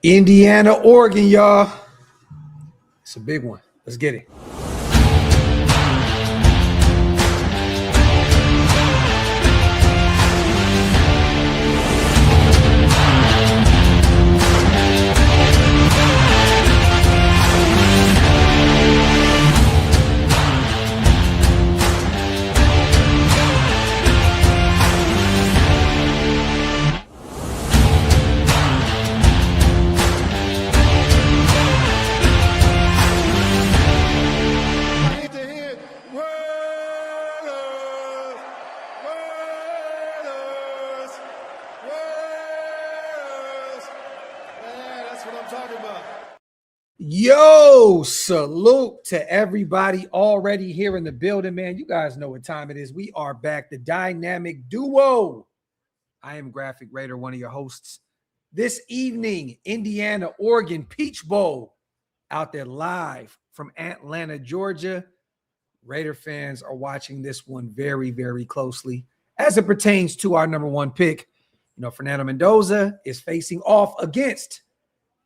Indiana, Oregon, y'all. It's a big one. Let's get it. Yo, salute to everybody already here in the building, man. You guys know what time it is. We are back, the dynamic duo. I am Graphk Raider, one of your hosts. This evening, Indiana, Oregon Peach Bowl out there live from Atlanta, Georgia. Raider fans are watching this one very, very closely as it pertains to our number one pick. You know, Fernando Mendoza is facing off against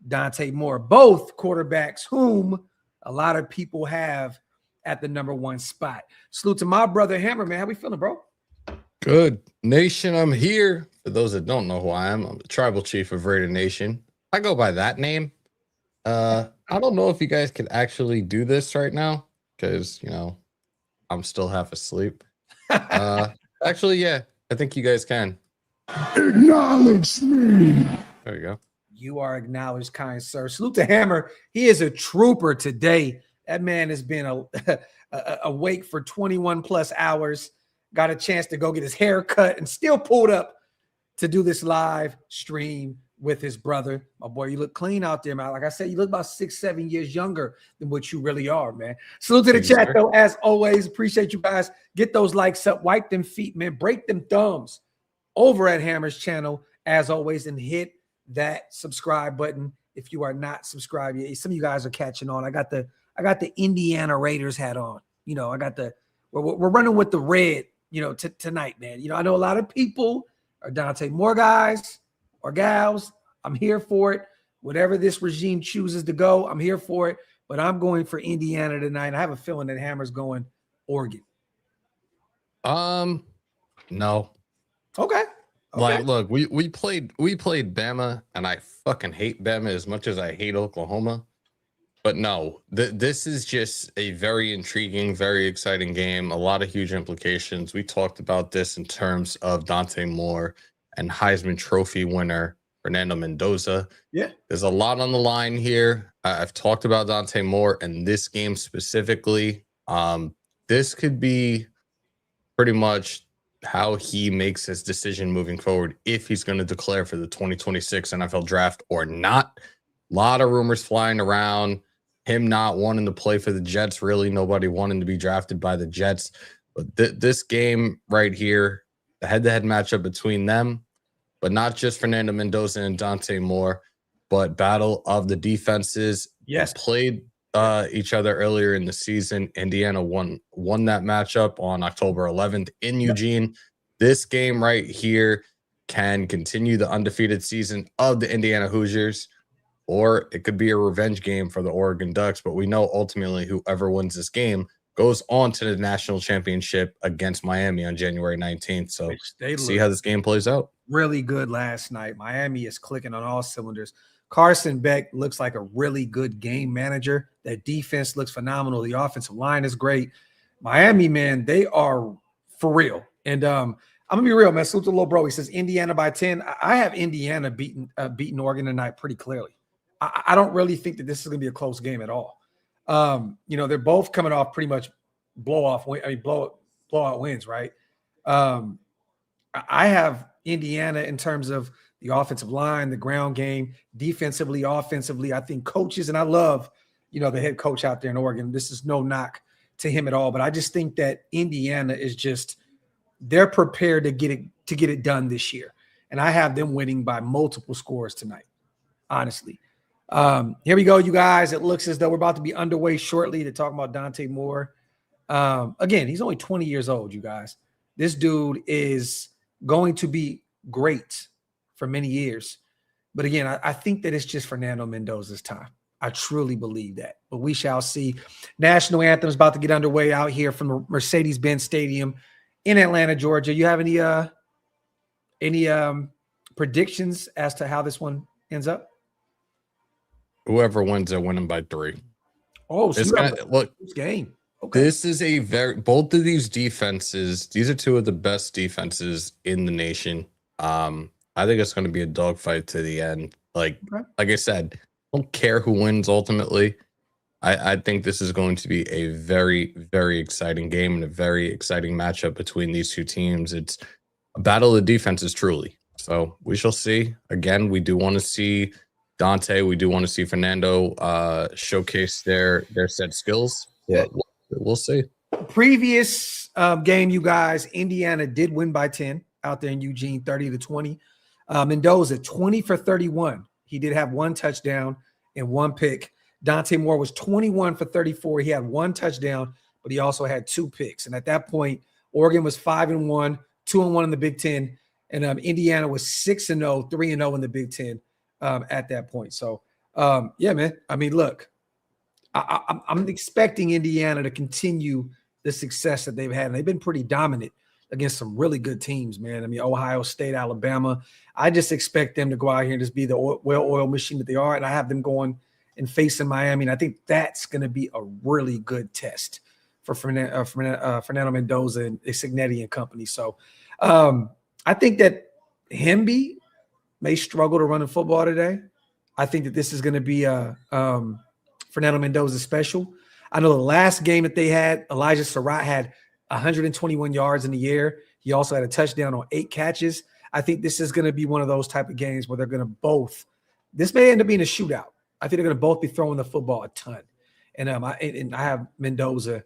Dante Moore, both quarterbacks whom a lot of people have at the number one spot. Salute to my brother Hammer, man. How we feeling, bro? Good. Nation, I'm here. For those that don't know who I am, I'm the tribal chief of Raider Nation. I go by that name. I don't know if you guys can actually do this right now because, you know, I'm still half asleep. Actually, yeah, I think you guys can. Acknowledge me. There you go. You are acknowledged, kind sir. Salute to Hammer. He is a trooper today. That man has been awake for 21 plus hours. Got a chance to go get his hair cut and still pulled up to do this live stream with his brother. My boy, you look clean out there, man. Like I said, you look about 6-7 years younger than what you really are, man. Salute to the chat, though, as always. Appreciate you guys. Get those likes up. Wipe them feet, man. Break them thumbs over at Hammer's channel, as always, and hit that subscribe button if you are not subscribed yet. Some of you guys are catching on. I got the Indiana Raiders hat on. You know, I got we're running with the red, you know, tonight, man. You know, I know a lot of people are Dante Moore guys or gals. I'm here for it. Whatever this regime chooses to go, I'm here for it. But I'm going for Indiana tonight. I have a feeling that Hammer's going Oregon. No. Okay. Like, look, we played Bama, and I fucking hate Bama as much as I hate Oklahoma. But no, this is just a very intriguing, very exciting game. A lot of huge implications. We talked about this in terms of Dante Moore and Heisman Trophy winner Fernando Mendoza. Yeah, there's a lot on the line here. I've talked about Dante Moore and this game specifically. This could be pretty much how he makes his decision moving forward, if he's going to declare for the 2026 NFL draft or not. A lot of rumors flying around, him not wanting to play for the Jets, really nobody wanting to be drafted by the Jets. But this game right here, the head-to-head matchup between them, but not just Fernando Mendoza and Dante Moore, but battle of the defenses. Yes, played each other earlier in the season. Indiana won that matchup on October 11th in Eugene. This game right here can continue the undefeated season of the Indiana Hoosiers, or it could be a revenge game for the Oregon Ducks. But we know ultimately whoever wins this game goes on to the national championship against Miami on January 19th. So see how this game plays out. Really good last night. Miami is clicking on all cylinders. Carson Beck looks like a really good game manager. That defense looks phenomenal. The offensive line is great. Miami, man, they are for real. And I'm gonna be real, man. Salute to little bro. He says Indiana by 10. I have Indiana beating Oregon tonight pretty clearly. I don't really think that this is gonna be a close game at all. You know, they're both coming off pretty much blowout wins, right? I have Indiana in terms of the offensive line, the ground game, defensively, offensively. I think coaches, and I love, you know, the head coach out there in Oregon. This is no knock to him at all, but I just think that Indiana is just, they're prepared to get it done this year. And I have them winning by multiple scores tonight, honestly. Here we go, you guys. It looks as though we're about to be underway shortly to talk about Dante Moore. Again, he's only 20 years old, you guys. This dude is going to be great for many years. But again, I think that it's just Fernando Mendoza's time. I truly believe that. But we shall see. National anthem is about to get underway out here from the Mercedes-Benz Stadium in Atlanta, Georgia. You have any predictions as to how this one ends up? Whoever wins, they're winning by 3. Oh, so look, this game. Okay. This is both of these defenses. These are 2 of the best defenses in the nation. I think it's going to be a dogfight to the end. Like I said, I don't care who wins ultimately. I think this is going to be a very, very exciting game and a very exciting matchup between these 2 teams. It's a battle of defenses, truly. So we shall see. Again, we do want to see Dante. We do want to see Fernando showcase their set skills. Yeah, we'll see. Previous game, you guys, Indiana did win by 10 out there in Eugene, 30-20. Mendoza, 20 for 31. He did have 1 touchdown and 1 pick. Dante Moore was 21 for 34. He had 1 touchdown, but he also had 2 picks. And at that point, Oregon was 5-1, 2-1 in the Big Ten. And Indiana was 6-0, 3-0 in the Big Ten at that point. So, yeah, man. I mean, look, I'm expecting Indiana to continue the success that they've had. And they've been pretty dominant against some really good teams, man. I mean, Ohio State, Alabama. I just expect them to go out here and just be the well-oiled machine that they are. And I have them going and facing Miami. And I think that's going to be a really good test for Fernando Mendoza and Cignetti and company. So I think that Hemby may struggle to run the football today. I think that this is going to be Fernando Mendoza special. I know the last game that they had, Elijah Surratt had 121 yards in the air. He also had a touchdown on 8 catches. I think this is going to be one of those type of games where they're going to both – this may end up being a shootout. I think they're going to both be throwing the football a ton. And I have Mendoza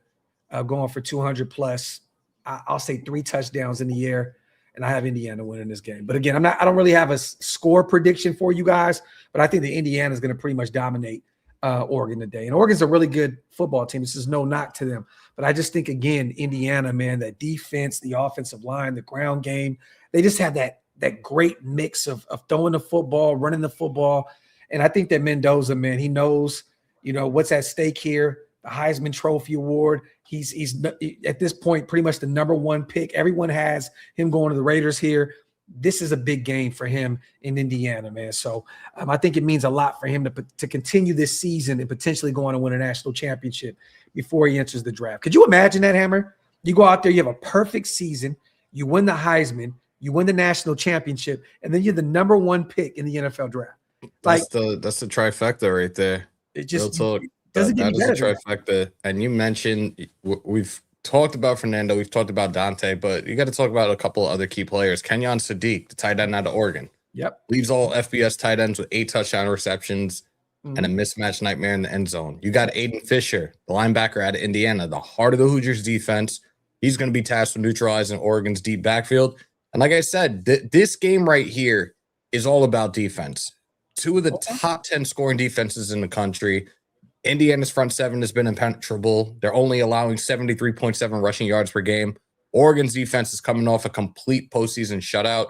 going for 200+. I'll say 3 touchdowns in the air, and I have Indiana winning this game. But again, I don't really have a score prediction for you guys, but I think that Indiana is going to pretty much dominate Oregon today. And Oregon's a really good football team. This is no knock to them. But I just think, again, Indiana, man, that defense, the offensive line, the ground game, they just have that great mix of throwing the football, running the football. And I think that Mendoza, man, he knows, what's at stake here. The Heisman Trophy Award. He's at this point pretty much the #1 pick. Everyone has him going to the Raiders here. This is a big game for him in Indiana, man. So I think it means a lot for him to continue this season and potentially go on and win a national championship before he enters the draft. Could you imagine that, Hammer? You go out there, you have a perfect season, you win the Heisman, you win the national championship, and then you're the #1 pick in the NFL draft. That's the trifecta right there. It just doesn't get better. That is a trifecta. And you mentioned we've talked about Fernando, we've talked about Dante, but you got to talk about a couple of other key players. Kenyon Sadiq, the tight end out of Oregon. Yep. Leaves all FBS tight ends with 8 touchdown receptions and a mismatch nightmare in the end zone. You got Aiden Fisher, the linebacker out of Indiana, the heart of the Hoosiers defense. He's going to be tasked with neutralizing Oregon's deep backfield. And like I said, this game right here is all about defense. 2 of the top 10 scoring defenses in the country. Indiana's front 7 has been impenetrable. They're only allowing 73.7 rushing yards per game. Oregon's defense is coming off a complete postseason shutout.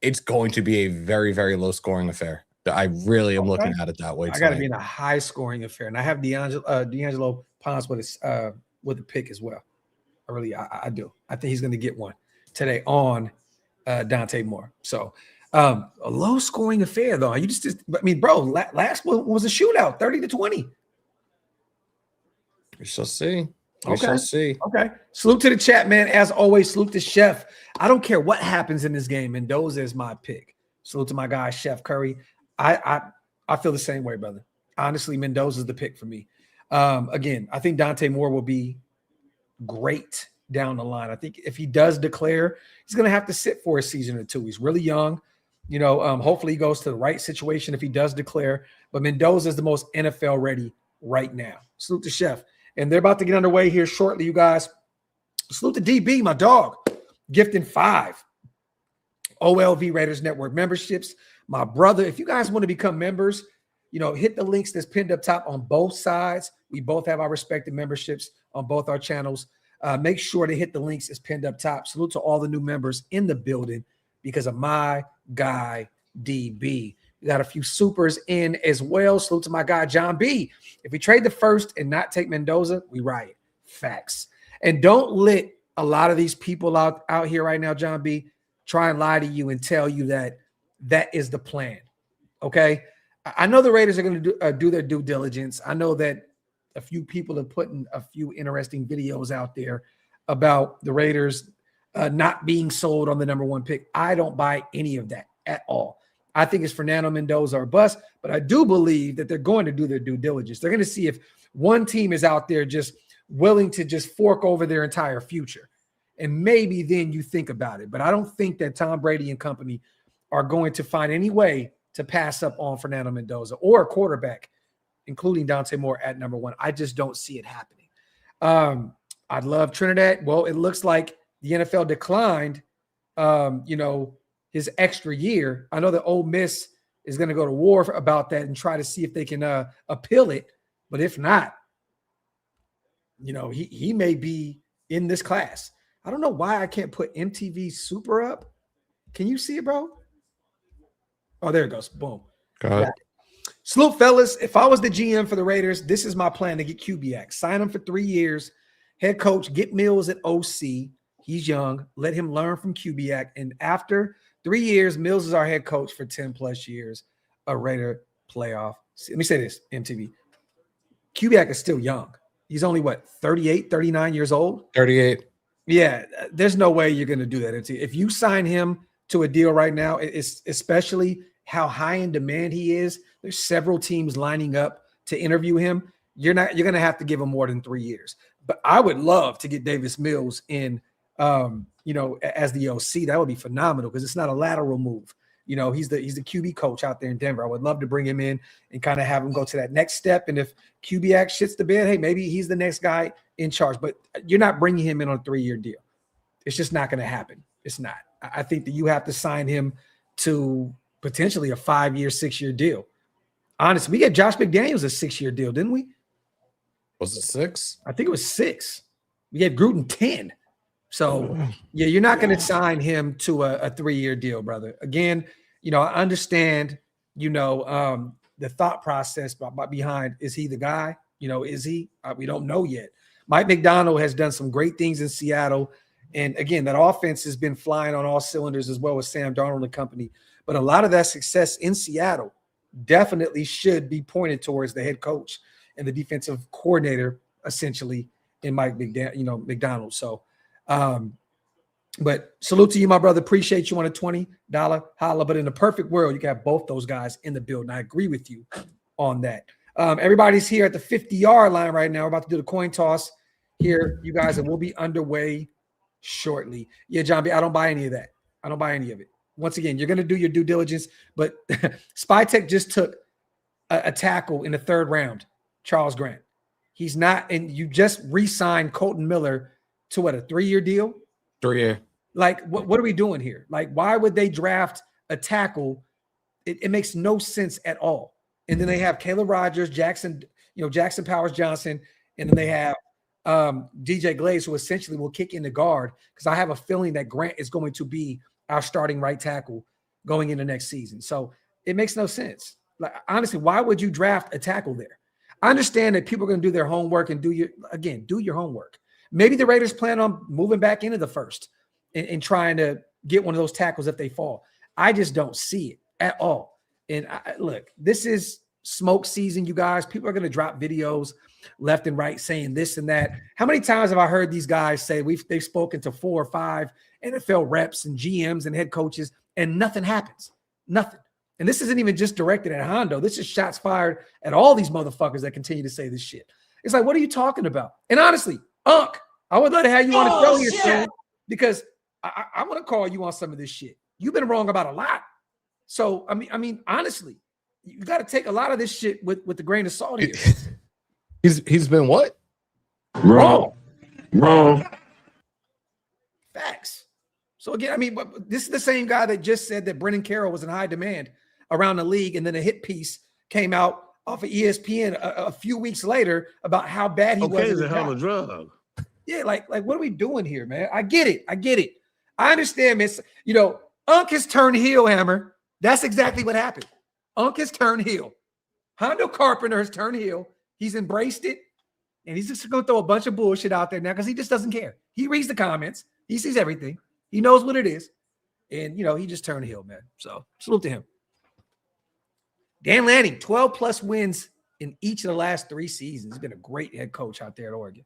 It's going to be a very, very low-scoring affair. I really am looking at it that way. I got to be in a high-scoring affair, and I have D'Angelo Ponce with the pick as well. I do. I think he's going to get one today on Dante Moore. So a low-scoring affair, though. Last one was a shootout, 30-20. We shall see. We shall see. Okay. Salute to the chat, man. As always, salute to Chef. I don't care what happens in this game. Mendoza is my pick. Salute to my guy, Chef Curry. I feel the same way, brother. Honestly, Mendoza is the pick for me. Again, I think Dante Moore will be great down the line. I think if he does declare, he's going to have to sit for a season or 2. He's really young. Hopefully he goes to the right situation if he does declare. But Mendoza is the most NFL ready right now. Salute to Chef. And they're about to get underway here shortly, you guys. Salute to DB, my dog, gifting 5 OLv Raiders Network memberships. My brother, if you guys want to become members, hit the links that's pinned up top on both sides. We both have our respective memberships on both our channels. Make sure to hit the links that's pinned up top. Salute to all the new members in the building because of my guy, DB. We got a few supers in as well. Salute to my guy, John B. If we trade the first and not take Mendoza, we riot. Facts. And don't let a lot of these people out here right now, John B., try and lie to you and tell you that that is the plan. Okay? I know the Raiders are going to do their due diligence. I know that a few people have put in a few interesting videos out there about the Raiders not being sold on the number 1 pick. I don't buy any of that at all. I think it's Fernando Mendoza or bust, but I do believe that they're going to do their due diligence. They're going to see if one team is out there just willing to just fork over their entire future. And maybe then you think about it. But I don't think that Tom Brady and company are going to find any way to pass up on Fernando Mendoza or a quarterback, including Dante Moore at number 1. I just don't see it happening. I'd love Trinidad. Well, it looks like the NFL declined, his extra year. I know that Ole Miss is going to go to war about that and try to see if they can appeal it. But if not, he may be in this class. I don't know why I can't put MTV Super up. Can you see it, bro? Oh, there it goes. Boom. Got it. Salute, fellas. If I was the GM for the Raiders, this is my plan to get Kubiak. Sign him for 3 years. Head coach, get Mills at OC. He's young. Let him learn from Kubiak. And after 3 years, Mills is our head coach for 10 plus years. A Raider playoff. Let me say this, MTV. Kubiak is still young. He's only, 38, 39 years old? 38. Yeah, there's no way you're going to do that, MTV. If you sign him to a deal right now, it's especially how high in demand he is. There's several teams lining up to interview him. You're going to have to give him more than 3 years. But I would love to get Davis Mills in, as the OC. That would be phenomenal because it's not a lateral move. He's the QB coach out there in Denver. I would love to bring him in and kind of have him go to that next step. And if Kubiak shits the bed, hey, maybe he's the next guy in charge. But you're not bringing him in on a 3-year deal. It's just not going to happen. It's not. I think that you have to sign him to potentially a 5-year, 6-year deal. Honestly, we gave Josh McDaniels a 6-year deal, didn't we? Was it 6? I think it was 6. We gave Gruden 10. So, yeah, you're not going to sign him to a 3-year deal, brother. Again, I understand, the thought process behind, is he the guy? Is he? We don't know yet. Mike McDonald has done some great things in Seattle. And, again, that offense has been flying on all cylinders as well as Sam Darnold and company. But a lot of that success in Seattle definitely should be pointed towards the head coach and the defensive coordinator, essentially, in Mike McDonald. So, but salute to you, my brother. Appreciate you on a $20 holla. But in the perfect world, you can have both those guys in the building. I agree with you on that. Everybody's here at the 50-yard line right now. We're about to do the coin toss here, you guys, and we'll be underway shortly. Yeah, John B., I don't buy any of that. I don't buy any of it. Once again, you're going to do your due diligence, but SpyTech just took a tackle in the 3rd round, Charles Grant. He's not, and you just re-signed Colton Miller to a 3-year deal? 3-year. Like, what are we doing here? Like, why would they draft a tackle? It makes no sense at all. And then they have Caleb Rogers, Jackson Powers Johnson, and then they have DJ Glaze, who essentially will kick in the guard, because I have a feeling that Grant is going to be our starting right tackle going into next season. So it makes no sense. Like, honestly, why would you draft a tackle there? I understand that people are going to do their homework and do your homework. Maybe the Raiders plan on moving back into the first and trying to get one of those tackles if they fall. I just don't see it at all. And look, this is smoke season, you guys. People are going to drop videos left and right saying this and that. How many times have I heard these guys say they've spoken to 4 or 5 NFL reps and GMs and head coaches, and nothing happens? Nothing. And this isn't even just directed at Hondo. This is shots fired at all these motherfuckers that continue to say this shit. It's like, what are you talking about? And honestly, Unc, I would love to have you on the show here soon, because I'm going to call you on some of this shit. You've been wrong about a lot. So, I mean, honestly, you got to take a lot of this shit with the grain of salt here. He's been what? Wrong. Facts. So again, this is the same guy that just said that Brennan Carroll was in high demand around the league, and then a hit piece came out off of ESPN a few weeks later about how bad he was. Okay, the hell of a drug. Yeah, like what are we doing here, man? I get it. I understand, Miss. Unc has turned heel, Hammer. That's exactly what happened. Unc has turned heel. Hondo Carpenter has turned heel. He's embraced it. And he's just going to throw a bunch of bullshit out there now because he just doesn't care. He reads the comments. He sees everything. He knows what it is. And, he just turned heel, man. So salute to him. Dan Lanning, 12-plus wins in each of the last 3 seasons. He's been a great head coach out there at Oregon.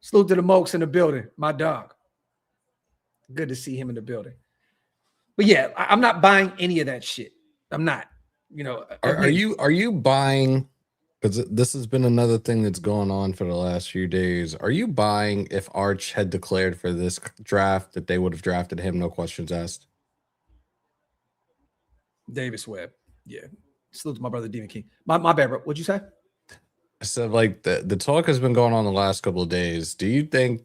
Salute to the Mokes in the building. My dog. Good to see him in the building. But, yeah, I'm not buying any of that shit. I'm not. Are you buying – because this has been another thing that's going on for the last few days. Are you buying if Arch had declared for this draft that they would have drafted him, no questions asked? Davis Webb. Yeah. Salute to my brother, Demon King. My bad, bro. What'd you say? I said, like, the talk has been going on the last couple of days. Do you think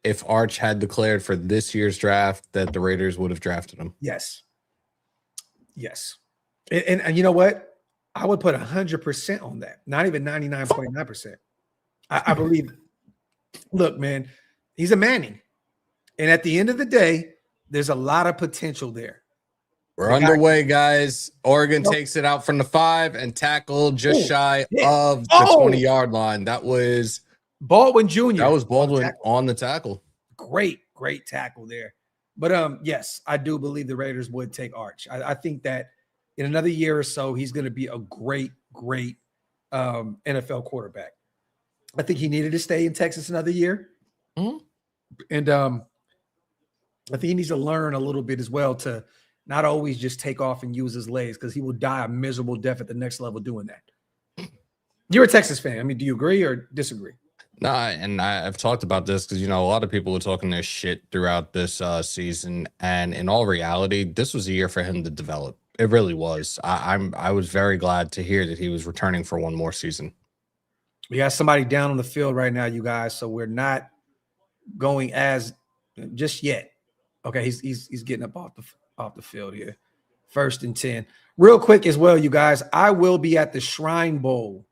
if Arch had declared for this year's draft that the Raiders would have drafted him? Yes. Yes. And you know what? I would put 100% on that. Not even 99.9%. I believe. Look, man, he's a Manning. And at the end of the day, there's a lot of potential there. We're underway, guys. Oregon takes it out from the 5 and tackled just shy of the 20-yard line. That was Baldwin Jr. That was Baldwin on the tackle. Great tackle there. But yes, I do believe the Raiders would take Arch. I think that in another year or so, he's going to be a great NFL quarterback. I think he needed to stay in Texas another year. Mm-hmm. And I think he needs to learn a little bit as well to not always just take off and use his legs because he will die a miserable death at the next level doing that. You're a Texas fan. I mean, do you agree or disagree? No, and I've talked about this because, a lot of people were talking their shit throughout this season. And in all reality, this was a year for him to develop. It really was. I was very glad to hear that he was returning for one more season. We got somebody down on the field right now, you guys. So we're not going as just yet. Okay, he's getting up off the field here. 1st and 10. Real quick as well, you guys. I will be at the Shrine Bowl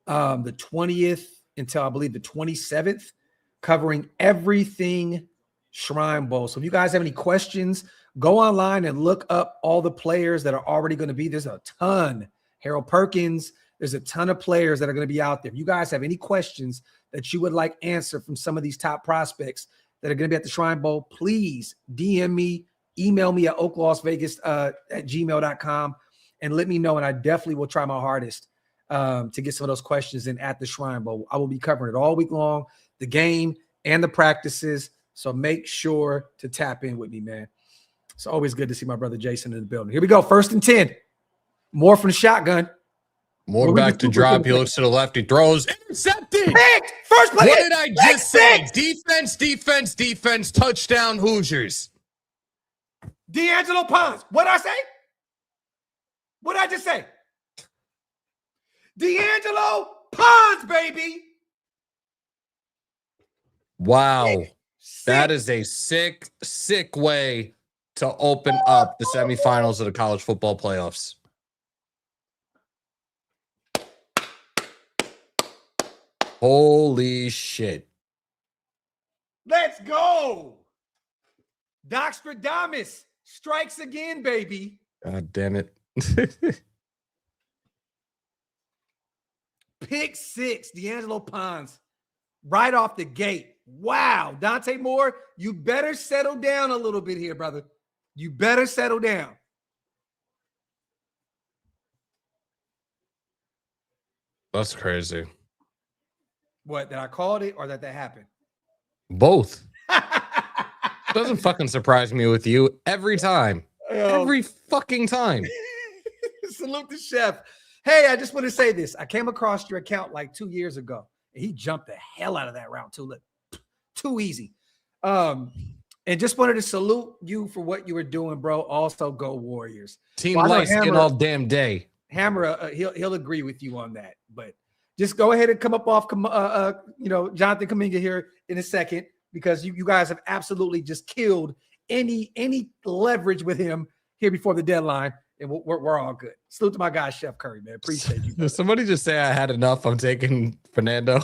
the 20th until I believe the 27th, covering everything Shrine Bowl. So if you guys have any questions, go online and look up all the players that are already going to be. There's a ton. Harold Perkins. There's a ton of players that are going to be out there. If you guys have any questions that you would like answered from some of these top prospects that are going to be at the Shrine Bowl, please DM me, email me at oaklasvegas at gmail.com and let me know. And I definitely will try my hardest to get some of those questions in at the Shrine Bowl. I will be covering it all week long, the game and the practices. So make sure to tap in with me, man. It's always good to see my brother Jason in the building. Here we go. 1st and 10. Moore from the shotgun. Moore back to drop. He looks to the left. He throws. Intercepted. Picked. First play. What did I just say? Defense. Touchdown, Hoosiers. D'Angelo Pons. What'd I say? What did I just say? D'Angelo Pons, baby. Wow. That is a sick way to open up the semifinals of the college football playoffs. Holy shit. Let's go. Doxtradamus strikes again, baby. God damn it. Pick 6, D'Angelo Pons, right off the gate. Wow. Dante Moore, you better settle down a little bit here, brother. You better settle down. That's crazy. What, that I called it or that happened? Both. Doesn't fucking surprise me with you every time. Every fucking time. Salute the chef. Hey, I just want to say this. I came across your account like 2 years ago. And he jumped the hell out of that round too. Look, too easy. And just wanted to salute you for what you were doing, bro. Also, go Warriors. Team light skin all damn day. Hammer, he'll agree with you on that. But just go ahead and come up off, Jonathan Kuminga here in a second because you guys have absolutely just killed any leverage with him here before the deadline, and we're all good. Salute to my guy, Chef Curry, man. Appreciate you. Did somebody just say I had enough? I'm taking Fernando.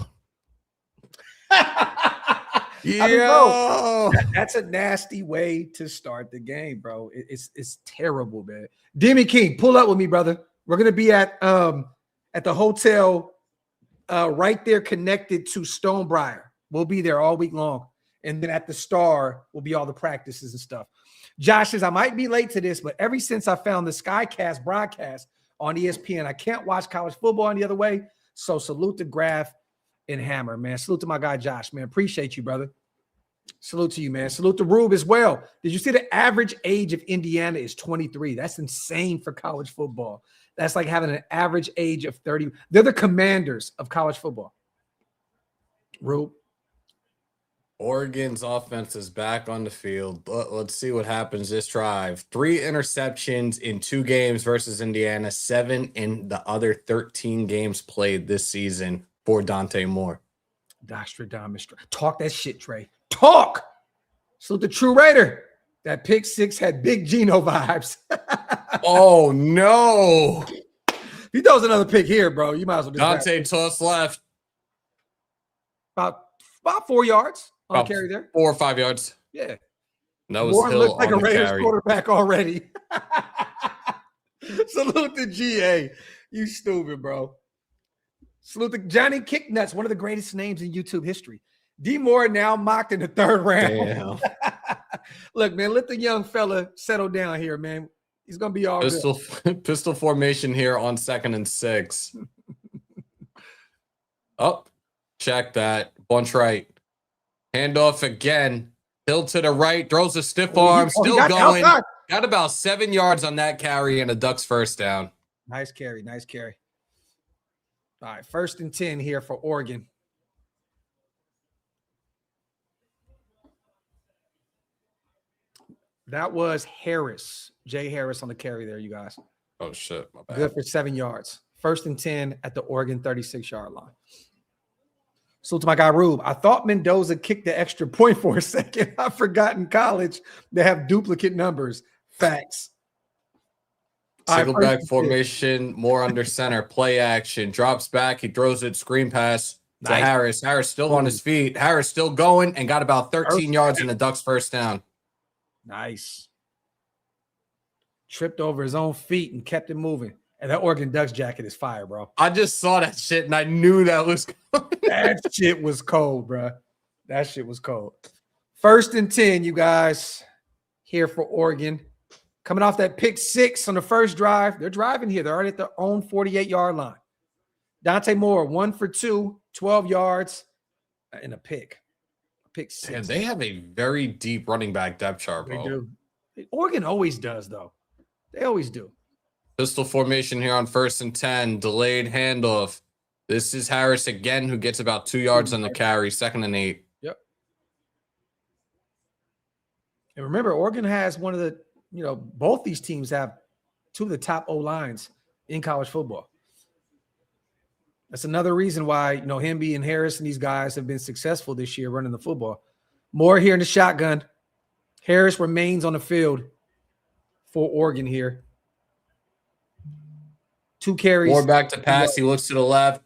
I mean, bro, Yo. that's a nasty way to start the game, bro. It's terrible, man. Demi King, pull up with me, brother. We're gonna be at the hotel right there connected to Stonebriar. We'll be there all week long. And then at the Star will be all the practices and stuff. Josh says, I might be late to this, but ever since I found the Skycast broadcast on ESPN, I can't watch college football any other way. So salute to Graphk and Hammer, man. Salute to my guy, Josh, man. Appreciate you, brother. Salute to you, man. Salute to Rube as well. Did you see the average age of Indiana is 23? That's insane for college football. That's like having an average age of 30. They're the Commanders of college football. Rube. Oregon's offense is back on the field. Let's see what happens this drive. 3 interceptions in 2 games versus Indiana, 7 in the other 13 games played this season for Dante Moore. Talk that shit, Trey. Talk. Salute the True Raider. That pick 6 had big Geno vibes. Oh, no. If he throws another pick here, bro, you might as well do Dante toss left. About 4 yards on About carry there. 4 or 5 yards. Yeah. That was Warren Hill looks like on a the Raiders carry. quarterback already. Salute to GA. You stupid, bro. Salute to Johnny Kicknuts, one of the greatest names in YouTube history. D Moore now mocked in the 3rd round. Damn. Look, man, let the young fella settle down here, man. He's going to be all good. Pistol formation here on 2nd and 6. Oh, check that. Bunch right. Handoff again. Hill to the right. Throws a stiff arm. Still going. Outside. Got about 7 yards on that carry and a Ducks first down. Nice carry. Nice carry. All right, 1st and 10 here for Oregon. That was Harris. Jay Harris on the carry there, you guys. Oh, shit. My bad. Good for 7 yards. 1st and 10 at the Oregon 36-yard line. So to my guy, Rube, I thought Mendoza kicked the extra point for a second. I forgot in college they have duplicate numbers. Facts. Single back formation, more under center, play action, drops back. He throws it, screen pass to Harris. Harris still on his feet. Harris still going and got about 13 yards in the Ducks first down. Nice. Tripped over his own feet and kept it moving. And that Oregon Ducks jacket is fire, bro. I just saw that shit and I knew that was coming. That shit was cold, bro. That shit was cold. 1st and 10, you guys, here for Oregon. Coming off that pick 6 on the first drive. They're driving here. They're already at their own 48-yard line. Dante Moore, 1 for 2, 12 yards, and a pick. Pick 6. Yeah, they have a very deep running back depth chart, bro. They do. Oregon always does, though. They always do. Pistol formation here on 1st and 10. Delayed handoff. This is Harris again, who gets about 2 yards on the carry. 2nd and 8. Yep. And remember, Oregon has one of the, both these teams have 2 of the top O-lines in college football. That's another reason why, Hemby and Harris and these guys have been successful this year running the football. Moore here in the shotgun. Harris remains on the field for Oregon here. 2 carries. More back to pass. He looks to the left.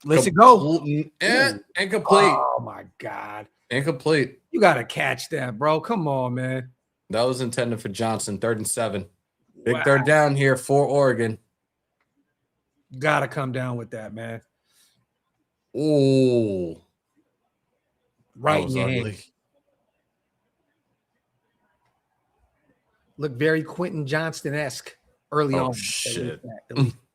Let's it go. Incomplete. Oh, my God. Incomplete. You got to catch that, bro. Come on, man. That was intended for Johnson. 3rd and 7. Big 3rd down here for Oregon. Got to come down with that, man. Ooh. Right in your hand. Look very Quentin Johnston-esque early on. Shit.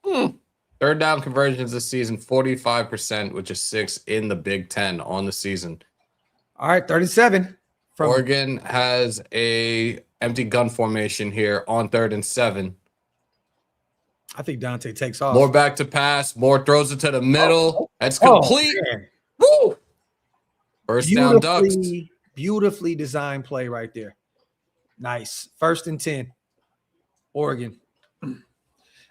3rd down conversions this season, 45%, which is 6th in the Big Ten on the season. All right, 37. Oregon has a empty gun formation here on 3rd and 7. I think Dante takes off. More back to pass. Moore throws it to the middle. That's complete. Woo! First down, Ducks. Beautifully designed play right there. Nice. 1st and 10. Oregon.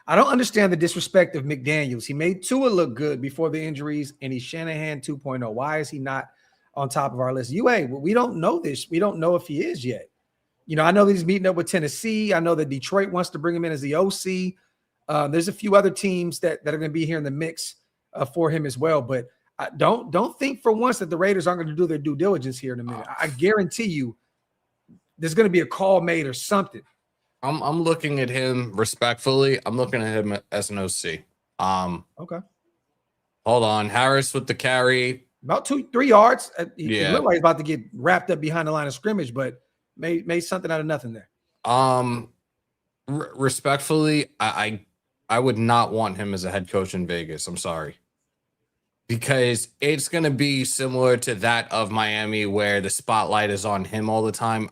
I don't understand the disrespect of McDaniels. He made Tua look good before the injuries, and he's Shanahan 2.0. Why is he not on top of our list? We don't know this. We don't know if he is yet. I know that he's meeting up with Tennessee. I know that Detroit wants to bring him in as the OC. There's a few other teams that are going to be here in the mix for him as well. But Don't think for once that the Raiders aren't going to do their due diligence here in a minute. I guarantee you there's going to be a call made or something. I'm looking at him respectfully. I'm looking at him as an OC. Okay. Hold on. Harris with the carry. About 2-3 yards. He Yeah. looked like he's about to get wrapped up behind the line of scrimmage, but made something out of nothing there. Respectfully, I would not want him as a head coach in Vegas. I'm sorry. Because it's going to be similar to that of Miami where the spotlight is on him all the time.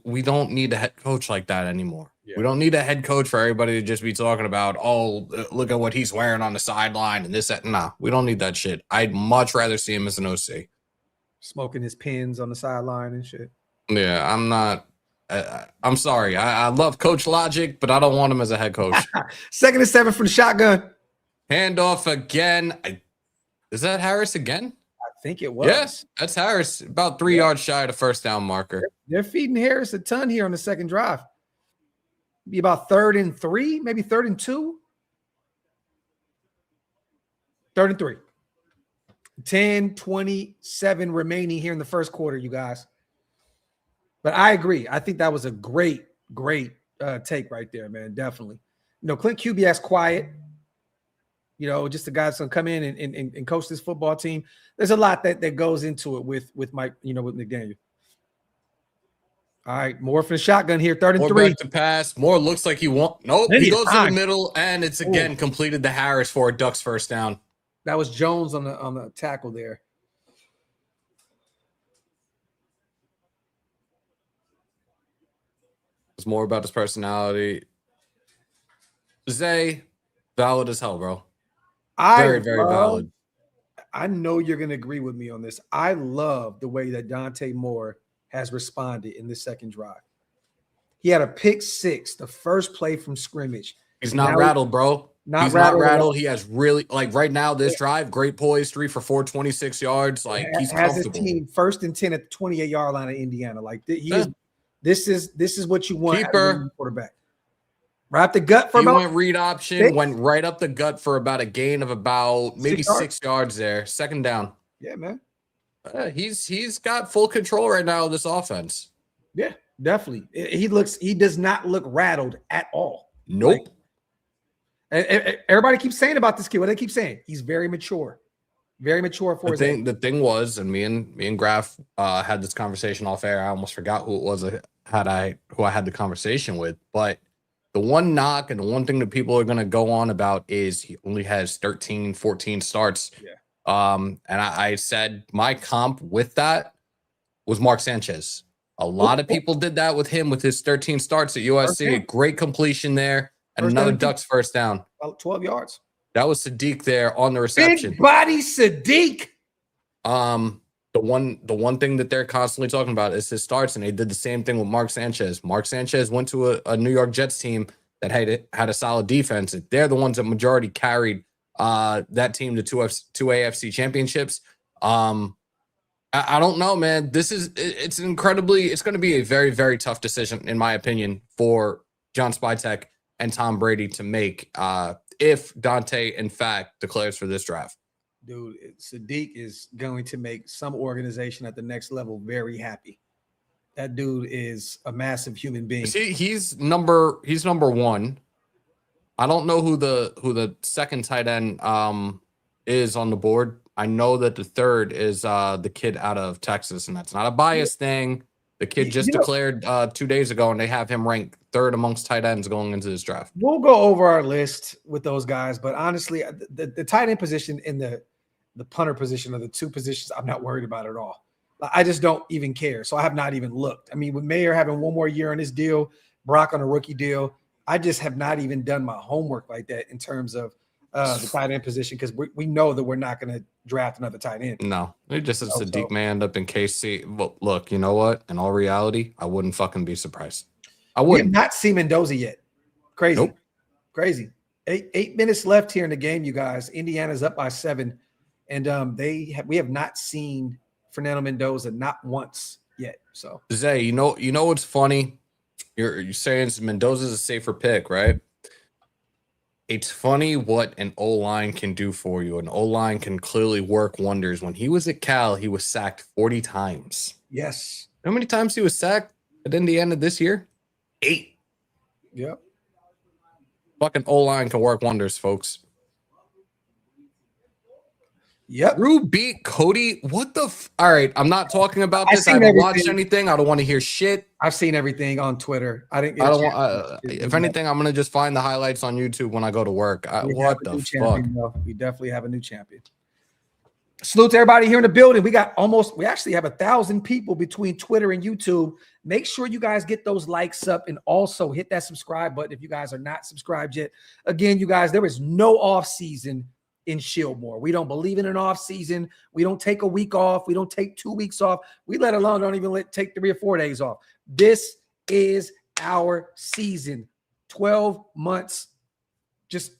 We don't need a head coach like that anymore. Yeah. We don't need a head coach for everybody to just be talking about, oh, look at what he's wearing on the sideline and this, that. Nah, we don't need that shit. I'd much rather see him as an OC. Smoking his pins on the sideline and shit. Yeah, I'm not. I'm sorry. I love Coach Logic, but I don't want him as a head coach. 2nd and 7 from the shotgun. Handoff again. Is that Harris again? I think it was. Yes, that's Harris. About 3 yards shy of the first down marker. They're feeding Harris a ton here on the second drive. Be about 3rd and 3, maybe 3rd and 2. 3rd and 3. 10:27 remaining here in the first quarter, you guys. But I agree. I think that was a great take right there, man. Definitely. Clint Kubiak's quiet. Just the guy that's going to come in and coach this football team. There's a lot that goes into it with Mike, with McDaniel. All right, Moore for the shotgun here, 3rd and 3. Back to pass. Moore looks like he won't. Nope, he goes to the middle, and it's again completed the Harris for a Ducks first down. That was Jones on the tackle there. It's more about his personality. Zay, valid as hell, bro. Very valid. I know you're going to agree with me on this. I love the way that Dante Moore has responded in this second drive. He had a pick 6, the first play from scrimmage. He's not rattled, bro. He's not rattled. He has really, right now, this drive, great poise, 3 for 4, 26 yards. He's has comfortable. His team 1st and 10 at the 28-yard line of Indiana. This is what you want out of a quarterback. Right up the gut for he went read option, 6? Went right up the gut for about a gain of about maybe 6 yards there. 2nd down. Yeah, man. He's got full control right now of this offense. Yeah, definitely. He does not look rattled at all. Nope. Everybody keeps saying about this kid. What they keep saying? He's very mature. Very mature for his age. The thing was, and me and Graphk had this conversation off air. I almost forgot who it was who I had the conversation with. But the one knock and the one thing that people are going to go on about is he only has 13, 14 starts. Yeah. And I said my comp with that was Mark Sanchez. A lot of people did that with him with his 13 starts at USC. A great completion there. And another Ducks first down. About 12 yards. That was Sadiq there on the reception. Big body Sadiq. The one thing that they're constantly talking about is his starts, and they did the same thing with Mark Sanchez. Mark Sanchez went to a New York Jets team that had a solid defense. They're the ones that majority carried that team to two AFC championships. I don't know, man. It's going to be a very, very tough decision, in my opinion, for John Spytek and Tom Brady to make if Dante, in fact, declares for this draft. Dude, Sadiq is going to make some organization at the next level very happy. That dude is a massive human being. See, he's number 1. I don't know who the second tight end is on the board. I know that the third is the kid out of Texas, and that's not a bias thing. The kid just declared 2 days ago, and they have him ranked 3rd amongst tight ends going into this draft. We'll go over our list with those guys, but honestly, the tight end position and the punter position are the 2 positions I'm not worried about at all. I just don't even care, so I have not even looked. I mean, with Mayer having 1 more year on his deal, Brock on a rookie deal, I just have not even done my homework like that in terms of the tight end position because we know that we're not going to draft another tight end. No, it just as Sadiq may end up in KC. Well, look, you know what? In all reality, I wouldn't fucking be surprised. I wouldn't. We have not seen Mendoza yet. Crazy. Nope. Crazy. 8 minutes left here in the game, you guys. Indiana's up by 7, and we have not seen Fernando Mendoza not once yet. So Zay, you know what's funny? You're saying Mendoza's a safer pick, right? It's funny what an O-line can do for you. An O-line can clearly work wonders. When he was at Cal, he was sacked 40 times. Yes. How many times he was sacked at Indiana this year? 8. Yep. Fucking O-line can work wonders, folks. Yep. Drew beat Cody. What the? All right, I'm not talking about this. I seen haven't watched everything. anything. I don't want to hear shit. I've seen everything on Twitter. I didn't get I a don't chance want. to do If that. anything, I'm gonna just find the highlights on YouTube when I go to work. We What have a the new fuck? champion, though. We definitely have a new champion. Salute to everybody here in the building. We actually have 1,000 people between Twitter and YouTube. Make sure you guys get those likes up and also hit that subscribe button if you guys are not subscribed yet. Again, you guys, there is no off season in Shieldmore. We don't believe in an off season. We don't take a week off. We don't take 2 weeks off. We let alone don't even take 3 or 4 days off. This is our season. 12 months. Just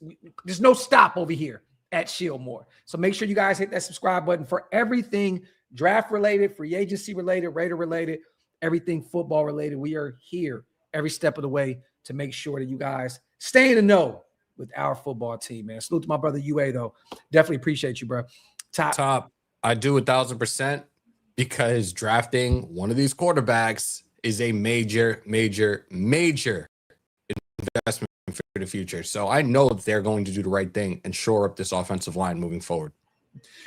there's no stop over here at Shieldmore. So make sure you guys hit that subscribe button for everything draft related, free agency related, Raider related, everything football related. We are here every step of the way to make sure that you guys stay in the know with our football team, man. Salute to my brother UA, though. Definitely appreciate you, bro. Top. I do 1,000% because drafting one of these quarterbacks is a major investment for the future. So I know that they're going to do the right thing and shore up this offensive line moving forward.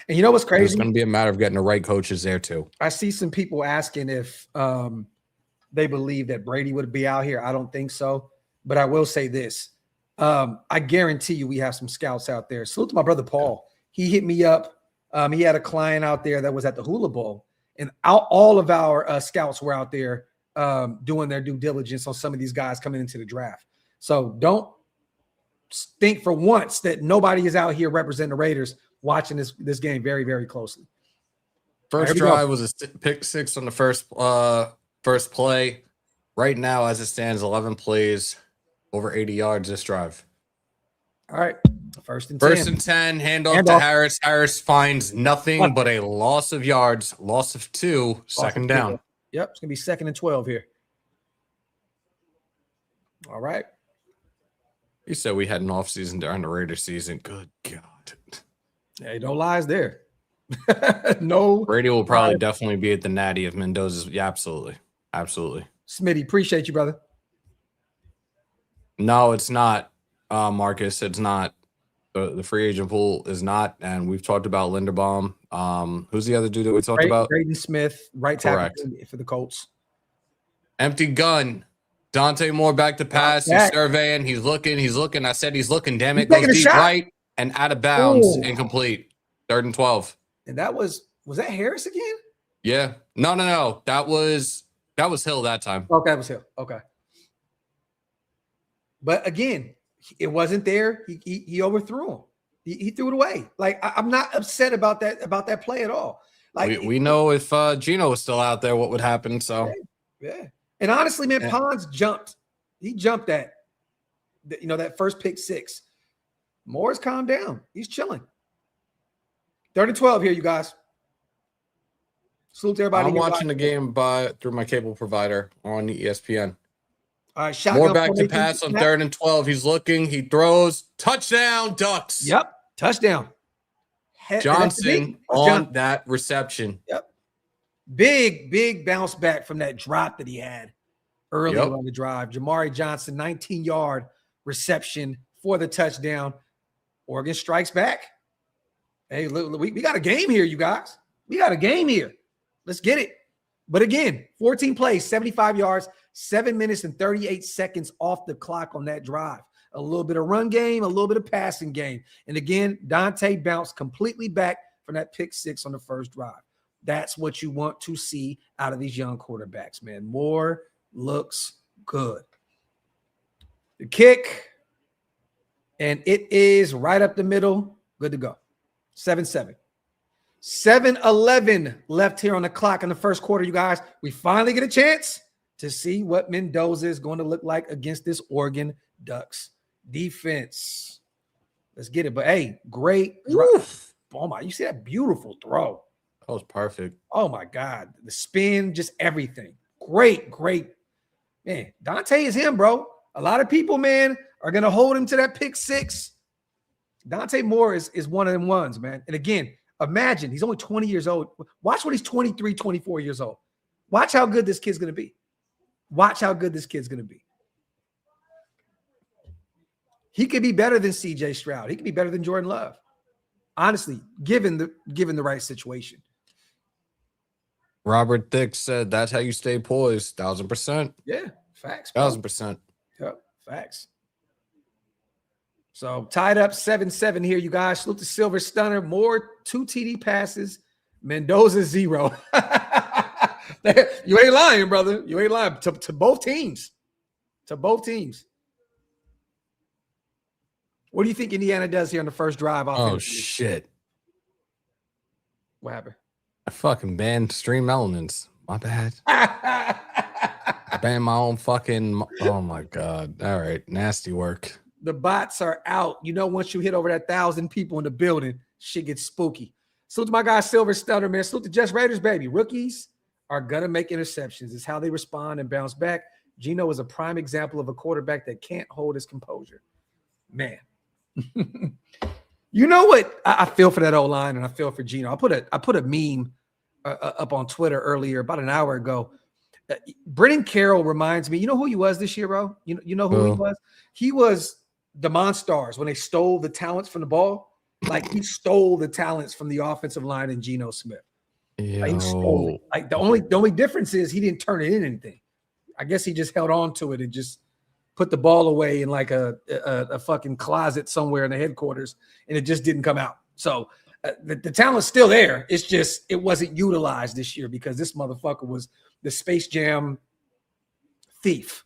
And you know what's crazy? It's going to be a matter of getting the right coaches there too. I see some people asking if they believe that Brady would be out here. I don't think so. But I will say this. I guarantee you we have some scouts out there. Salute to my brother Paul. He hit me up. He had a client out there that was at the Hula Bowl. And all of our scouts were out there doing their due diligence on some of these guys coming into the draft. So don't think for once that nobody is out here representing the Raiders watching this game very, very closely. First drive was a pick 6 on the first play. Right now, as it stands, 11 plays, over 80 yards this drive. All right. First and 10. First and 10, handoff to Harris. Harris finds nothing but a loss of yards, loss of 2, second down. Yep, it's going to be 2nd and 12 here. All right. You said we had an offseason during the Raiders season. Good God. Hey, no lies there. No. Brady will probably definitely be at the natty of Mendoza's. Yeah, absolutely. Absolutely. Smitty, appreciate you, brother. No, it's not, Marcus. It's not. The free agent pool is not. And we've talked about Linderbaum. Who's the other dude that we talked about? Braden Smith, right tackle for the Colts. Empty gun. Dante Moore back to pass. He's surveying. He's looking. I said he's looking. Damn it. Goes deep right and out of bounds. Incomplete. 3rd and 12. And that was that Harris again? Yeah. No. That was Hill that time. Okay, that was Hill. Okay. But again, it wasn't there. He overthrew him. He threw it away. Like I'm not upset about that play at all. Like we know if Gino was still out there, what would happen. So yeah. And honestly, man, Pons jumped. He jumped that first pick 6. Moore's calmed down. He's chilling. 3rd and 12 here, you guys. Salute to everybody. I'm watching the game through my cable provider on the ESPN. All right, Moore back to pass on 3rd and 12. He's looking. He throws. Touchdown, Ducks. Yep, touchdown. Johnson on that reception. Yep. Big bounce back from that drop that he had earlier on the drive. Jamari Johnson, 19-yard reception for the touchdown. Oregon strikes back. Hey, look, we got a game here, you guys. We got a game here. Let's get it. But again, 14 plays, 75 yards, 7 minutes and 38 seconds off the clock on that drive. A little bit of run game, a little bit of passing game. And again, Dante bounced completely back from that pick 6 on the first drive. That's what you want to see out of these young quarterbacks, man. Moore looks good. The kick, and it is right up the middle. Good to go. 7-7. 7-11 left here on the clock in the first quarter, you guys. We finally get a chance to see what Mendoza is going to look like against this Oregon Ducks defense. Let's get it. But, hey, great drive. Oh, my. You see that beautiful throw. That was perfect. Oh, my God. The spin, just everything. Great. Man, Dante is him, bro. A lot of people, man, are going to hold him to that pick 6. Dante Moore is one of them ones, man. And again, imagine he's only 20 years old. Watch when he's 23, 24 years old. Watch how good this kid's going to be. Watch how good this kid's going to be. He could be better than CJ Stroud. He could be better than Jordan Love. Honestly, given the right situation. Robert Thicke said that's how you stay poised. 1000%. Yeah, facts. 1000%. Yep, facts. So tied up 7-7 here, you guys. Salute to Silver Stunner. Moore 2 TD passes. Mendoza 0. You ain't lying, brother. You ain't lying. To both teams. To both teams. What do you think Indiana does here on the first drive? Oh, shit. What happened? I fucking banned stream elements. My bad. I banned my own fucking... Oh, my God. All right. Nasty work. The bots are out. You know, once you hit over that 1,000 people in the building, shit gets spooky. Salute to my guy, Silver Stunner, man. Salute to Just Raiders, baby. Rookies are going to make interceptions. It's how they respond and bounce back. Geno is a prime example of a quarterback that can't hold his composure. Man. You know what? I feel for that O-line, and I feel for Geno. I put a meme up on Twitter earlier, about an hour ago. Brennan Carroll reminds me, you know who he was this year, bro? You know who he was? He was the Monstars when they stole the talents from the ball. Like, he stole the talents from the offensive line in Geno Smith. Like, he stole it. Like, the only difference is he didn't turn it in anything. I guess he just held on to it and just put the ball away in like a fucking closet somewhere in the headquarters, and it just didn't come out. So the talent's still there. It's just it wasn't utilized this year because this motherfucker was the Space Jam thief.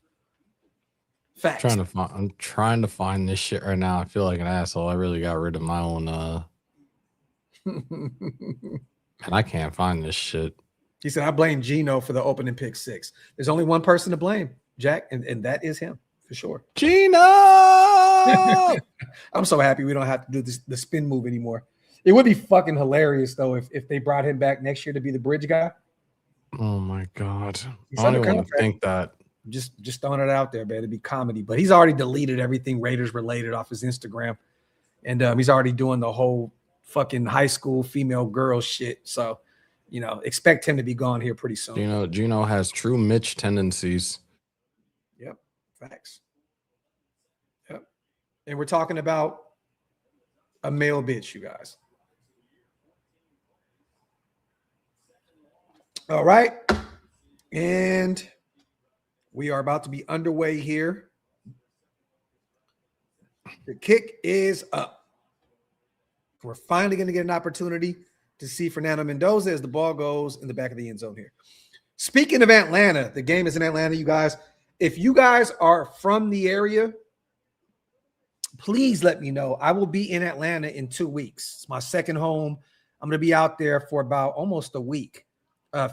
Facts. I'm trying to find this shit right now. I feel like an asshole. I really got rid of my own and I can't find this shit. He said, I blame Geno for the opening pick 6. There's only one person to blame, Jack, and that is him for sure. Geno! I'm so happy we don't have to do the spin move anymore. It would be fucking hilarious though if they brought him back next year to be the bridge guy. Oh my God. I don't even want to think that. Just throwing it out there, man. It'd be comedy. But he's already deleted everything Raiders related off his Instagram. And he's already doing the whole fucking high school female girl shit. So, you know, expect him to be gone here pretty soon. Geno has true Mitch tendencies. Yep. Facts. Yep. And we're talking about a male bitch, you guys. All right. And we are about to be underway here. The kick is up. We're finally going to get an opportunity to see Fernando Mendoza as the ball goes in the back of the end zone here. Speaking of Atlanta, the game is in Atlanta, you guys. If you guys are from the area, please let me know. I will be in Atlanta in 2 weeks. It's my second home. I'm going to be out there for about almost a week,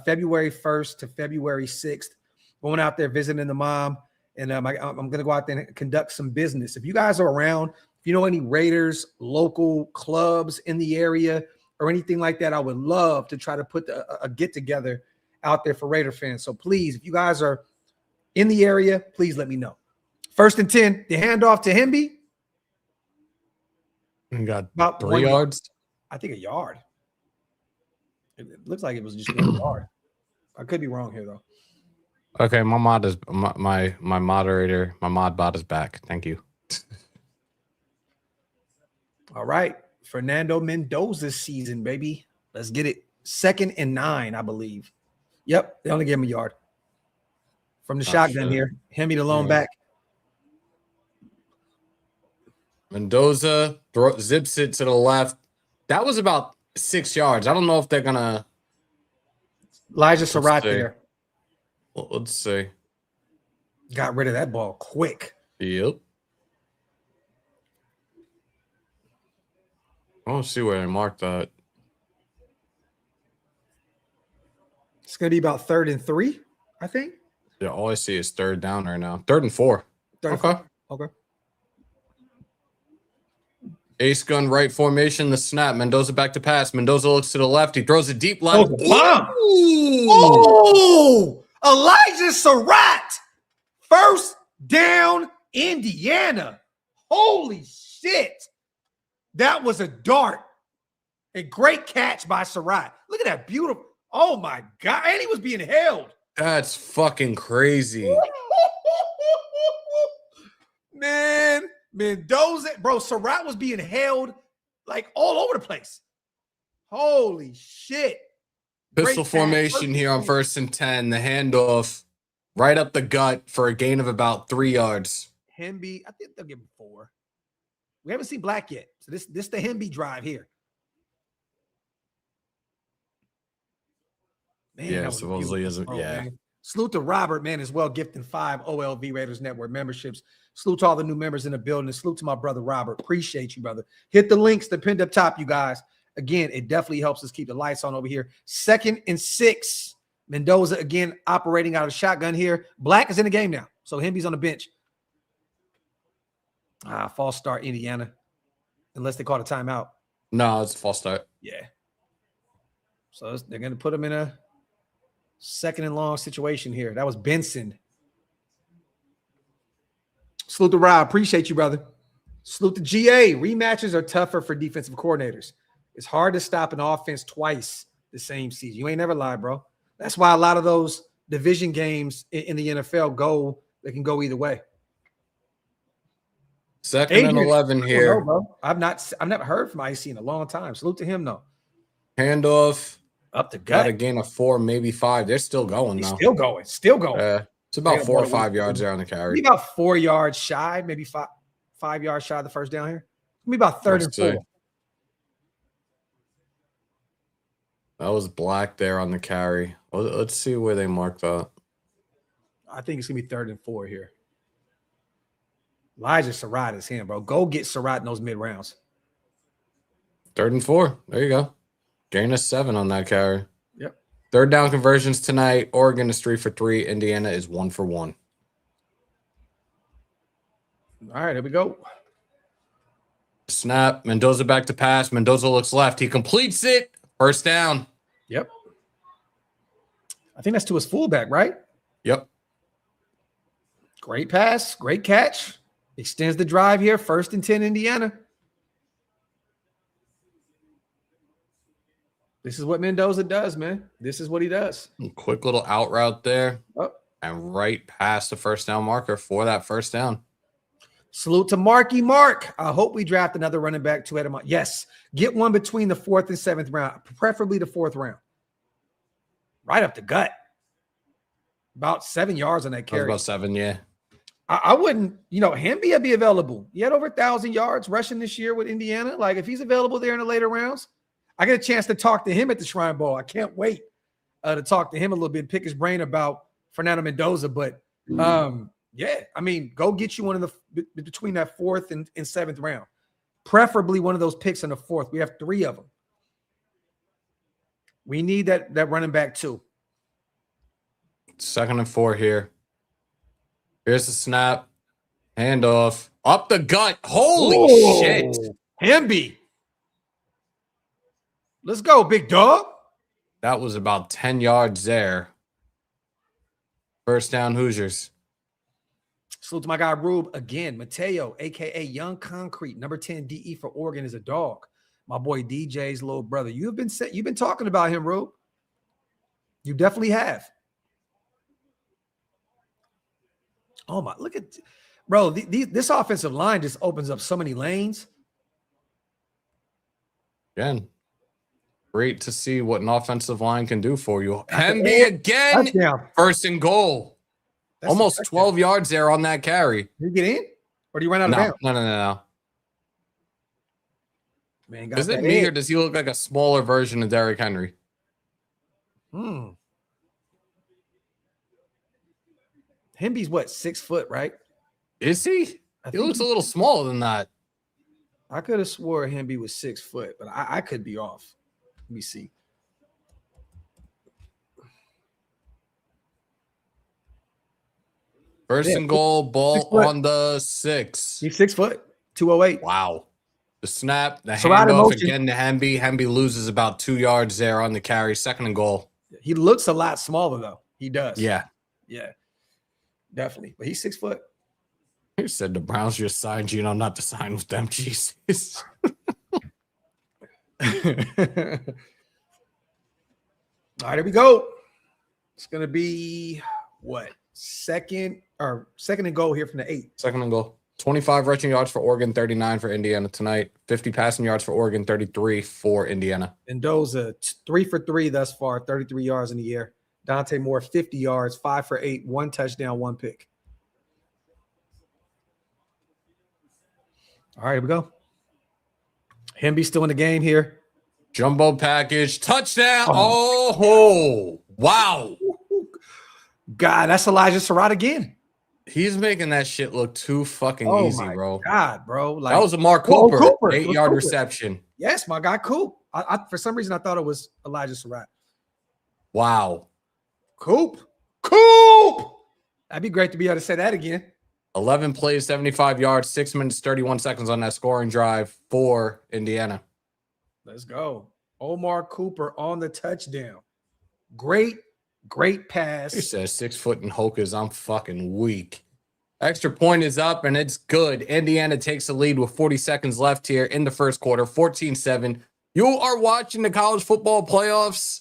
February 1st to February 6th. Going out there visiting the mom, and I'm going to go out there and conduct some business. If you guys are around, if you know any Raiders local clubs in the area or anything like that, I would love to try to put a get-together out there for Raider fans. So please, if you guys are in the area, please let me know. 1st and 10, the handoff to Hemby. And got about 3 yards. I think a yard. It looks like it was just 1 yard. I could be wrong here, though. Okay, my mod is my moderator. My mod bot is back. Thank you. All right, Fernando Mendoza season, baby. Let's get it. 2nd and 9, I believe. Yep, they only gave him a yard from the shotgun here. Hemby the lone back. Mendoza zips it to the left. That was about 6 yards. I don't know if they're gonna. Elijah Surratt there. Well, let's see. Got rid of that ball quick. Yep. I don't see where they marked that. It's going to be about 3rd and 3, I think. Yeah, all I see is 3rd down right now. 3rd and 4. Okay. Ace gun right formation, the snap. Mendoza back to pass. Mendoza looks to the left. He throws a deep left. Oh, Elijah Surratt. 1st down, Indiana. Holy shit. That was a dart. A great catch by Surratt. Look at that beautiful. Oh, my God. And he was being held. That's fucking crazy. Man, Mendoza. Bro, Surratt was being held like all over the place. Holy shit. Pistol formation here on 1st and 10. The handoff right up the gut for a gain of about 3 yards. Hemby, I think they'll give him 4. We haven't seen Black yet. So this the Hemby drive here. Man, Yeah, supposedly isn't. Yeah. Man. Salute to Robert, man, as well, gifting 5 OLv Raiders Network memberships. Salute to all the new members in the building. Salute to my brother Robert. Appreciate you, brother. Hit the links that pinned up top, you guys. Again, it definitely helps us keep the lights on over here. 2nd and 6. Mendoza again operating out of shotgun here. Black is in the game now, so Hemby's on the bench. False start, Indiana, unless they call a timeout. No, it's a false start. Yeah. So they're going to put him in a 2nd and long situation here. That was Benson. Salute to Rob. Appreciate you, brother. Salute to GA. Rematches are tougher for defensive coordinators. It's hard to stop an offense twice the same season. You ain't never lied, bro. That's why a lot of those division games in the NFL they can go either way. 2nd and 11 here. Know, I've never heard from IC in a long time. Salute to him, though. Handoff. Up the gut. Got a gain of 4, maybe 5. They're still going now. Still going. Still going. It's about 4 or 5 yards there on the carry. Maybe about 4 yards shy, maybe 5 yards shy of the first down here. Maybe about 3rd and 4. That was Black there on the carry. Let's see where they marked that. I think it's going to be 3rd and 4 here. Elijah Surratt is him, bro. Go get Surratt in those mid-rounds. 3rd and 4. There you go. Gain of 7 on that carry. Yep. 3rd down conversions tonight. Oregon is 3 for 3. Indiana is 1 for 1. All right, here we go. Snap. Mendoza back to pass. Mendoza looks left. He completes it. 1st down. Yep. I think that's to his fullback, right? Yep. Great pass. Great catch. Extends the drive here. 1st and 10, Indiana. This is what Mendoza does, man. This is what he does. Quick little out route there. And right past the 1st down marker for that 1st down. Salute to Marky Mark. I hope we draft another running back to Edamont. Yes. Get one between the 4th and 7th round, preferably the 4th round. Right up the gut. About 7 yards on that carry. About 7, yeah. I wouldn't, Hemby would be available. He had over 1,000 yards rushing this year with Indiana. Like, if he's available there in the later rounds, I get a chance to talk to him at the Shrine Bowl. I can't wait to talk to him a little bit, pick his brain about Fernando Mendoza. But, yeah, I mean, go get you one of the between that 4th and 7th round. Preferably one of those picks in the 4th. We have 3 of them. We need that running back too. 2nd and 4 here. Here's the snap. Handoff. Up the gut. Holy shit. Hemby. Let's go, big dog. That was about 10 yards there. 1st down, Hoosiers. Salute to my guy Rube again. Mateo, aka Young Concrete, number 10 DE for Oregon, is a dog. My boy DJ's little brother. You've been talking about him, Rube. You definitely have. Oh my! Look at, bro. This offensive line just opens up so many lanes. Again, great to see what an offensive line can do for you. Hemby again. Touchdown. 1st and goal. That's almost 12 yards there on that carry. Did you get in? Or do you run out of bounds? No. Man, is it me or does he look like a smaller version of Derrick Henry? Hemby's what, 6 foot, right? Is he? He looks a little smaller than that. I could have swore Hemby was 6 foot, but I could be off. Let me see. First and goal, ball on the 6. He's 6 foot, 208. Wow. The snap, the handoff again to Hemby. Hemby loses about 2 yards there on the carry. 2nd and goal. He looks a lot smaller, though. He does. Yeah. Yeah. Definitely. But he's 6 foot. He said the Browns just signed Gino not to sign with them. Jesus. right, here we go. It's going to be what? Second and goal here from the 8. Second and goal. 25 rushing yards for Oregon, 39 for Indiana tonight. 50 passing yards for Oregon, 33 for Indiana. Mendoza, 3 for 3 thus far, 33 yards in the air. Dante Moore, 50 yards, 5 for 8, 1 touchdown, 1 pick. All right, here we go. Hemby still in the game here. Jumbo package, touchdown. Oh, wow. God, that's Elijah Surratt again. He's making that shit look too fucking easy, bro. God, bro. Like, that was a Mark Cooper, 8-yard reception. Yes, my guy, Coop. I for some reason, I thought it was Elijah Surratt. Wow. Coop. That'd be great to be able to say that again. 11 plays, 75 yards, 6 minutes, 31 seconds on that scoring drive for Indiana. Let's go. Omar Cooper on the touchdown. Great pass. He says 6 foot and Hokas. I'm fucking weak. Extra point is up and it's good. Indiana takes the lead with 40 seconds left here in the first quarter, 14-7. You are watching the college football playoffs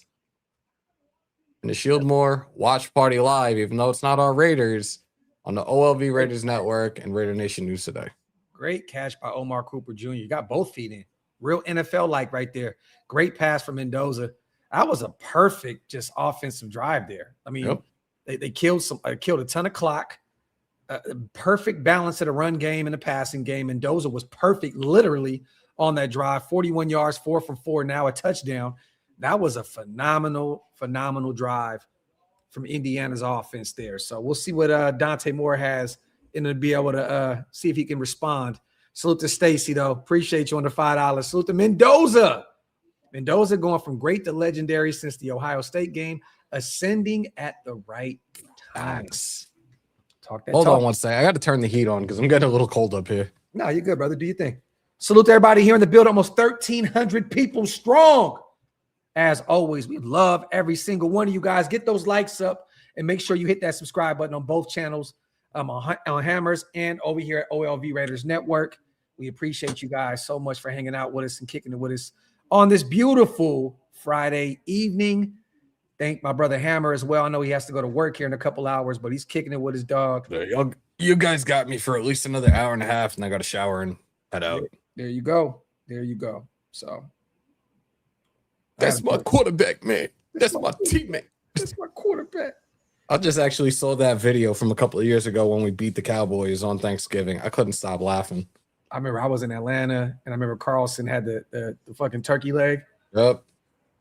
and the Shieldmore Watch Party live, even though it's not our Raiders, on the OLv Raiders Network and Raider Nation News Today. Great catch by Omar Cooper Jr. You got both feet in. Real NFL-like right there. Great pass from Mendoza. That was a perfect just offensive drive there. I mean, they killed a ton of clock. Perfect balance of the run game and the passing game. Mendoza was perfect literally on that drive. 41 yards, 4 for 4, now a touchdown. That was a phenomenal drive from Indiana's offense there. So we'll see what Dante Moore has and to be able to see if he can respond. Salute to Stacy, though. Appreciate you on the $5. Salute to Mendoza. Mendoza going from great to legendary since the Ohio State game, ascending at the right time. Hold on one second. I got to turn the heat on because I'm getting a little cold up here. No, you're good, brother. Do your thing. Salute to everybody here in the build. Almost 1,300 people strong. As always, we love every single one of you guys. Get those likes up and make sure you hit that subscribe button on both channels, on Hammers and over here at OLv Raiders Network. We appreciate you guys so much for hanging out with us and kicking it with us on this beautiful Friday evening. Thank my brother Hammer as well. I know he has to go to work here in a couple hours, but he's kicking it with his dog. You guys got me for at least another hour and a half, and I got to shower and head out. There you go. So that's my quarterback, man. That's my teammate. That's my quarterback. I just actually saw that video from a couple of years ago when we beat the Cowboys on Thanksgiving. I couldn't stop laughing. I remember I was in Atlanta, and I remember Carlson had the fucking turkey leg. Yep.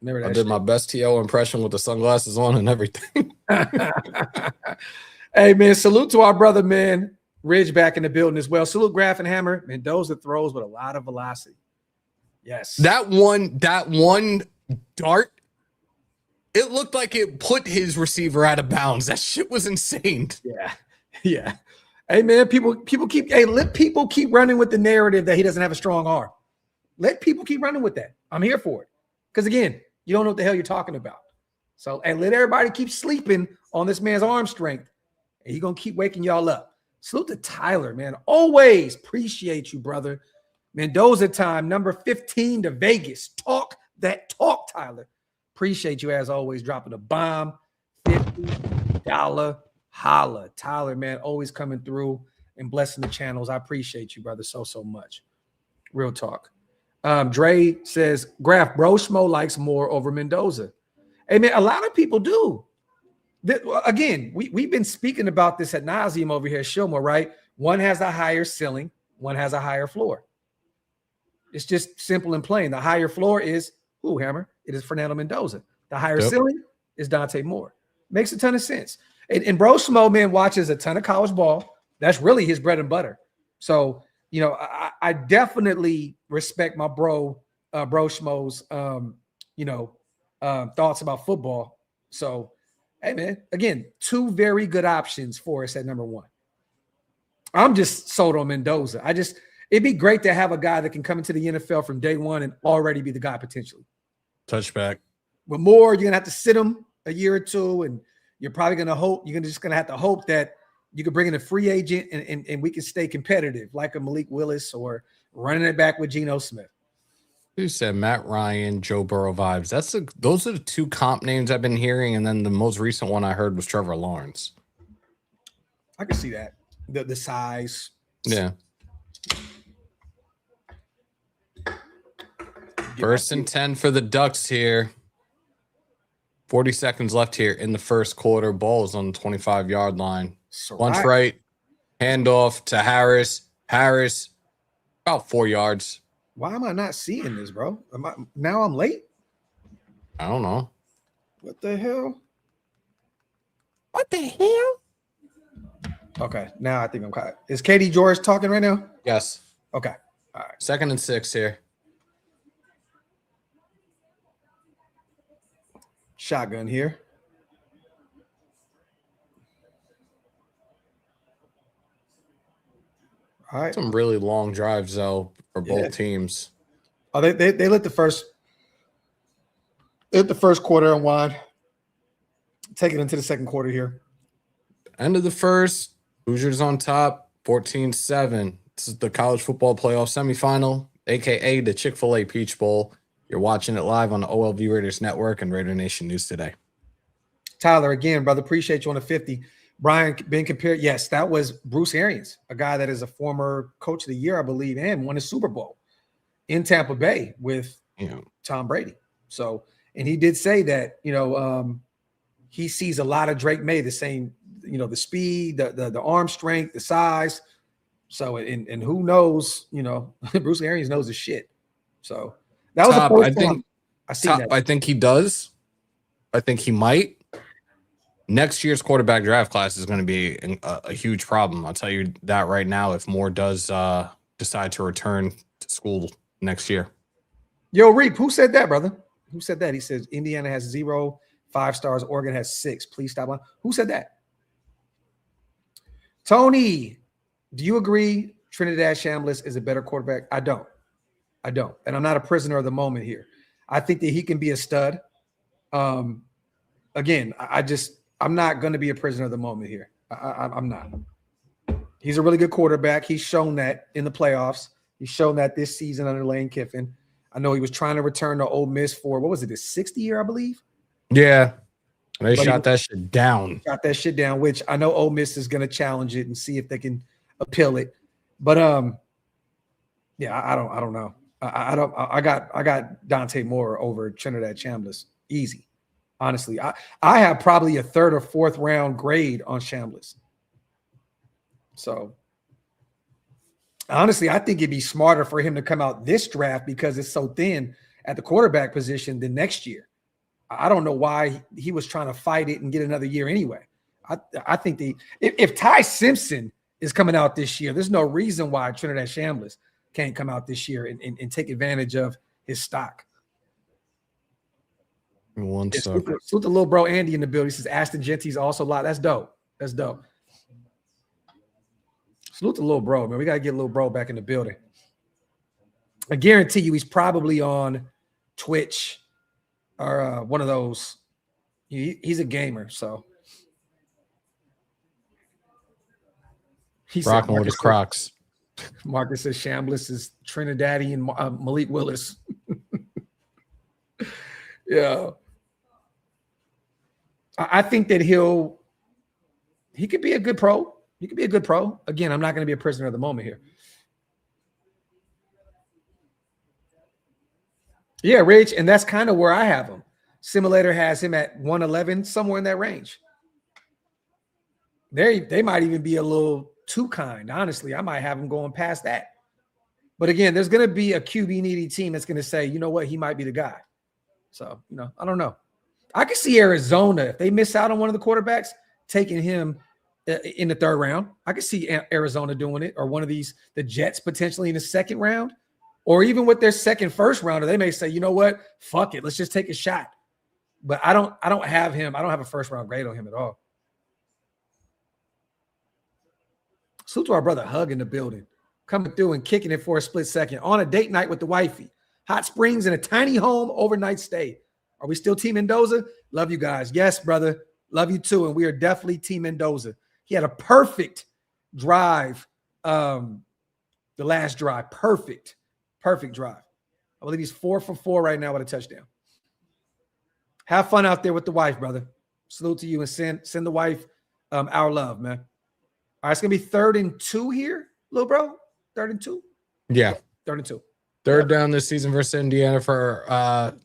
Remember that I did my best TO impression with the sunglasses on and everything. Hey, man, salute to our brother, man. Ridge back in the building as well. Salute Graphk and Hammer. Mendoza throws with a lot of velocity. Yes. That one dart, it looked like it put his receiver out of bounds. That shit was insane. Yeah. Hey, man, let people keep running with the narrative that he doesn't have a strong arm. Let people keep running with that. I'm here for it. Because, again, you don't know what the hell you're talking about. So, and let everybody keep sleeping on this man's arm strength. And he's going to keep waking y'all up. Salute to Tyler, man. Always appreciate you, brother. Mendoza time, number 15 to Vegas. Talk that talk, Tyler. Appreciate you, as always, dropping a bomb. $50 holla. Tyler, man, always coming through and blessing the channels. I appreciate you, brother, so much. Real talk. Dre says, Graphk, bro, Schmo likes Moore over Mendoza. Hey, man, a lot of people do. Again, we've been speaking about this ad nauseum over here at Shilmore, right? One has a higher ceiling, one has a higher floor. It's just simple and plain. The higher floor is who, Hammer? It is Fernando Mendoza. The higher ceiling is Dante Moore. Makes a ton of sense. And Bro Schmo, man, watches a ton of college ball. That's really his bread and butter. So, you know, I definitely respect my bro Schmo's, thoughts about football. So, hey, man, again, 2 very good options for us at number 1. I'm just sold on Mendoza. It'd be great to have a guy that can come into the NFL from day one and already be the guy potentially. Touchback. But Moore, you're going to have to sit him a year or two, and you're probably going to hope, you're just going to have to hope that you can bring in a free agent and we can stay competitive like a Malik Willis or running it back with Geno Smith. Who said Matt Ryan, Joe Burrow vibes? Those are the two comp names I've been hearing, and then the most recent one I heard was Trevor Lawrence. I can see that. The size. Yeah. First and 10 for the Ducks here. 40 seconds left here in the first quarter. Ball is on the 25-yard line. Bunch right. Handoff to Harris. Harris, about 4 yards. Why am I not seeing this, bro? Now I'm late? I don't know. What the hell? What the hell? Okay, now I think I'm caught. Is Katie George talking right now? Yes. Okay. All right. 2nd and 6 here. Shotgun here. All right. Some really long drives, though, for both teams. Oh, they let the first quarter unwind. Take it into the second quarter here. End of the first. Hoosiers on top, 14-7. This is the college football playoff semifinal, a.k.a. the Chick-fil-A Peach Bowl. You're watching it live on the OLv Raiders Network and Raider Nation News Today. Tyler, again, brother, appreciate you on the 50. Brian being compared. Yes, that was Bruce Arians, a guy that is a former coach of the year, I believe, and won a Super Bowl in Tampa Bay with Tom Brady. So, and he did say that, he sees a lot of Drake May, the same, the speed, the arm strength, the size. So, and who knows, Bruce Arians knows his shit. So that was the first time I see that. I think he does. I think he might. Next year's quarterback draft class is going to be a huge problem. I'll tell you that right now, if Moore does decide to return to school next year. Yo, Reap, who said that, brother? Who said that? He says Indiana has 0 5 stars. Oregon has 6. Please stop on. Who said that? Tony, do you agree Trinidad Chambliss is a better quarterback? I don't. And I'm not a prisoner of the moment here. I think that he can be a stud. Again, I'm not going to be a prisoner of the moment here. I'm not. He's a really good quarterback. He's shown that in the playoffs. He's shown that this season under Lane Kiffin. I know he was trying to return to Ole Miss for, what was it, his 6th year, I believe? Yeah. They shot that shit down. Shot that shit down, which I know Ole Miss is going to challenge it and see if they can appeal it. But yeah, I don't know. I got Dante Moore over Trinidad Chambliss. Easy. Honestly, I have probably a 3rd or 4th round grade on Chambliss. So honestly, I think it'd be smarter for him to come out this draft because it's so thin at the quarterback position than next year. I don't know why he was trying to fight it and get another year anyway. I think if Ty Simpson is coming out this year, there's no reason why Trinidad Chambliss can't come out this year and take advantage of his stock. Salute the little bro Andy in the building. He says Ashton Genty's also live. That's dope. Salute the little bro, man. We got to get little bro back in the building. I guarantee you he's probably on Twitch or one of those. He's a gamer, so. He's rocking with his Crocs. Marcus says Chambliss is Trinidadian Malik Willis. Yeah. I think that he could be a good pro. He could be a good pro. Again, I'm not going to be a prisoner of the moment here. Yeah, Rich, and that's kind of where I have him. Simulator has him at 111, somewhere in that range. They might even be a little too kind. Honestly, I might have him going past that. But again, there's going to be a QB needy team that's going to say, you know what, he might be the guy. So, I don't know. I could see Arizona, if they miss out on one of the quarterbacks, taking him in the 3rd round. I could see Arizona doing it, or one of the Jets potentially in the 2nd round, or even with their 2nd first rounder, they may say, you know what, fuck it, let's just take a shot. But I don't have him. I don't have a 1st round grade on him at all. Salute to our brother Hug in the building, coming through and kicking it for a split second on a date night with the wifey. Hot springs in a tiny home overnight stay. Are we still Team Mendoza? Love you guys. Yes, brother. Love you too. And we are definitely Team Mendoza. He had a perfect drive. The last drive. Perfect drive. I believe he's 4 for 4 right now with a touchdown. Have fun out there with the wife, brother. Salute to you and send the wife our love, man. All right, it's going to be 3rd and 2 here, little bro. 3rd and 2? Yeah. 3rd and 2. Third down this season versus Indiana for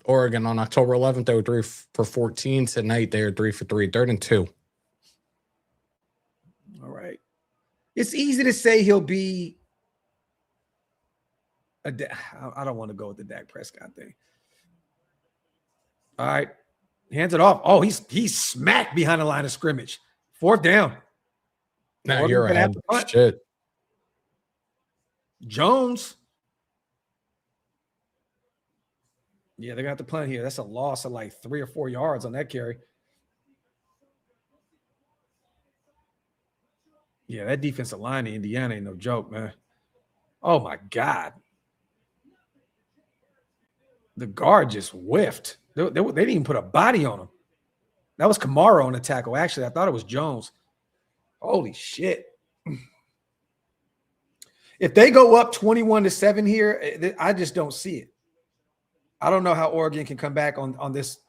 Oregon on October 11th. They were 3 for 14. Tonight, they are 3 for 3. 3rd and 2. All right. It's easy to say he'll be I don't want to go with the Dak Prescott thing. All right. Hands it off. Oh, he's smacked behind the line of scrimmage. 4th down. Now you're ahead. Shit. Jones. Yeah, they're going to have to punt here. That's a loss of like 3 or 4 yards on that carry. Yeah, that defensive line in Indiana ain't no joke, man. Oh, my God. The guard just whiffed. They didn't even put a body on him. That was Kamara on the tackle. Actually, I thought it was Jones. Holy shit. If they go up 21-7 here, I just don't see it. I don't know how Oregon can come back on this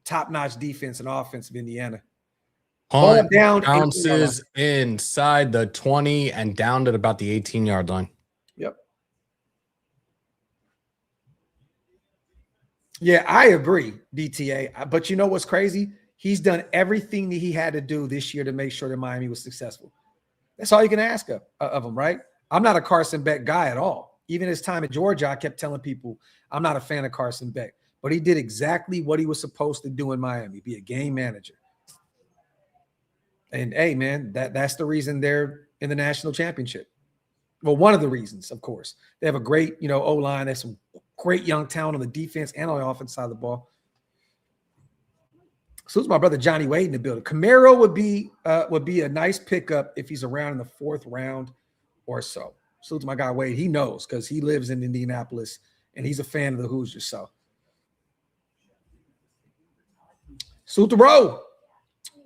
top-notch defense and offense of Indiana. Ball down, bounces inside the 20 and down to about the 18-yard line. Yep. Yeah, I agree, DTA. But you know what's crazy? He's done everything that he had to do this year to make sure that Miami was successful. That's all you can ask of him, right? I'm not a Carson Beck guy at all. Even his time at Georgia, I kept telling people I'm not a fan of Carson Beck. But he did exactly what he was supposed to do in Miami, be a game manager. And, hey, man, that's the reason they're in the national championship. Well, one of the reasons, of course. They have a great, O-line. They have some great young talent on the defense and on the offense side of the ball. So it's my brother Johnny Wade in the building. Camaro would be a nice pickup if he's around in the 4th round or so. Salute to my guy Wade. He knows because he lives in Indianapolis and he's a fan of the Hoosiers. So salute to Rowe.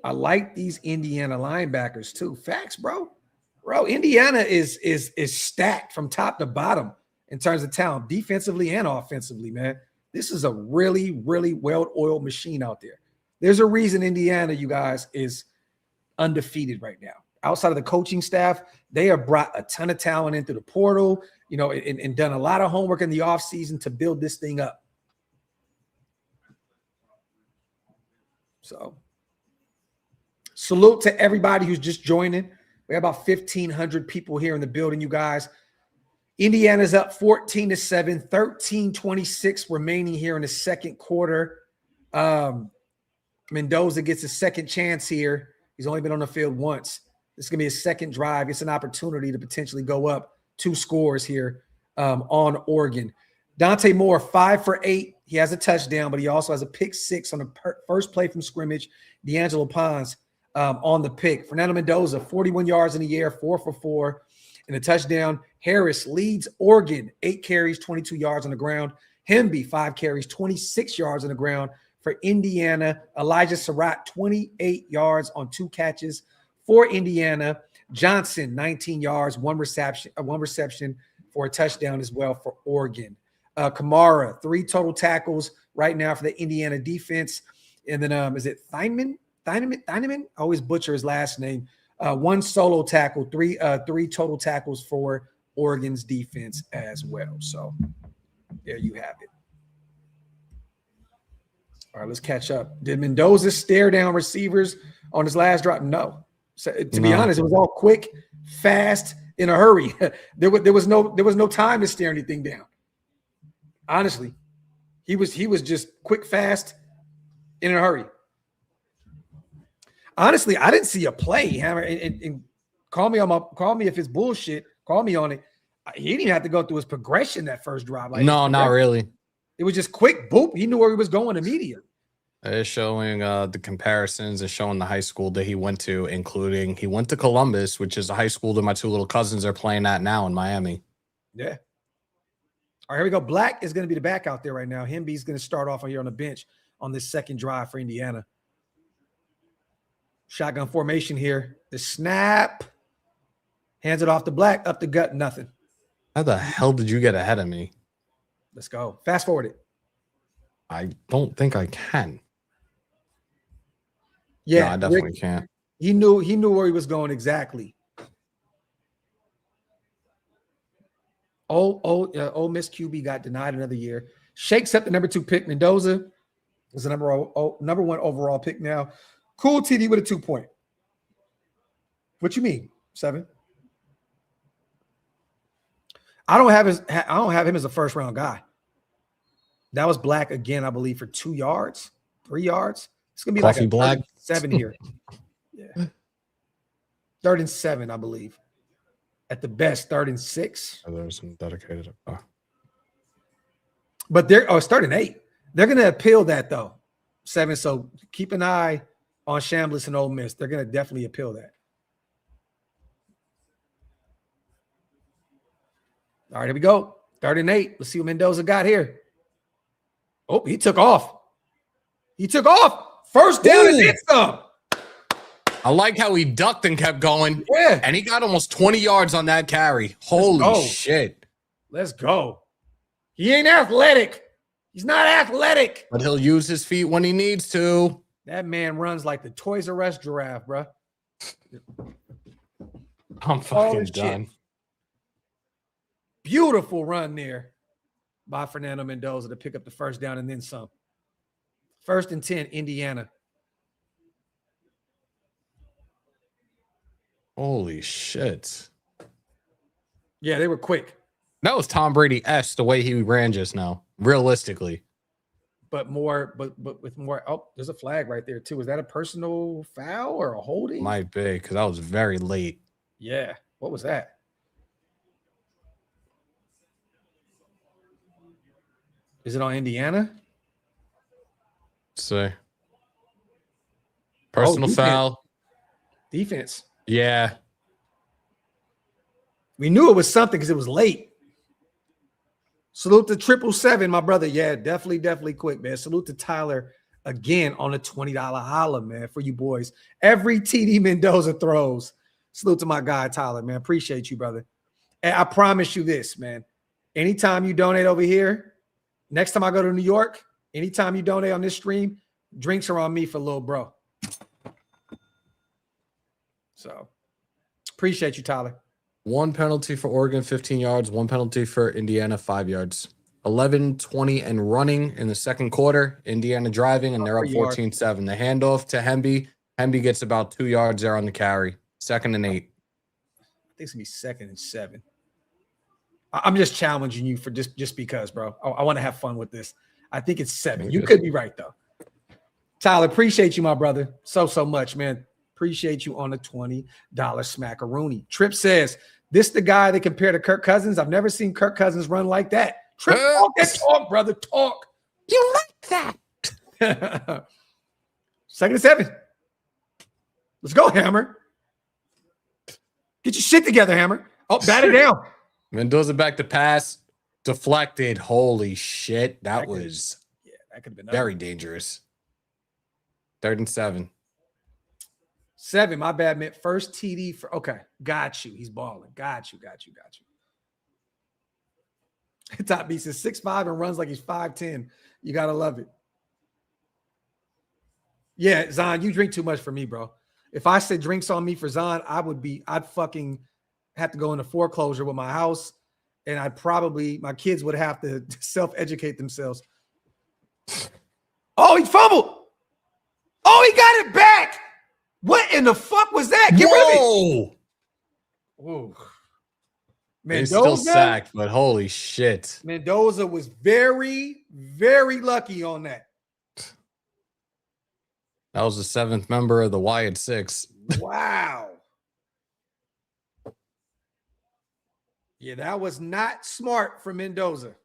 I like these Indiana linebackers too. Facts, bro. Bro, Indiana is stacked from top to bottom in terms of talent, defensively and offensively, man. This is a really, really well-oiled machine out there. There's a reason Indiana, you guys, is undefeated right now. Outside of the coaching staff, they have brought a ton of talent into the portal, and done a lot of homework in the offseason to build this thing up. So salute to everybody who's just joining. We have about 1,500 people here in the building, you guys. Indiana's up 14-7, 13-26 remaining here in the second quarter. Mendoza gets a second chance here. He's only been on the field once. This is going to be a second drive. It's an opportunity to potentially go up 2 scores here on Oregon. Dante Moore, 5 for 8. He has a touchdown, but he also has a pick 6 on the first play from scrimmage. D'Angelo Pons on the pick. Fernando Mendoza, 41 yards in the air, 4 for 4, and a touchdown. Harris leads Oregon, 8 carries, 22 yards on the ground. Hemby, 5 carries, 26 yards on the ground for Indiana. Elijah Surratt, 28 yards on 2 catches for Indiana. Johnson, 19 yards, 1 reception for a touchdown as well for Oregon. Kamara, 3 total tackles right now for the Indiana defense. And then is it Thieneman? I always butcher his last name. 1 solo tackle, 3 total tackles for Oregon's defense as well. So there you have it. All right, let's catch up. Did Mendoza stare down receivers on his last drop? No. So, to be honest, it was all quick, fast, in a hurry. There was no time to stare anything down. Honestly, he was just quick, fast, in a hurry. Honestly, I didn't see a play, Hammer. And call me if it's bullshit. Call me on it. He didn't even have to go through his progression that first drive. No, not really. It was just quick, boop. He knew where he was going immediately. It's showing the comparisons and showing the high school that he went to, including he went to Columbus, which is a high school that my 2 little cousins are playing at now in Miami. Yeah. All right, here we go. Black is going to be the back out there right now. Hemby's going to start off here on the bench on this second drive for Indiana. Shotgun formation here. The snap. Hands it off to Black. Up the gut. Nothing. How the hell did you get ahead of me? Let's go. Fast forward it. I don't think I can. Yeah, No, I definitely can't. He knew where he was going exactly. Ole Miss QB got denied another year. Shakes up the number 2 pick. Mendoza is the number 1 overall pick now. Cool TD with a 2-point. What you mean, 7? I don't have him as a first round guy. That was Black again, I believe, for 2 yards, 3 yards. It's gonna be Coffee like a Black 7 here. Yeah, 3rd and 7, I believe. At the best, 3rd and 6. Oh, there's some dedicated. But they're 3rd and 8. They're gonna appeal that though. 7. So keep an eye on Chambliss and Ole Miss. They're gonna definitely appeal that. All right, here we go. 3rd and 8. Let's see what Mendoza got here. Oh, he took off. He took off. First down and then some. I like how he ducked and kept going. Yeah. And he got almost 20 yards on that carry. Holy shit. Let's go. He ain't athletic. He's not athletic. But he'll use his feet when he needs to. That man runs like the Toys R Us giraffe, bro. I'm fucking done. Beautiful run there by Fernando Mendoza to pick up the first down and then some. 1st and 10, Indiana. Holy shit. Yeah, they were quick. That was Tom Brady-esque the way he ran just now, realistically. But with more. Oh, there's a flag right there, too. Is that a personal foul or a holding? Might be, because that was very late. Yeah. What was that? Is it on Indiana? So, personal foul. Defense. Yeah. We knew it was something because it was late. Salute to 777, my brother. Yeah, definitely quick, man. Salute to Tyler again on a $20 holla, man, for you boys. Every TD Mendoza throws. Salute to my guy, Tyler, man. Appreciate you, brother. And I promise you this, man. Anytime you donate over here, next time I go to New York, anytime you donate on this stream, drinks are on me for little bro. So, appreciate you, Tyler. 1 penalty for Oregon, 15 yards. 1 penalty for Indiana, 5 yards. 11-20 and running in the second quarter. Indiana driving, and they're up 14-7. The handoff to Hemby. Hemby gets about 2 yards there on the carry. 2nd and 8. I think it's going to be 2nd and 7. I'm just challenging you for just because, bro. I want to have fun with this. I think it's 7. You could be right, though. Tyler, appreciate you, my brother. So much, man. Appreciate you on the $20 smackaroonie. Trip says, this the guy they compare to Kirk Cousins? I've never seen Kirk Cousins run like that. Trip, talk, brother, talk. You like that? 2nd and 7. Let's go, Hammer. Get your shit together, Hammer. Oh, bat it down. Mendoza back to pass. Deflected. Holy shit. That was that could have been very dangerous. 3rd and 7. 7, my bad, man. First TD for got you. He's balling. Got you. Top B says 6'5" and runs like he's 5'10". You gotta love it. Yeah, Zon, you drink too much for me, bro. If I said drinks on me for Zon, I'd fucking have to go into foreclosure with my house, and my kids would have to self-educate themselves. Oh, he fumbled. Oh, he got it back. What in the fuck was that? Get rid of it. Whoa. Mendoza still sacked, but holy shit. Mendoza was very, very lucky on that. That was the 7th member of the Y at 6. Wow. Yeah, that was not smart for Mendoza.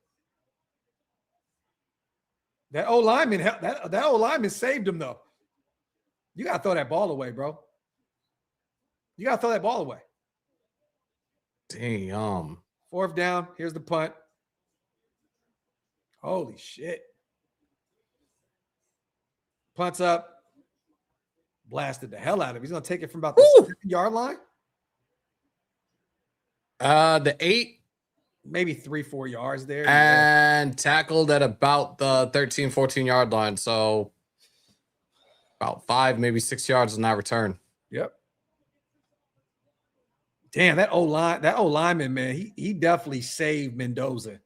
That old lineman saved him, though. You got to throw that ball away, bro. You got to throw that ball away. Damn. 4th down. Here's the punt. Holy shit. Punts up. Blasted the hell out of it. He's going to take it from about the 7-yard line. The 8. maybe 3-4 yards there. And tackled at about the 13, 14-yard line. So about 5, maybe 6 yards on that return. Yep. Damn, that O-lineman, man, he definitely saved Mendoza.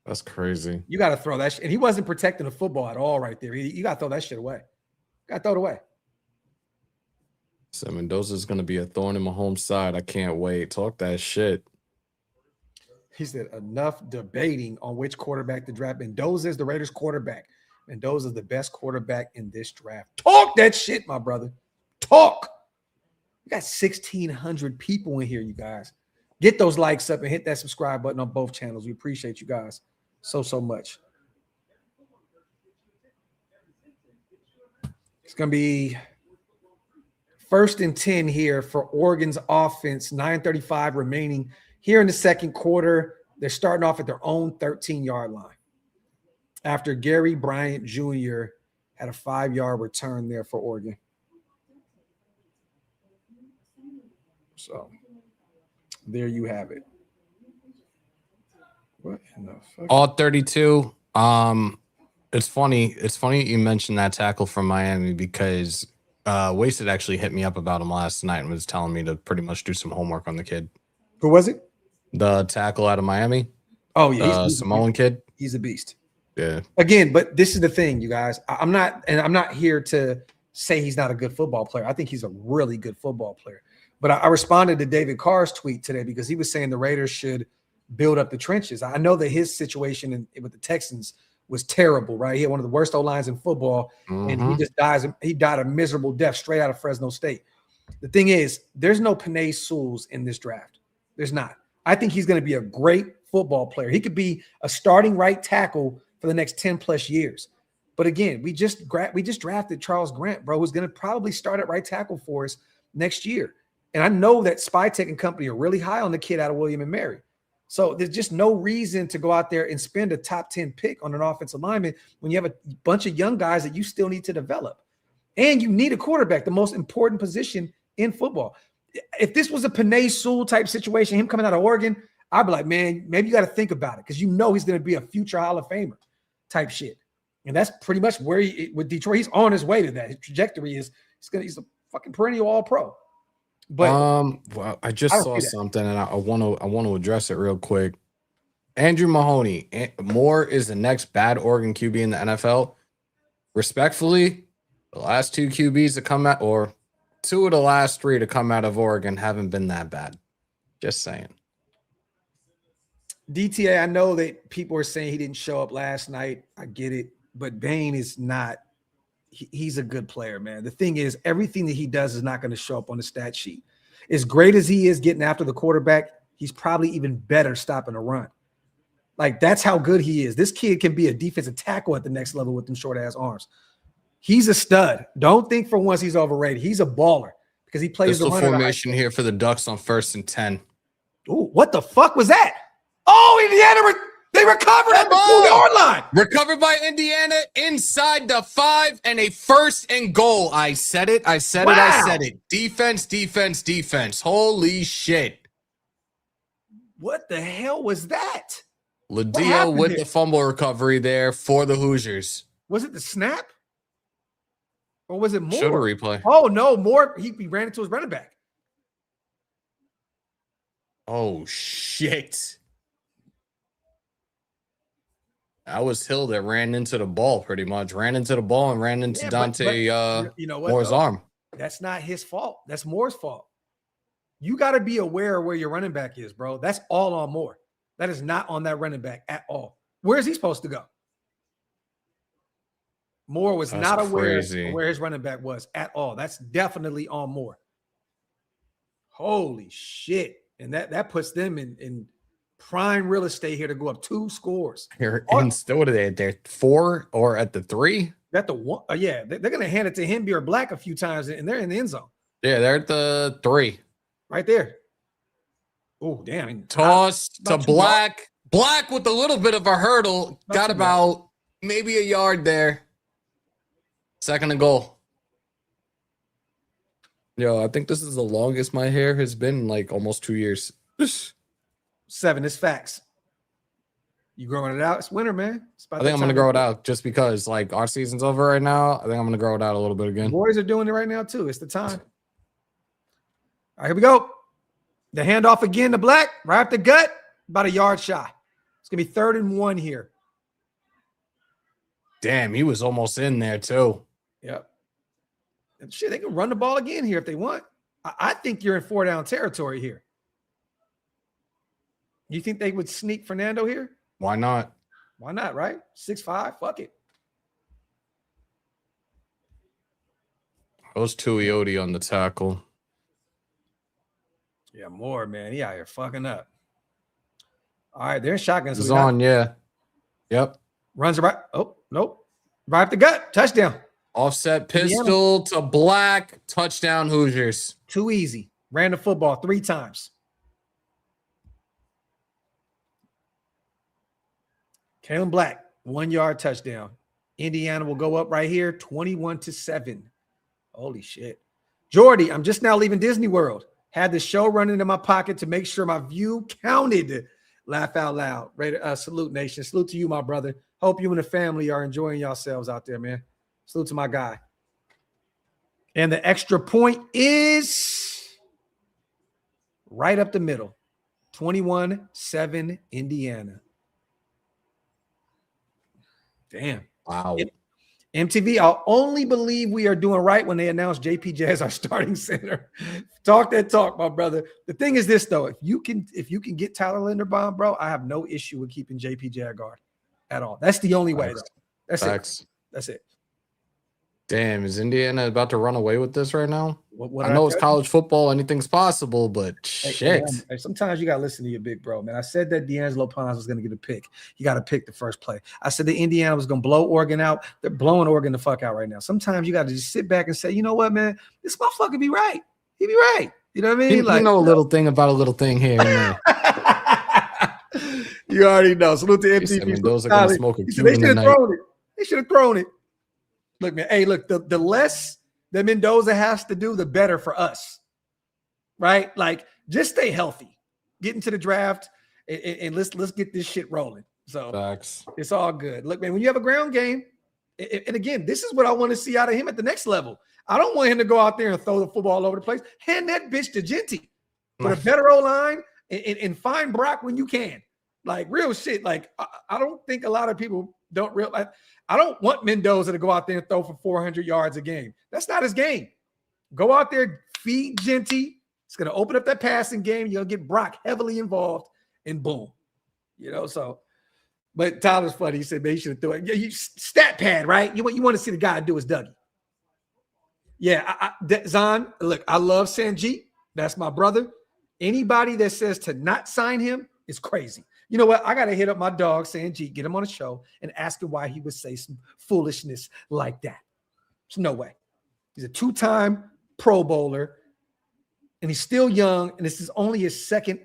That's crazy. You got to throw that shit. And he wasn't protecting the football at all right there. You got to throw that shit away. Got to throw it away. So Mendoza's going to be a thorn in Mahomes' side. I can't wait. Talk that shit. He said, enough debating on which quarterback to draft. Mendoza is the Raiders quarterback. Mendoza is the best quarterback in this draft. Talk that shit, my brother. Talk. We got 1,600 people in here, you guys. Get those likes up and hit that subscribe button on both channels. We appreciate you guys so much. It's going to be 1st and 10 here for Oregon's offense. 9:35 remaining here in the second quarter. They're starting off at their own 13-yard line after Gary Bryant Jr. had a 5-yard return there for Oregon. So there you have it. What in the fuck? All 32. It's funny. It's funny you mentioned that tackle from Miami because Wasted actually hit me up about him last night and was telling me to pretty much do some homework on the kid. Who was it? The tackle out of Miami. Oh, yeah. He's Samoan kid. He's a beast. Yeah. Again, but this is the thing, you guys. I'm not here to say he's not a good football player. I think he's a really good football player. But I responded to David Carr's tweet today because he was saying the Raiders should build up the trenches. I know that his situation with the Texans was terrible, right? He had one of the worst O-lines in football, and he died a miserable death straight out of Fresno State. The thing is, there's no Penei Sewells in this draft. There's not. I think he's going to be a great football player. He could be a starting right tackle for the next 10 plus years. But again, we just drafted Charles Grant, bro, who's going to probably start at right tackle for us next year. And I know that Spytech and company are really high on the kid out of William and Mary. So there's just no reason to go out there and spend a top 10 pick on an offensive lineman when you have a bunch of young guys that you still need to develop. And you need a quarterback, the most important position in football. If this was a Penei Sewell type situation, him coming out of Oregon, I'd be like, man, maybe you got to think about it because you know he's going to be a future Hall of Famer type shit. And that's pretty much where with Detroit, he's on his way to that. His trajectory is he's a fucking perennial All-Pro. But well, I just saw something and I want to address it real quick. Andrew Mahoney, Moore is the next bad Oregon QB in the NFL. Respectfully, the last 2 QBs to come out, or 2 of the last 3 to come out of Oregon, haven't been that bad. Just saying. DTA, I know that people are saying he didn't show up last night. I get it, but Bain is not. He's a good player, man. The thing is, everything that he does is not going to show up on the stat sheet. As great as he is getting after the quarterback, he's probably even better stopping a run. Like, that's how good he is. This kid can be a defensive tackle at the next level with them short-ass arms. He's a stud. Don't think for once he's overrated. He's a baller because he plays the formation here for the Ducks on 1st and 10. Ooh, what the fuck was that? Oh, Indiana, they recovered at the 2-yard line. Recovered by Indiana inside the 5 and a 1st and goal. I said it. I said it. Defense, defense, defense. Holy shit. What the hell was that? Ladeo with the fumble recovery there for the Hoosiers. Was it the snap? Or was it Moore? Should a replay. Oh, no. Moore, he ran into his running back. Oh, shit. That was Hill that ran into the ball pretty much. Ran into the ball and ran into Dante Moore's arm. That's not his fault. That's Moore's fault. You got to be aware of where your running back is, bro. That's all on Moore. That is not on that running back at all. Where is he supposed to go? Moore was not aware of where his running back was at all. That's definitely on Moore. Holy shit. And that puts them in prime real estate here to go up 2 scores. Here, and still, what are they? They're 4 or at the 3? At the 1. Yeah, they're going to hand it to him or Black a few times, and they're in the end zone. Yeah, they're at the 3. Right there. Oh, damn. Toss to Black. Black with a little bit of a hurdle. Got about maybe a yard there. 2nd and goal. Yo, I think this is the longest my hair has been in like almost 2 years. 7. It's facts. You growing it out? It's winter, man. I think I'm going to grow it out just because, like, our season's over right now. I think I'm going to grow it out a little bit again. The boys are doing it right now, too. It's the time. All right, here we go. The handoff again to Black. Right up the gut. About a yard shy. It's going to be 3rd and 1 here. Damn, he was almost in there, too. Yep. And shit, they can run the ball again here if they want. I think you're in 4-down territory here. You think they would sneak Fernando here? Why not? Why not, right? 6'5", fuck it. That was Tuioti on the tackle. Yeah, Moore, man. He out here fucking up. All right, they're in shotguns. It's on, yeah. Yep. Runs right. Oh, nope. Right up the gut. Touchdown. Offset pistol to Black. Touchdown, Hoosiers. Too easy. Ran the football 3 times. Kalen Black, 1-yard touchdown. Indiana will go up right here, 21-7. Holy shit. Jordy, I'm just now leaving Disney World. Had the show running in my pocket to make sure my view counted. Laugh out loud. Salute, nation. Salute to you, my brother. Hope you and the family are enjoying yourselves out there, man. Salute to my guy. And the extra point is right up the middle. 21-7 Indiana. Damn. Wow. MTV, I'll only believe we are doing right when they announce JPJ as our starting center. Talk that talk, my brother. The thing is this, though. If you can get Tyler Linderbaum, bro, I have no issue with keeping JPJ at guard at all. That's the only way, though. That's it. That's it. Damn, is Indiana about to run away with this right now? What I know it's college football, anything's possible, but shit. Hey, sometimes you got to listen to your big bro, man. I said that D'Angelo Pons was going to get a pick. You got to pick the first play. I said that Indiana was going to blow Oregon out. They're blowing Oregon the fuck out right now. Sometimes you got to just sit back and say, you know what, man? This motherfucker be right. He be right. You know what I mean? You know a little thing about a little thing here and there. You already know. Salute to MTV. Mendoza going to smoke a They Cuban should have tonight. thrown it. They should have thrown it. Look, man. Hey, look, the less that Mendoza has to do, the better for us. Right? Like, just stay healthy. Get into the draft and let's get this shit rolling. So Facts. It's all good. Look, man, when you have a ground game, and again, this is what I want to see out of him at the next level. I don't want him to go out there and throw the football all over the place. Hand that bitch to Genty. Put a better O-line and find Brock when you can. Like, real shit. Like, I don't think a lot of people don't realize. I don't want Mendoza to go out there and throw for 400 yards a game. That's not his game. Go out there, feed Genty. It's going to open up that passing game. You're going to get Brock heavily involved, and boom. You know, so. But Tyler's funny. He said, man, he should have thrown it. Yeah, you stat pad, right? You want to see the guy do his Dougie. Yeah, Zahn, look, I love Sanjeet. That's my brother. Anybody that says to not sign him is crazy. You know what? I got to hit up my dog, Sanjeet, get him on a show and ask him why he would say some foolishness like that. There's no way. He's a 2-time Pro Bowler, and he's still young, and this is only his second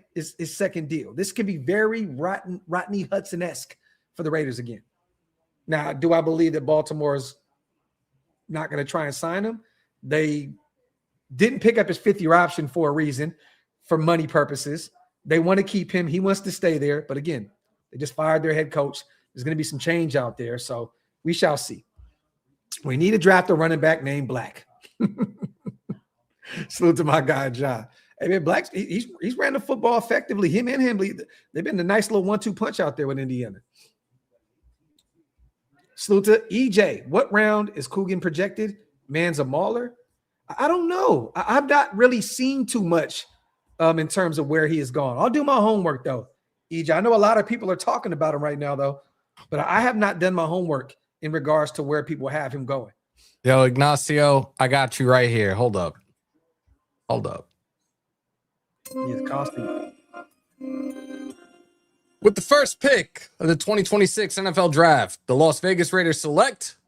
deal. This could be very Rodney Hudson-esque for the Raiders again. Now, do I believe that Baltimore's not going to try and sign him? They didn't pick up his 5th-year option for a reason, for money purposes. They want to keep him. He wants to stay there. But again, they just fired their head coach. There's going to be some change out there. So we shall see. We need to draft a running back named Black. Salute to my guy, John. Hey, man, Black, he's ran the football effectively. Him and Hemley, they've been a nice little 1-2 punch out there with Indiana. Salute to EJ. What round is Coogan projected? Man's a mauler. I don't know. I've not really seen too much in terms of where he has gone. I'll do my homework, though. EJ, I know a lot of people are talking about him right now, though, but I have not done my homework in regards to where people have him going. Yo, Ignacio, I got you right here. Hold up. He is costing. With the first pick of the 2026 NFL Draft, the Las Vegas Raiders select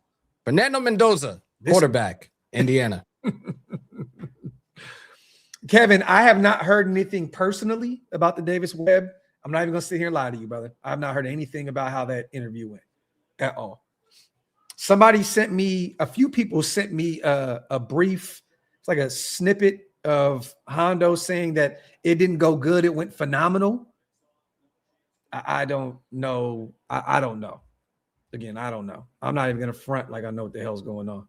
Fernando Mendoza, quarterback, Indiana. Kevin, I have not heard anything personally about the Davis Webb. I'm not even going to sit here and lie to you, brother. I have not heard anything about how that interview went at all. Somebody sent me, a few people sent me a brief, it's like a snippet of Hondo saying that it didn't go good. It went phenomenal. I don't know. I don't know. Again, I don't know. I'm not even going to front like I know what the hell's going on.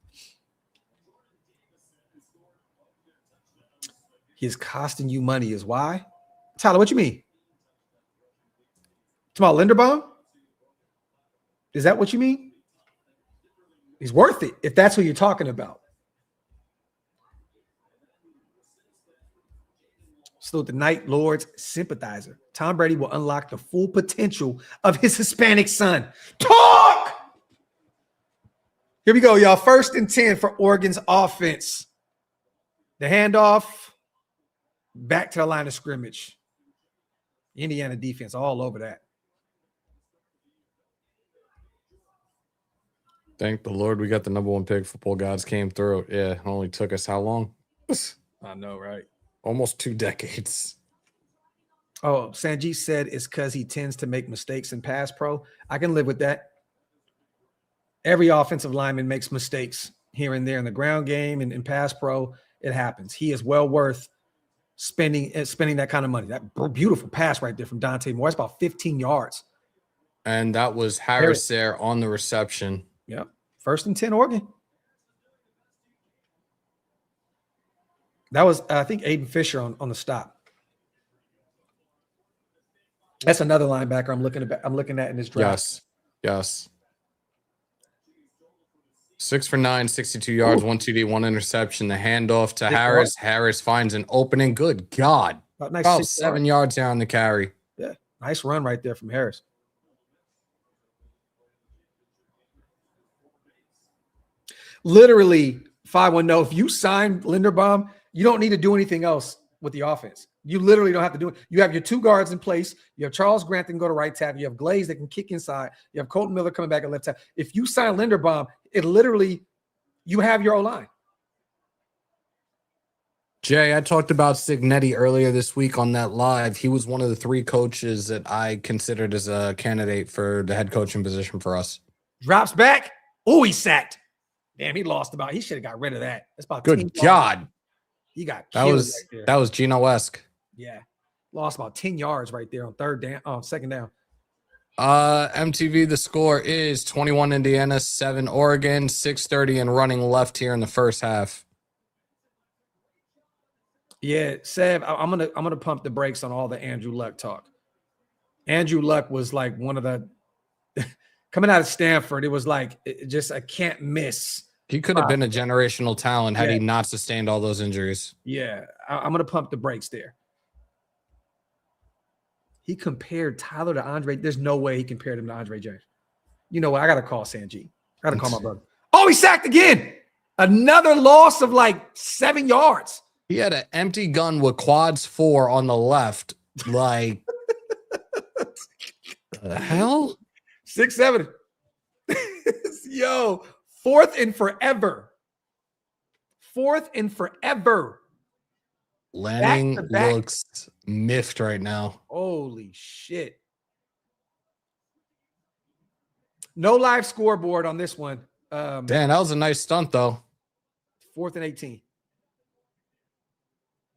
He's costing you money is why? Tyler, what you mean? Talking about Linderbaum? Is that what you mean? He's worth it if that's what you're talking about. Salute the Night Lord's sympathizer. Tom Brady will unlock the full potential of his Hispanic son. Talk! Here we go, y'all. 1st and 10 for Oregon's offense. The handoff. Back to the line of scrimmage. Indiana defense all over that. Thank the Lord we got the number 1 pick. Football gods came through. Yeah, it only took us how long? I know, right? Almost 2 decades. Oh, Sanjeet said it's because he tends to make mistakes in pass pro. I can live with that. Every offensive lineman makes mistakes here and there in the ground game and in pass pro. It happens. He is well worth spending that kind of money. That beautiful pass right there from Dante Moore. That's about 15 yards. And that was Harris there on the reception. Yep. 1st and 10 Oregon. That was, I think, Aiden Fisher on the stop. That's another linebacker I'm looking at in this draft. Yes. 6 for 9, 62 yards, 1 TD, 1 interception. The handoff to Harris. Harris finds an opening. Good God. About 7 yards down the carry. Yeah. Nice run right there from Harris. Literally, 5-1. If you sign Linderbaum, you don't need to do anything else with the offense. You literally don't have to do it. You have your 2 guards in place. You have Charles Grant that can go to right tackle. You have Glaze that can kick inside. You have Colton Miller coming back at left tackle. If you sign Linderbaum, it literally, you have your O-line. Jay, I talked about Cignetti earlier this week on that live. He was one of the 3 coaches that I considered as a candidate for the head coaching position for us. Drops back. Oh, he sacked. Damn, he lost about. He should have got rid of that. That's about. Good God. He got killed right there. That was Geno-esque. Yeah. Lost about 10 yards right there on 2nd down. MTV, the score is 21 Indiana, 7 Oregon, 6:30 and running left here in the first half. Yeah, Sev, I'm gonna pump the brakes on all the Andrew Luck talk. Andrew Luck was like one of the coming out of Stanford, it was like just a can't miss. He could have been a generational talent had he not sustained all those injuries. Yeah, I'm going to pump the brakes there. He compared Tyler to Andre. There's no way he compared him to Andre James. You know what? I got to call Sanjeev. I got to call my brother. Oh, he sacked again. Another loss of like 7 yards. He had an empty gun with quads 4 on the left. Like, the hell? 6-7. Yo, 4th and forever. 4th and forever. Lanning looks miffed right now. Holy shit. No live scoreboard on this one. Damn, that was a nice stunt, though. 4th and 18.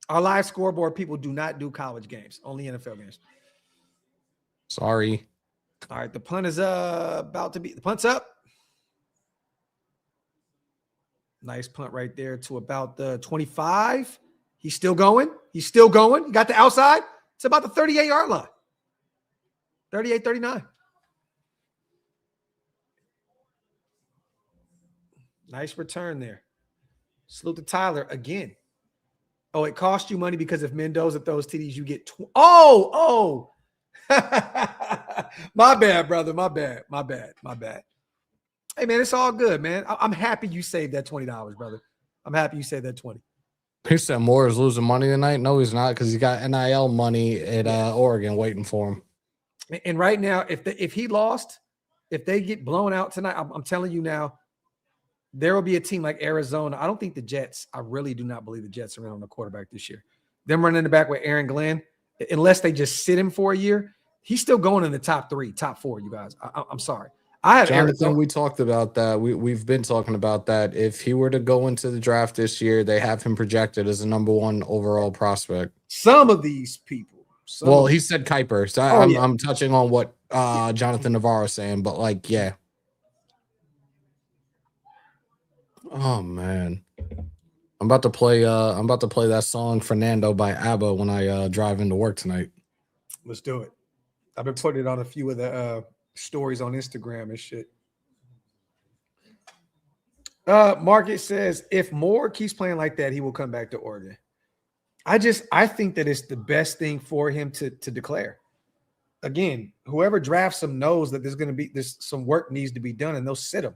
Our live scoreboard people do not do college games, only NFL games. Sorry. All right, the punt is about to be. The punt's up. Nice punt right there to about the 25. He's still going. He's still going. He got the outside. It's about the 38-yard line. 38, 39. Nice return there. Salute to Tyler again. Oh, it cost you money because if Mendoza throws TDs, you get Oh. My bad, brother. My bad. Hey, man, it's all good, man. I'm happy you saved that $20, brother. I'm happy you saved that 20. He said Moore is losing money tonight. No, he's not, because he's got NIL money at Oregon waiting for him. And right now, if he lost, if they get blown out tonight, I'm telling you now, there will be a team like Arizona. I don't think the Jets, I really do not believe the Jets are in on the quarterback this year. Them running in the back with Aaron Glenn, unless they just sit him for a year, he's still going in the top 3, top 4, you guys. I'm sorry. Jonathan, we talked about that. We've been talking about that. If he were to go into the draft this year, they have him projected as a number 1 overall prospect. Some of these people Well, he said Kuiper, so Oh, I'm yeah. I'm touching on what Jonathan Navarro's saying, but like, yeah. Oh man, I'm about to play that song Fernando by ABBA when I drive into work tonight. Let's do it. I've been putting it on a few of the stories on Instagram and shit. Market says if Moore keeps playing like that, he will come back to Oregon. I think that it's the best thing for him to declare. Again, whoever drafts him knows that there's some work needs to be done, and they'll sit him.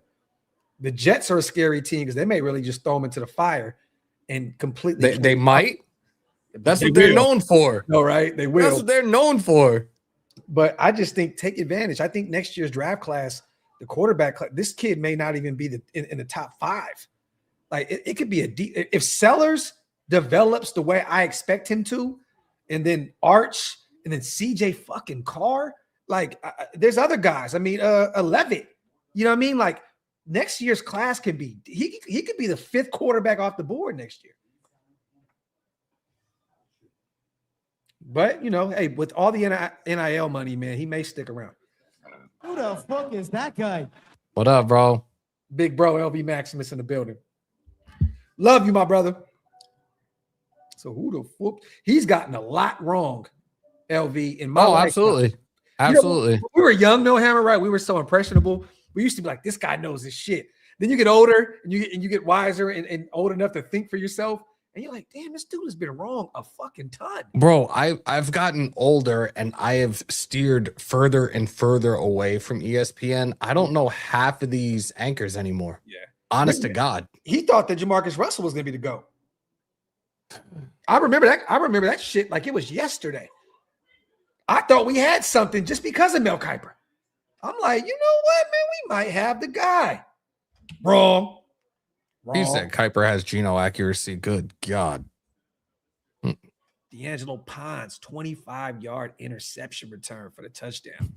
The Jets are a scary team because they may really just throw him into the fire and completely. They might. That's They what they're will. known for. No, right? They will. That's what they're known for. But I just think take advantage. I think next year's draft class, the quarterback class, this kid may not even be in the top 5. Like it could be if Sellers develops the way I expect him to, and then Arch and then CJ fucking Carr, like there's other guys. I mean, Levitt, you know what I mean? Like next year's class could be he could be the 5th quarterback off the board next year. But hey, with all the NIL money, man, he may stick around. Who the fuck is that guy? What up, bro? Big bro, LV Maximus in the building. Love you, my brother. So who the fuck? He's gotten a lot wrong, LV, in my life. Absolutely. Absolutely. We were young, no hammer, right? We were so impressionable. We used to be like, this guy knows his shit. Then you get older and you get wiser and old enough to think for yourself. And you're like, damn, this dude has been wrong a fucking ton. Bro, I've gotten older and I have steered further and further away from ESPN. I don't know half of these anchors anymore. Yeah. Honest to God. He thought that Jamarcus Russell was going to be the GOAT. I remember that shit like it was yesterday. I thought we had something just because of Mel Kiper. I'm like, you know what, man? We might have the guy. Wrong. He said Kiper has Geno accuracy. Good God. D'Angelo Ponds, 25-yard interception return for the touchdown.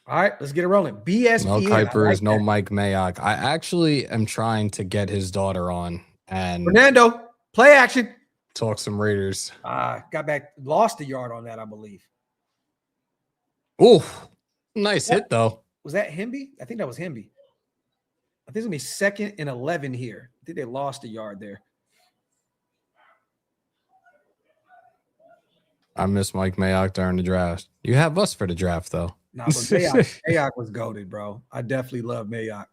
All right, let's get it rolling. BSPN. Mel Kiper is no that. Mike Mayock. I actually am trying to get his daughter on and Fernando, play action. talk some Raiders. Got back, lost a yard on that, I believe. Ooh, nice hit though. Was that Hemby? I think that was Hemby. I think it's going to be 2nd and 11 here. I think they lost a yard there. I miss Mike Mayock during the draft. You have us for the draft, though. No, but Mayock was goated, bro. I definitely love Mayock.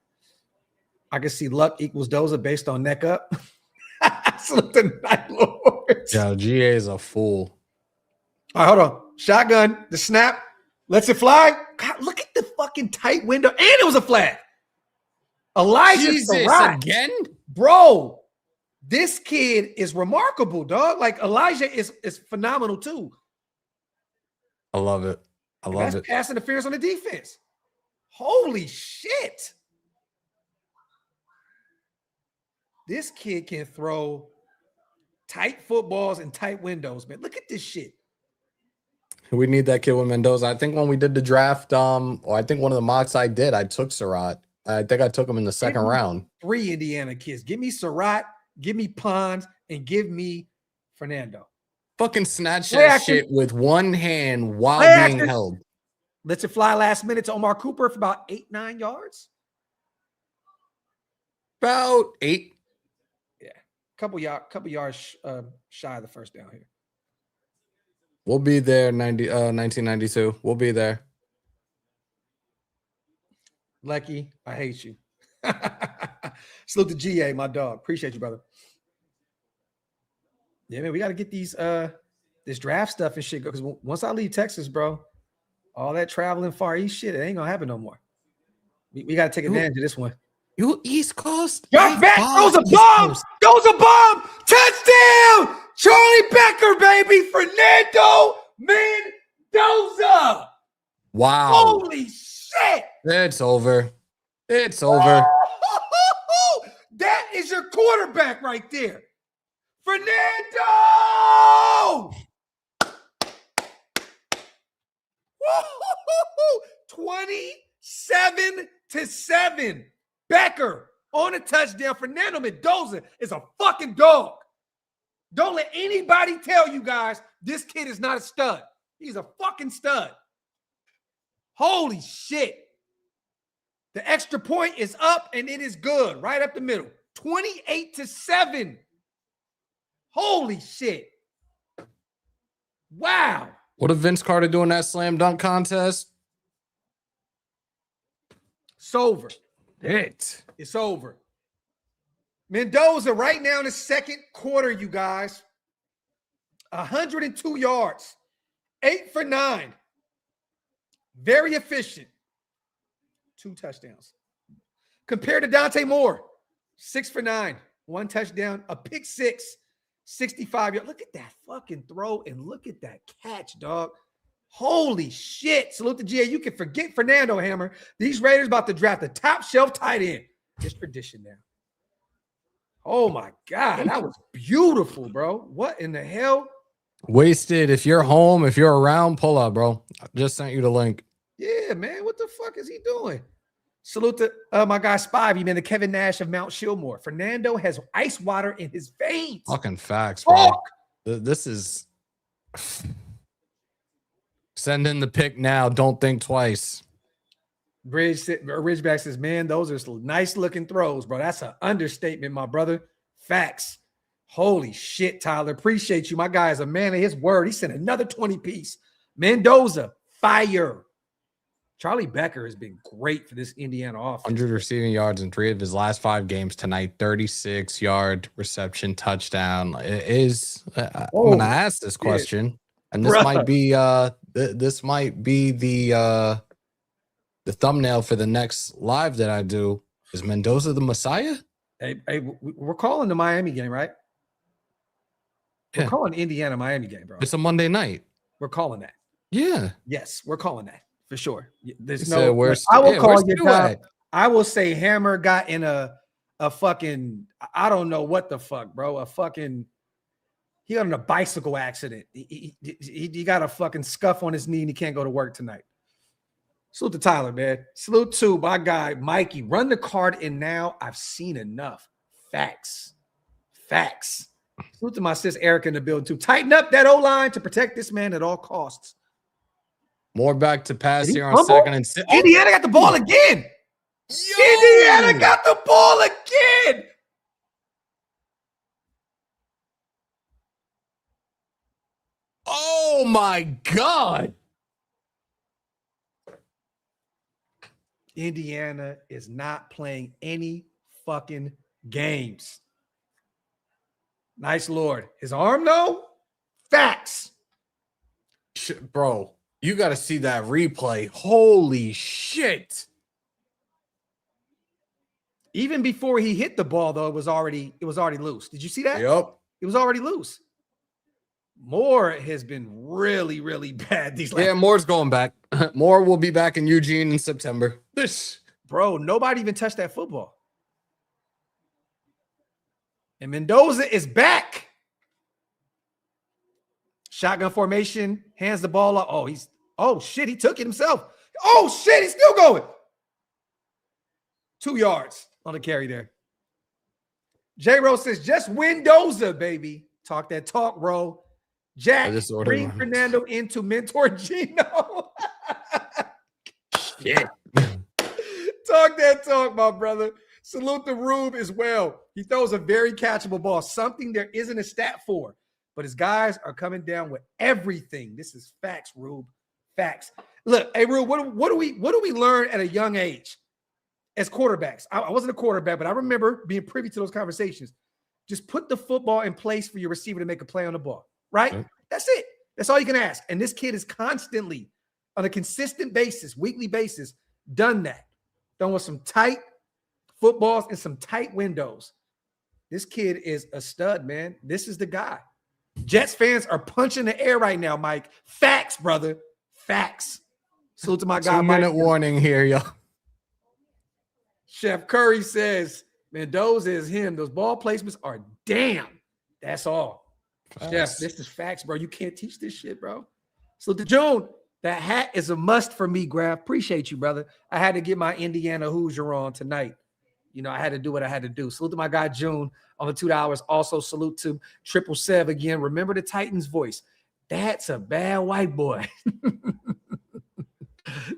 I can see luck equals Doza based on neck up. Salute the Night Lords. Yeah, GA is a fool. All right, hold on. Shotgun, the snap. Lets it fly. God, look at the fucking tight window. And it was a flag. Elijah Surratt. Again? Bro, this kid is remarkable, dog. Like Elijah is phenomenal too. I love it. I love it. Pass interference on the defense. Holy shit. This kid can throw tight footballs and tight windows, man. Look at this shit. We need that kid with Mendoza. I think when we did the draft, or I think one of the mocks I did, I took Surratt. I think I took him in the 2nd round. 3 Indiana kids. Give me Surratt, give me Pons, and give me Fernando. Fucking snatch that shit with one hand while being held. Lets it fly last minute to Omar Cooper for about 8-9 yards. About 8. Yeah. Couple yards shy of the first down here. We'll be there 1992. We'll be there. Lecky, I hate you. Salute to GA, my dog. Appreciate you, brother. Yeah, man, we got to get these this draft stuff and shit. Because once I leave Texas, bro, all that traveling far east shit, it ain't gonna happen no more. We got to take advantage of this one. You East Coast? Drop back. Those are bombs. Those are bombs. Touchdown. Charlie Becker, baby. Fernando Mendoza. Wow. Holy shit. It's over. It's over. That is your quarterback right there. Fernando! 27-7. Becker on a touchdown. Fernando Mendoza is a fucking dog. Don't let anybody tell you guys this kid is not a stud. He's a fucking stud. Holy shit. The extra point is up and it is good. Right up the middle. 28-7. Holy shit. Wow. What did Vince Carter do in that slam dunk contest? It's over. It's over. Mendoza right now in the second quarter, you guys. 102 yards. 8 for 9. Very efficient. 2 touchdowns. Compared to Dante Moore. 6 for 9. 1 touchdown. A pick 6. 65 yards. Look at that fucking throw and look at that catch, dog. Holy shit. Salute to GA. You can forget Fernando Hammer. These Raiders about to draft the top shelf tight end. It's tradition now. Oh my God. That was beautiful, bro. What in the hell? Wasted. If you're home, if you're around, pull up, bro. I just sent you the link. Yeah, man. What the fuck is he doing? Salute to my guy Spivey, man, the Kevin Nash of Mount Shillmore. Fernando has ice water in his veins. Fucking facts, bro. This is... Send in the pick now. Don't think twice. Ridgeback says, man, those are nice looking throws, bro. That's an understatement, my brother. Facts. Holy shit, Tyler. Appreciate you. My guy is a man of his word. He sent another 20 piece. Mendoza, fire. Charlie Becker has been great for this Indiana offense. 100 receiving yards in 3 of his last 5 games tonight. 36-yard reception touchdown. It is. I'm gonna ask this question, and this might be the thumbnail for the next live that I do. Is Mendoza the Messiah? Hey, we're calling the Miami game, right? We're calling Indiana Miami game, bro. It's a Monday night. We're calling that. Yeah. Yes, we're calling that for sure. There's So no. where's, I will yeah, call where's you Stu down. at? I will say Hammer got in a fucking, I don't know what the fuck, bro. A fucking, he got in a bicycle accident. He got a fucking scuff on his knee and he can't go to work tonight. Salute to Tyler, man. Salute to my guy, Mikey. Run the card in now. I've seen enough. Facts. Facts. Salute to my sis Erica in the building too. Tighten up that O-line to protect this man at all costs. More back to pass here on fumble? 2nd and 6. Indiana got the ball again. Indiana got the ball again. Oh my God. Indiana is not playing any fucking games. Nice Lord. His arm, though? Facts. Bro, you got to see that replay. Holy shit. Even before he hit the ball, though, it was already loose. Did you see that? Yep. It was already loose. Moore has been really, really bad these last. Yeah, Moore's going back. Moore will be back in Eugene in September. Bro, nobody even touched that football. And Mendoza is back. Shotgun formation, hands the ball up. Oh, shit, he took it himself. Oh, shit, he's still going. 2 yards on the carry there. J-Rose says, just Mendoza, baby. Talk that talk, bro. Jack, bring Fernando into mentor Gino. Shit. Talk that talk, my brother. Salute the Rube as well. He throws a very catchable ball, something there isn't a stat for. But his guys are coming down with everything. This is facts, Rube. Facts. Look, hey, Rube, what do we learn at a young age as quarterbacks? I wasn't a quarterback, but I remember being privy to those conversations. Just put the football in place for your receiver to make a play on the ball, right? Okay. That's it. That's all you can ask. And this kid is constantly, on a consistent basis, weekly basis, done that. Done with some tight footballs and some tight windows. This kid is a stud, man. This is the guy. Jets fans are punching the air right now, Mike. Facts, brother. Facts. Salute to my guy, 2-minute Mike. warning here, yo. Chef Curry says, Mendoza is him. Those ball placements are damn. That's all. Facts. Chef, this is facts, bro. You can't teach this shit, bro. So to Joan, that hat is a must for me, Graphk. Appreciate you, brother. I had to get my Indiana Hoosier on tonight. You know, I had to do what I had to do. Salute to my guy June on the $2. Also salute to Triple Sev again. Remember the Titans voice. That's a bad white boy.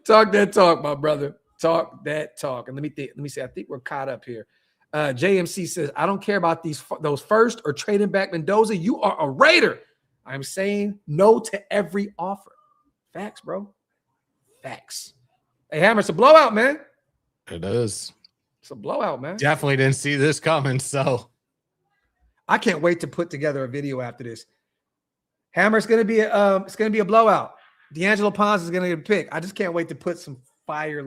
Talk that talk, my brother. Talk that talk. And let me see. I think we're caught up here. JMC says, I don't care about those first or trading back Mendoza. You are a Raider. I'm saying no to every offer. Facts, bro. Facts. Hey, Hammer, it's a blowout, man. It is. It's a blowout, man. Definitely didn't see this coming, so I can't wait to put together a video after this. Hammer, it's gonna be a blowout. D'Angelo Pons is gonna get a pick. I just can't wait to put some fire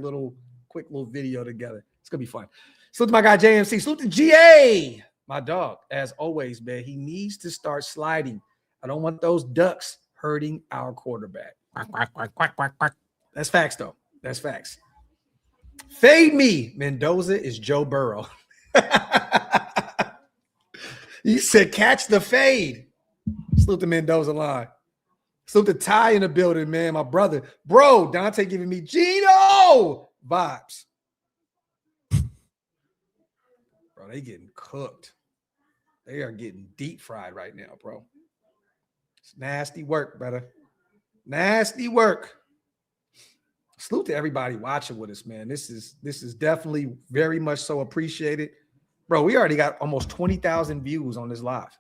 quick little video together. It's gonna be fun. Salute to my guy JMC. Salute to GA, my dog. As always, man, he needs to start sliding. I don't want those ducks hurting our quarterback. That's facts, though. That's facts. Fade me. Mendoza is Joe Burrow. He said, catch the fade. Salute to Mendoza line. Salute to Ty in the building, man. My brother. Bro, Dante giving me Gino vibes. Bro, they getting cooked. They are getting deep fried right now, bro. It's nasty work, brother. Nasty work. Salute to everybody watching with us, man. This is definitely very much so appreciated. Bro, we already got almost 20,000 views on this live.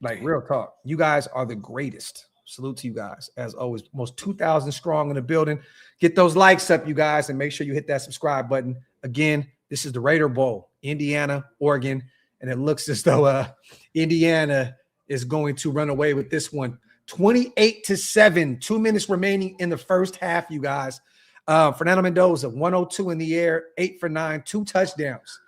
Like, real talk. You guys are the greatest. Salute to you guys. As always, almost 2,000 strong in the building. Get those likes up, you guys, and make sure you hit that subscribe button. Again, this is the Raider Bowl, Indiana, Oregon, and it looks as though Indiana is going to run away with this one. 28-7, 2 minutes remaining in the first half, you guys. Fernando Mendoza, 102 in the air, 8 for 9, 2 touchdowns.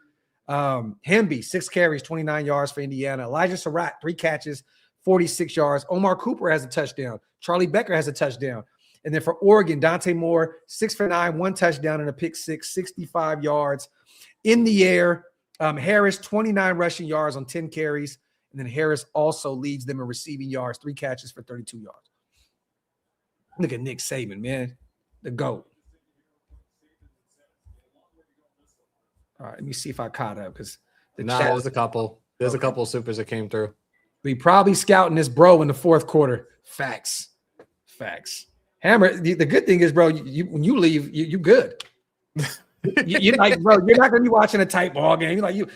Hemby, 6 carries, 29 yards for Indiana. Elijah Surratt, 3 catches, 46 yards. Omar Cooper has a touchdown. Charlie Becker has a touchdown. And then for Oregon, Dante Moore, 6 for 9, 1 touchdown and a pick 6, 65 yards in the air. Harris, 29 rushing yards on 10 carries. And then Harris also leads them in receiving yards, 3 catches for 32 yards. Look at Nick Saban, man. The GOAT. All right, let me see if I caught up because there's a couple. There's a couple of supers that came through. We probably scouting this bro in the fourth quarter. Facts. Hammer, the good thing is, bro, when you leave, you good. You're like, bro, you're not gonna be watching a tight ball game. You're like, you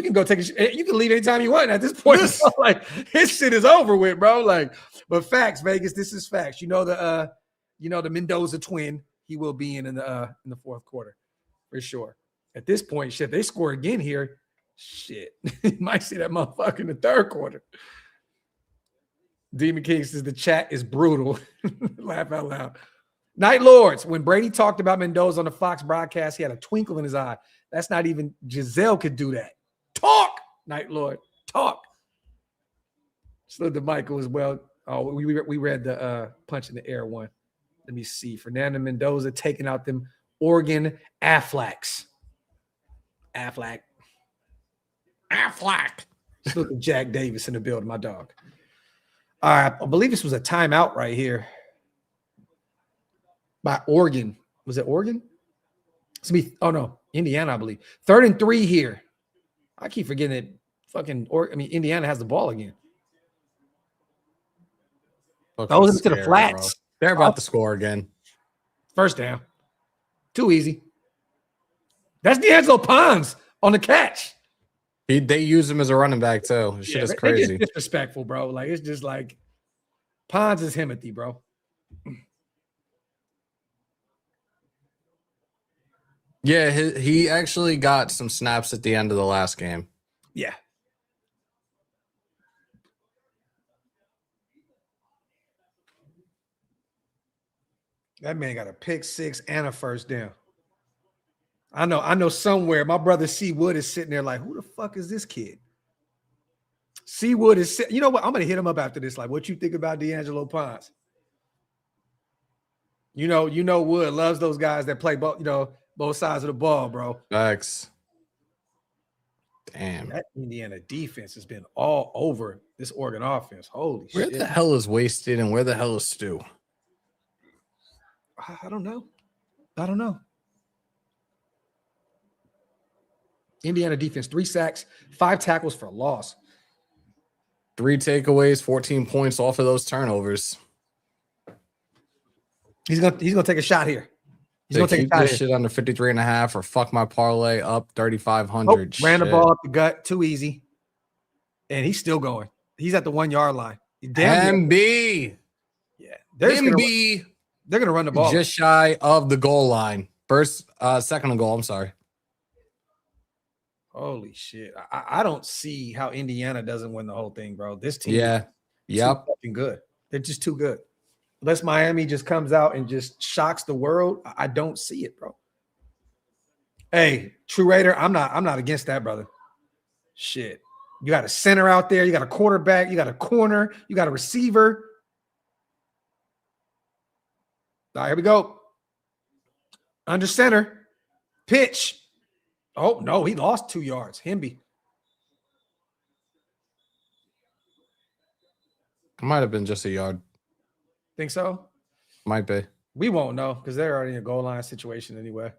can go you can leave anytime you want at this point. Bro, like, his shit is over with, bro. Like, but facts, Vegas, this is facts. You know the Mendoza twin, he will be in the fourth quarter for sure. At this point, shit, they score again here. Shit, you might see that motherfucker in the third quarter. Demon King says the chat is brutal. Laugh out loud. Night Lords, when Brady talked about Mendoza on the Fox broadcast, he had a twinkle in his eye. That's not even Giselle could do that. Talk, Night Lord, talk. Salute to Michael as well. Oh, we read the punch in the air one. Let me see. Fernando Mendoza taking out them Oregon Aflacs. Aflac. Salute to Jack Davis in the building, my dog. All right, I believe this was a timeout right here by Oregon. Was it Oregon? Indiana, I believe. 3rd and 3 here. I keep forgetting that Indiana has the ball again. Those to the flats. Bro. They're about to score again. First down. Too easy. That's D'Angelo Pons on the catch. They use him as a running back too. Shit is crazy. They get disrespectful, bro. Like, it's just like Pons is Himothy, bro. Yeah, he actually got some snaps at the end of the last game. Yeah. That man got a pick 6 and a first down. I know somewhere my brother C. Wood is sitting there like, who the fuck is this kid? C. Wood is you know what? I'm gonna hit him up after this. Like, what you think about D'Angelo Pons? You know Wood loves those guys that play both sides of the ball, bro. Facts. Damn. That Indiana defense has been all over this Oregon offense. Holy shit. Where the hell is Wasted and where the hell is Stu? I don't know. Indiana defense, 3 sacks, 5 tackles for loss. 3 takeaways, 14 points off of those turnovers. He's gonna take a shot here. He's They gonna take keep a shot this here. shit under 53.5 or fuck my parlay up 3,500. Ran the ball up the gut, too easy. And he's still going. He's at the 1 yard line. Damn MB. yeah. They're MB. gonna run the ball. Just shy of the goal line. Second and goal. I'm sorry. Holy shit. I don't see how Indiana doesn't win the whole thing, bro. This team Yeah. is Yep. too fucking good. They're just too good. Unless Miami just comes out and just shocks the world, I don't see it, bro. Hey, True Raider, I'm not against that, brother. Shit. You got a center out there, you got a quarterback, you got a corner, you got a receiver. All right, here we go. Under center. Pitch. Oh, no, he lost 2 yards. Hemby. Might have been just a yard. Think so? Might be. We won't know because they're already in a goal line situation anyway.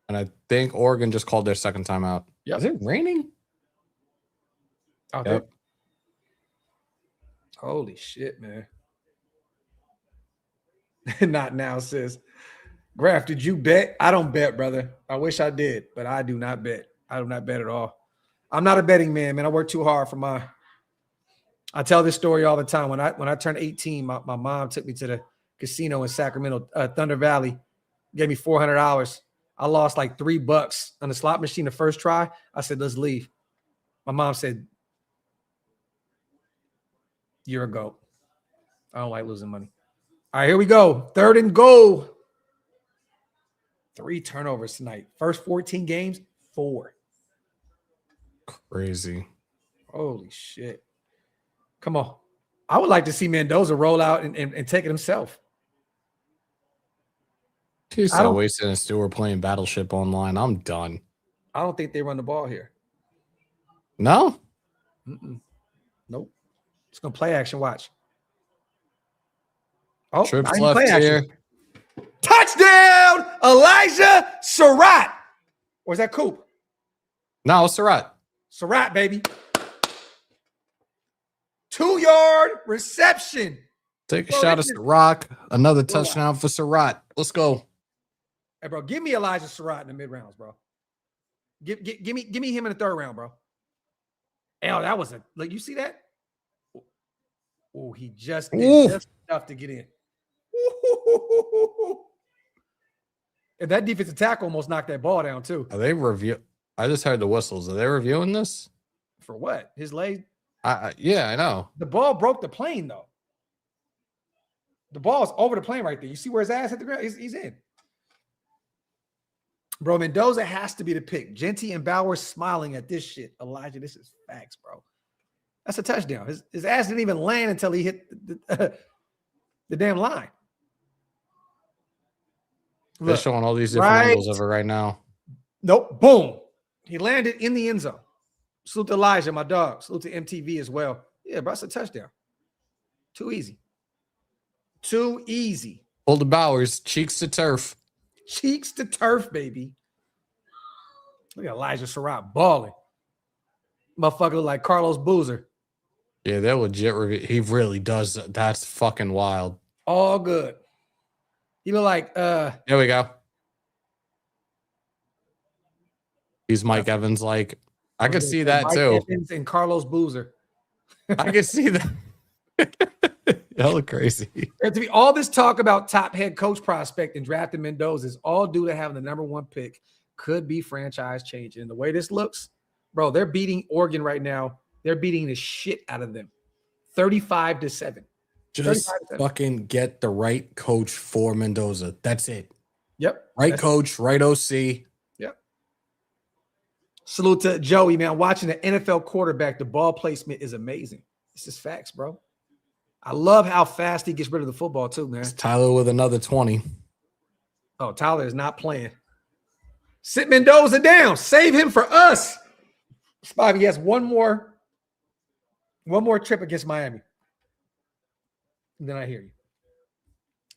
And I think Oregon just called their second timeout. Yep. Is it raining? Out Yep. there. Holy shit, man. Not now, sis. Graphk, did you bet? I don't bet, brother. I wish I did, but I do not bet. I do not bet at all. I'm not a betting man, man. I work too hard for my. I tell this story all the time. When I turned 18, my mom took me to the casino in Sacramento, Thunder Valley, gave me $400. I lost like $3 on the slot machine the first try. I said, let's leave. My mom said, you're a goat. I don't like losing money. All right, here we go. 3rd and goal. 3 turnovers tonight. First 14 games, 4. Crazy. Holy shit. Come on. I would like to see Mendoza roll out and take it himself. He's so wasted and Stewart playing Battleship Online. I'm done. I don't think they run the ball here. No? Nope. It's going to play action. Watch. Oh, Trips left here. Touchdown, Elijah Surratt. Or is that Coop? No, it's Surratt. Surratt, baby. 2-yard reception. Take a shot at Surratt. Another touchdown for Surratt. Let's go. Hey, bro, give me Elijah Surratt in the mid-rounds, bro. Give me him in the 3rd round, bro. Oh, that was like, you see that? Oh, he just did just enough to get in. And that defensive tackle almost knocked that ball down, too. Are they review? I just heard the whistles. Are they reviewing this? For what? His leg? Yeah, I know. The ball broke the plane, though. The ball's over the plane right there. You see where his ass hit the ground? He's in. Bro, Mendoza has to be the pick. Genty and Bauer smiling at this shit. Elijah, this is facts, bro. That's a touchdown. His ass didn't even land until he hit the damn line. They're showing all these different angles of it right now. Nope. Boom. He landed in the end zone. Salute to Elijah, my dog. Salute to MTV as well. Yeah, bro, that's a touchdown. Too easy. Too easy. Hold the Bowers. Cheeks to turf. Cheeks to turf, baby. Look at Elijah Surratt balling. Motherfucker look like Carlos Boozer. Yeah, they're legit review. He really does. That's fucking wild. All good. He look like There we go. He's Mike Evans. Like, I could see that Mike too. Evans and Carlos Boozer. I could see that. Hella crazy. And to be all this talk about top head coach prospect and drafting Mendoza is all due to having the #1 pick. Could be franchise changing. And the way this looks, bro, they're beating Oregon right now. They're beating the shit out of them. 35-7. Just fucking get the right coach for Mendoza. That's it. Yep. Right coach, right OC. Yep. Salute to Joey, man. Watching the NFL quarterback, the ball placement is amazing. This is facts, bro. I love how fast he gets rid of the football, too, man. It's Tyler with another 20. Oh, Tyler is not playing. Sit Mendoza down. Save him for us. Spivey has one more trip against Miami. And then I hear you.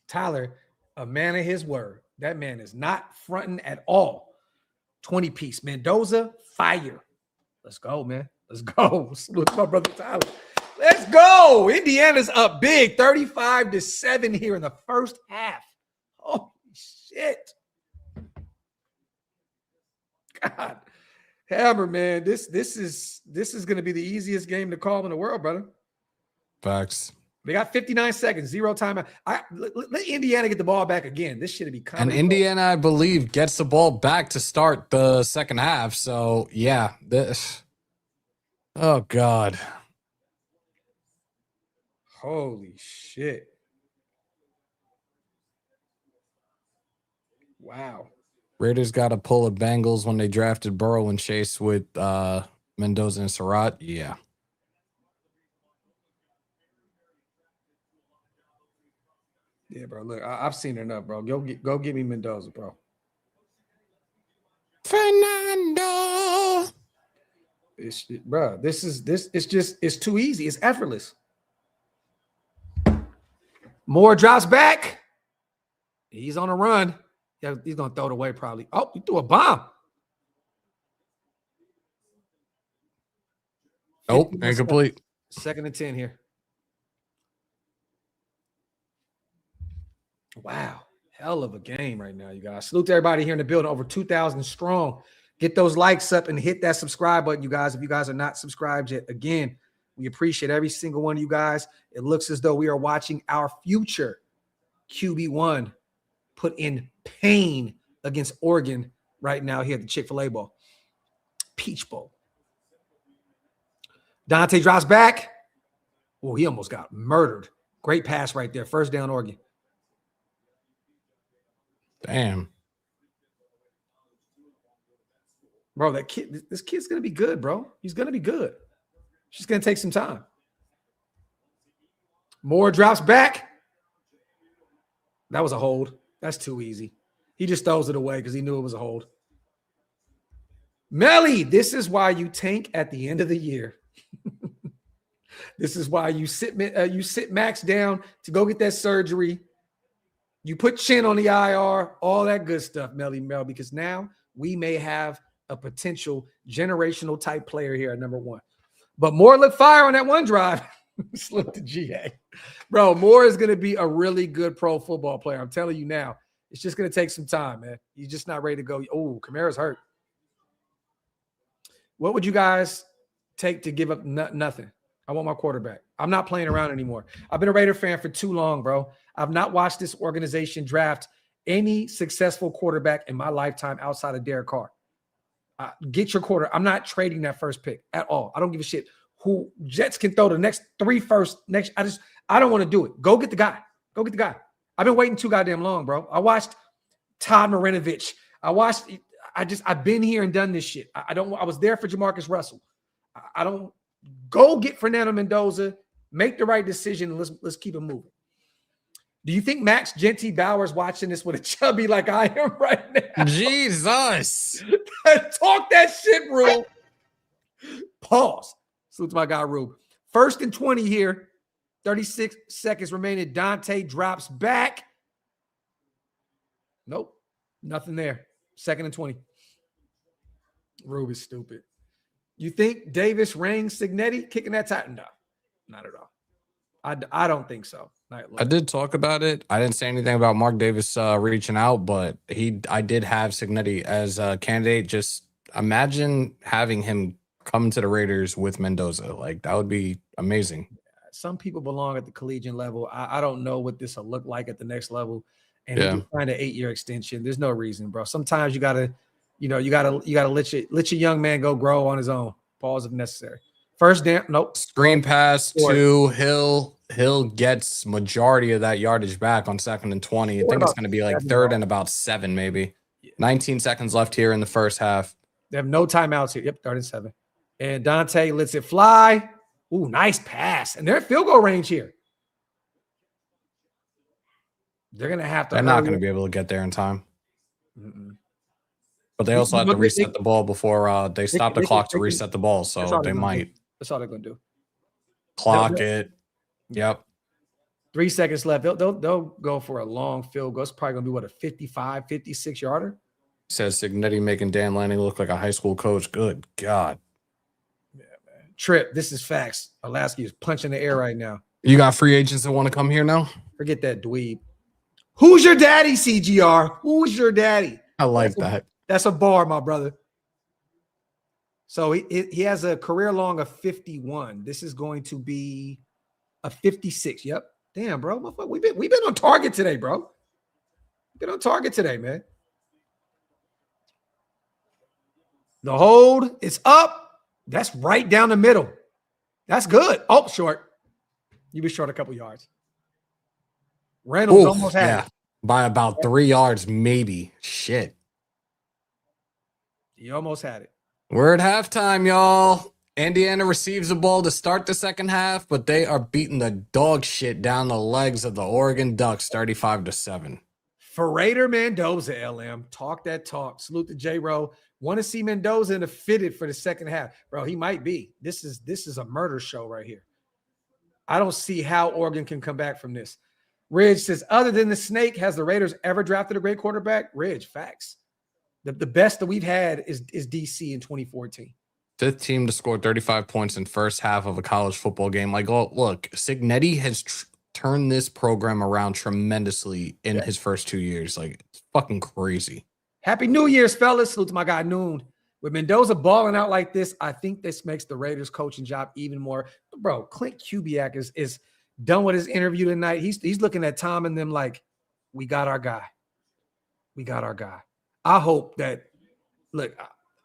Tyler, a man of his word. That man is not fronting at all. 20-piece. Mendoza, fire. Let's go, man. Let's go. Salute my brother Tyler. Let's go. Indiana's up big, 35-7 here in the first half. Holy shit. God. Hammer, man. This is going to be the easiest game to call in the world, brother. Facts. They got 59 seconds, 0 timeout. Let Indiana get the ball back again. This should be coming. And Indiana, I believe, gets the ball back to start the second half. So, yeah. Oh, God. Holy shit. Wow. Raiders got to pull the Bengals when they drafted Burrow and Chase with Mendoza and Surratt. Yeah. Yeah, bro. Look, I've seen enough, bro. Go give me Mendoza, bro. Fernando. Bro, it's too easy. It's effortless. Moore drops back. He's on a run. Yeah, he's gonna throw it away probably. Oh, he threw a bomb. Nope, incomplete. 2nd and 10 here. Wow. Hell of a game right now, you guys. Salute to everybody here in the building. Over 2,000 strong. Get those likes up and hit that subscribe button, you guys. If you guys are not subscribed yet, again, we appreciate every single one of you guys. It looks as though we are watching our future QB1 put in pain against Oregon right now here at the Chick-fil-A Bowl. Peach Bowl. Dante drops back. Oh, he almost got murdered. Great pass right there. First down, Oregon. Damn. Bro, this kid's going to be good, bro. He's going to be good. It's just going to take some time. Moore drops back. That was a hold. That's too easy. He just throws it away because he knew it was a hold. Melly, this is why you tank at the end of the year. This is why you sit Max down to go get that surgery. You put Chin on the IR, all that good stuff, Melly Mel, because now we may have a potential generational type player here at number 1. But Moore looked fire on that one drive. Slip to GA. Bro, Moore is going to be a really good pro football player. I'm telling you now. It's just going to take some time, man. He's just not ready to go. Oh, Kamara's hurt. What would you guys take to give up nothing? I want my quarterback. I'm not playing around anymore. I've been a Raider fan for too long, bro. I've not watched this organization draft any successful quarterback in my lifetime outside of Derek Carr. Get your quarter. I'm not trading that first pick at all. I don't give a shit who Jets can throw the next 3 first. I don't want to do it. Go get the guy. Go get the guy. I've been waiting too goddamn long, bro. I watched Todd Marinovich. I've been here and done this shit. I was there for Jamarcus Russell. I don't go get Fernando Mendoza, make the right decision, and let's keep it moving. Do you think Max Genty Bauer's watching this with a chubby like I am right now? Jesus. Talk that shit, Rube. Pause. Salute to my guy, Rube. 1st and 20 here. 36 seconds remaining. Dante drops back. Nope. Nothing there. 2nd and 20. Rube is stupid. You think Davis rang Cignetti kicking that tight? No, not at all. I don't think so. I did talk about it. I didn't say anything about Mark Davis reaching out, but I did have Cignetti as a candidate. Just imagine having him come to the Raiders with Mendoza. Like, that would be amazing. Some people belong at the collegiate level. I don't know what this will look like at the next level. And if you find an 8-year extension, there's no reason, bro. Sometimes you gotta let your young man go grow on his own. Pause if necessary. First down, nope. Screen pass to Hill. Hill gets majority of that yardage back on 2nd and 20. I think it's going to be like 3rd and about 7, maybe. 19 seconds left here in the first half. They have no timeouts here. Yep, 3rd and 7. And Dante lets it fly. Ooh, nice pass. And they're at field goal range here. They're going to have to. They're not going to be able to get there in time. But they also have to reset the ball before they stop the clock to reset the ball. So they might. That's all they're going to do. Clock it. Yep. 3 seconds left. They'll go for a long field goal. It's probably going to be, what, a 55, 56 yarder? Says Cignetti making Dan Lanning look like a high school coach. Good God. Yeah, man. Trip, this is facts. Alaska is punching the air right now. You got free agents that want to come here now? Forget that dweeb. Who's your daddy, CGR? Who's your daddy? I like that. That's a bar, my brother. So he has a career long of 51. This is going to be a 56. Yep. Damn, bro. We've been on target today, bro. Been on target today, man. The hold is up. That's right down the middle. That's good. Oh, short. You be short a couple yards. Reynolds almost had it. By about 3 yards, maybe. Shit. He almost had it. We're at halftime, y'all. Indiana receives the ball to start the second half, but they are beating the dog shit down the legs of the Oregon Ducks 35-7. Fernando Mendoza, LM. Talk that talk. Salute to J-Row. Want to see Mendoza in a fitted for the second half. Bro, he might be. This is a murder show right here. I don't see how Oregon can come back from this. Ridge says, other than the snake, has the Raiders ever drafted a great quarterback? Ridge, facts. The best that we've had is DC in 2014. Fifth team to score 35 points in first half of a college football game. Like, oh, look, Cignetti has turned this program around tremendously in his first 2 years. Like, it's fucking crazy. Happy New Year's, fellas. Salute to my guy, Noon. With Mendoza balling out like this, I think this makes the Raiders coaching job even more. Bro, Clint Kubiak is done with his interview tonight. He's looking at Tom and them like, we got our guy. We got our guy. I hope that, look,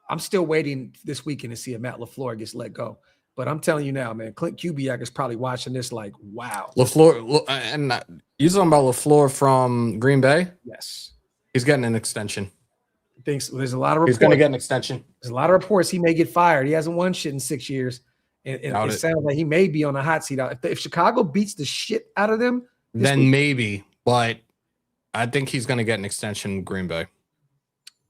I'm still waiting this weekend to see if Matt LaFleur gets let go. But I'm telling you now, man, Clint Kubiak is probably watching this like, wow. LaFleur, and you talking about LaFleur from Green Bay? Yes. He's getting an extension. Thinks there's a lot of reports. He's going to get an extension. There's a lot of reports he may get fired. He hasn't won shit in 6 years. And it sounds like he may be on the hot seat. If Chicago beats the shit out of them, then maybe. But I think he's going to get an extension in Green Bay.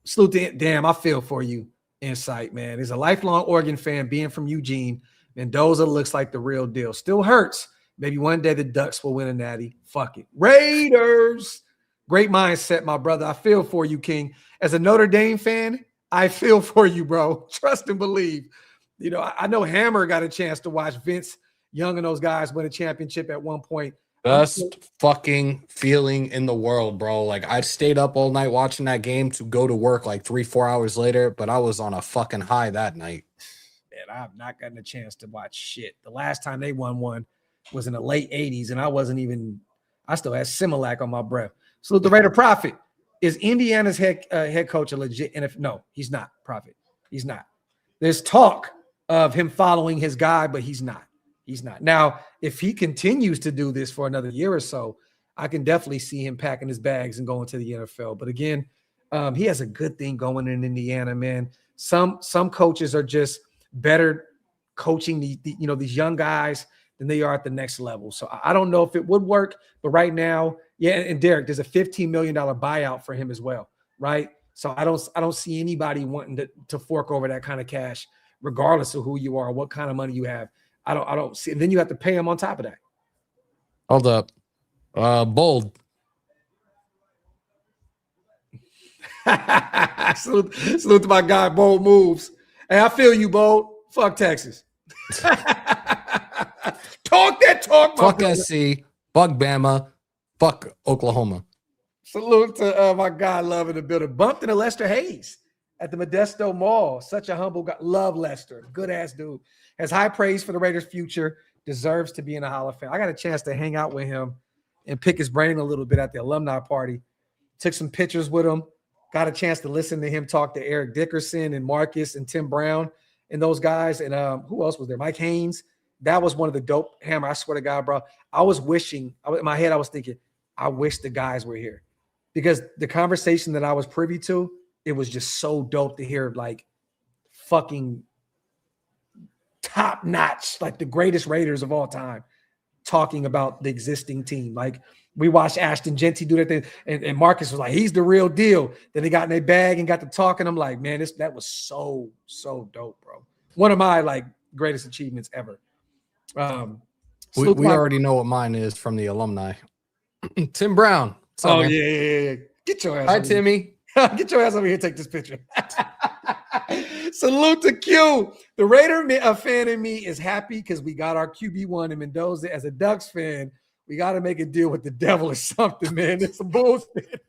Salute to, damn, I feel for you, Insight, man. He's a lifelong Oregon fan, being from Eugene. Mendoza looks like the real deal. Still hurts. Maybe one day the Ducks will win a natty. Fuck it. Raiders. Great mindset, my brother. I feel for you, King. As a Notre Dame fan, I feel for you, bro. Trust and believe. You know, I know Hammer got a chance to watch Vince Young and those guys win a championship at one point. Best fucking feeling in the world, bro. Like, I stayed up all night watching that game to go to work like 3-4 hours later, but I was on a fucking high that night. Man, I've not gotten a chance to watch shit. The last time they won one was in the late 80s, and I still had Similac on my breath. So the Raider Prophet, is Indiana's head coach a legit NFL? No, he's not, Prophet. He's not. There's talk of him following his guy, but he's not. He's not. Now, if he continues to do this for another year or so, I can definitely see him packing his bags and going to the NFL. But again, he has a good thing going in Indiana, man. Some coaches are just better coaching these young guys than they are at the next level. So I don't know if it would work, but right now, yeah. And Derek, there's a $15 million buyout for him as well, right? So I don't see anybody wanting to fork over that kind of cash, regardless of who you are, what kind of money you have. I don't see. And then you have to pay him on top of that. Hold up. Bold. Salute to my guy, Bold Moves. Hey, I feel you, Bold. Fuck Texas. Talk that talk, Fuck SC. Fuck Bama. Fuck Oklahoma. Salute to my guy, Love in the building. Bumped into Lester Hayes at the Modesto Mall. Such a humble guy. Love Lester. Good ass dude. Has high praise for the Raiders' future. Deserves to be in the Hall of Fame. I got a chance to hang out with him and pick his brain a little bit at the alumni party. Took some pictures with him. Got a chance to listen to him talk to Eric Dickerson and Marcus and Tim Brown and those guys. And who else was there? Mike Haynes. That was one of the dope. Hammer, I swear to God, bro. I was wishing, in my head, I was thinking, I wish the guys were here. Because the conversation that I was privy to, it was just so dope to hear, like, fucking top notch, like the greatest Raiders of all time, talking about the existing team. Like, we watched Ashton Genty do that thing, and Marcus was like, he's the real deal. Then they got in their bag and got to talking. I'm like, man, that was so dope, bro. One of my like greatest achievements ever. We already know what mine is from the alumni. Tim Brown. Oh, yeah. Get your ass. Hi, Timmy. Get your ass over here. Take this picture. Salute to Q. The Raider fan in me is happy because we got our QB1 in Mendoza. As a Ducks fan, we got to make a deal with the devil or something, man. It's some bullshit.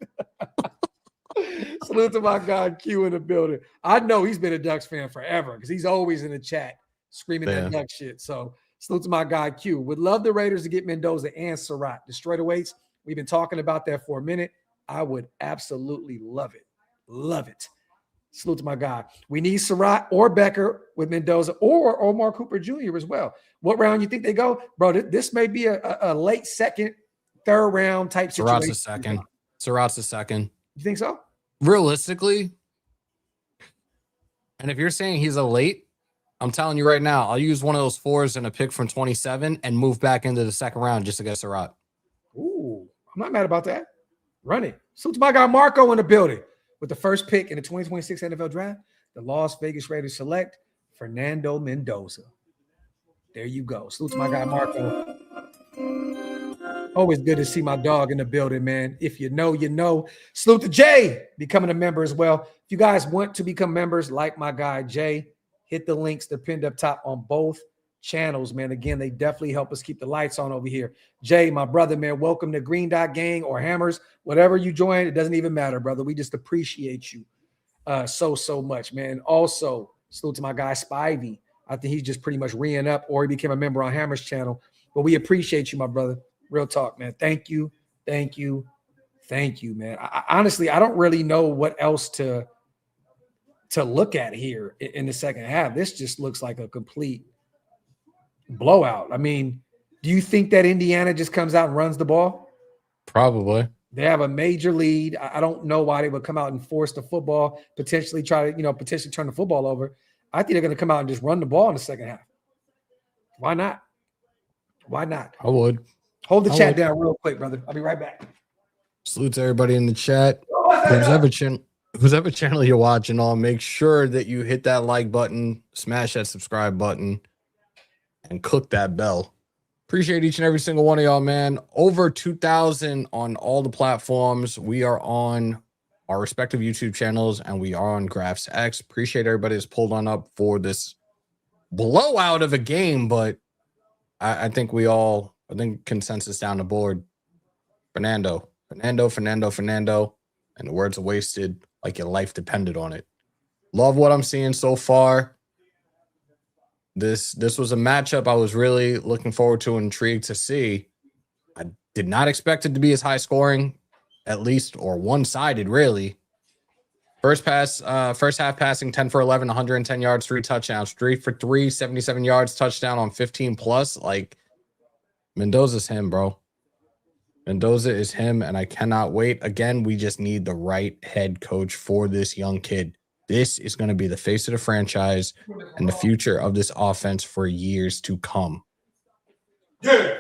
Salute to my guy Q in the building. I know he's been a Ducks fan forever because he's always in the chat screaming that Duck shit. So salute to my guy Q. Would love the Raiders to get Mendoza and Surratt. The straightaway. We've been talking about that for a minute. I would absolutely love it. Love it. Salute to my guy. We need Surratt or Becker with Mendoza or Omar Cooper Jr. as well. What round you think they go? Bro, this may be a late second, third round type situation. Surratt's a second. You think so? Realistically, and if you're saying he's a late, I'm telling you right now, I'll use one of those 4s and a pick from 27 and move back into the second round just to get Surratt. Ooh, I'm not mad about that. Run it. Salute to my guy Marco in the building. With the first pick in the 2026 NFL Draft, the Las Vegas Raiders select Fernando Mendoza. There you go. Salute to my guy Marco. Always good to see my dog in the building, man. If you know, you know. Salute to Jay, becoming a member as well. If you guys want to become members like my guy Jay, hit the links. They're pinned up top on both channels, man. Again, they definitely help us keep the lights on over here. Jay, my brother, man, welcome to Green Dot Gang or Hammers. Whatever you join, it doesn't even matter, brother. We just appreciate you so much, man. Also, salute to my guy Spivey. I think he's just pretty much re-ing up or he became a member on Hammers channel. But we appreciate you, my brother. Real talk, man. Thank you, man. Honestly, I don't really know what else to look at here in the second half. This just looks like a complete blowout. I mean, do you think that Indiana just comes out and runs the ball? Probably. They have a major lead. I don't know why they would come out and force the football, potentially try to, potentially turn the football over. I think they're going to come out and just run the ball in the second half. Why not? I would. Hold the chat down real quick, brother. I'll be right back. Salute to everybody in the chat. Whoever channel you're watching on, make sure that you hit that like button, smash that subscribe button, and click that bell. Appreciate each and every single one of y'all, man. Over 2,000 on all the platforms. We are on our respective YouTube channels, and we are on Graph's X. Appreciate everybody that's pulled on up for this blowout of a game, but I think consensus down the board. Fernando. And the words are wasted like your life depended on it. Love what I'm seeing so far. This was a matchup I was really looking forward to and intrigued to see. I did not expect it to be as high scoring, at least, or one-sided, really. First half passing, 10 for 11, 110 yards, 3 touchdowns, 3 for 3, 77 yards, touchdown on 15 plus. Like, Mendoza's him, bro. Mendoza is him, and I cannot wait. Again, we just need the right head coach for this young kid. This is going to be the face of the franchise and the future of this offense for years to come. Yeah.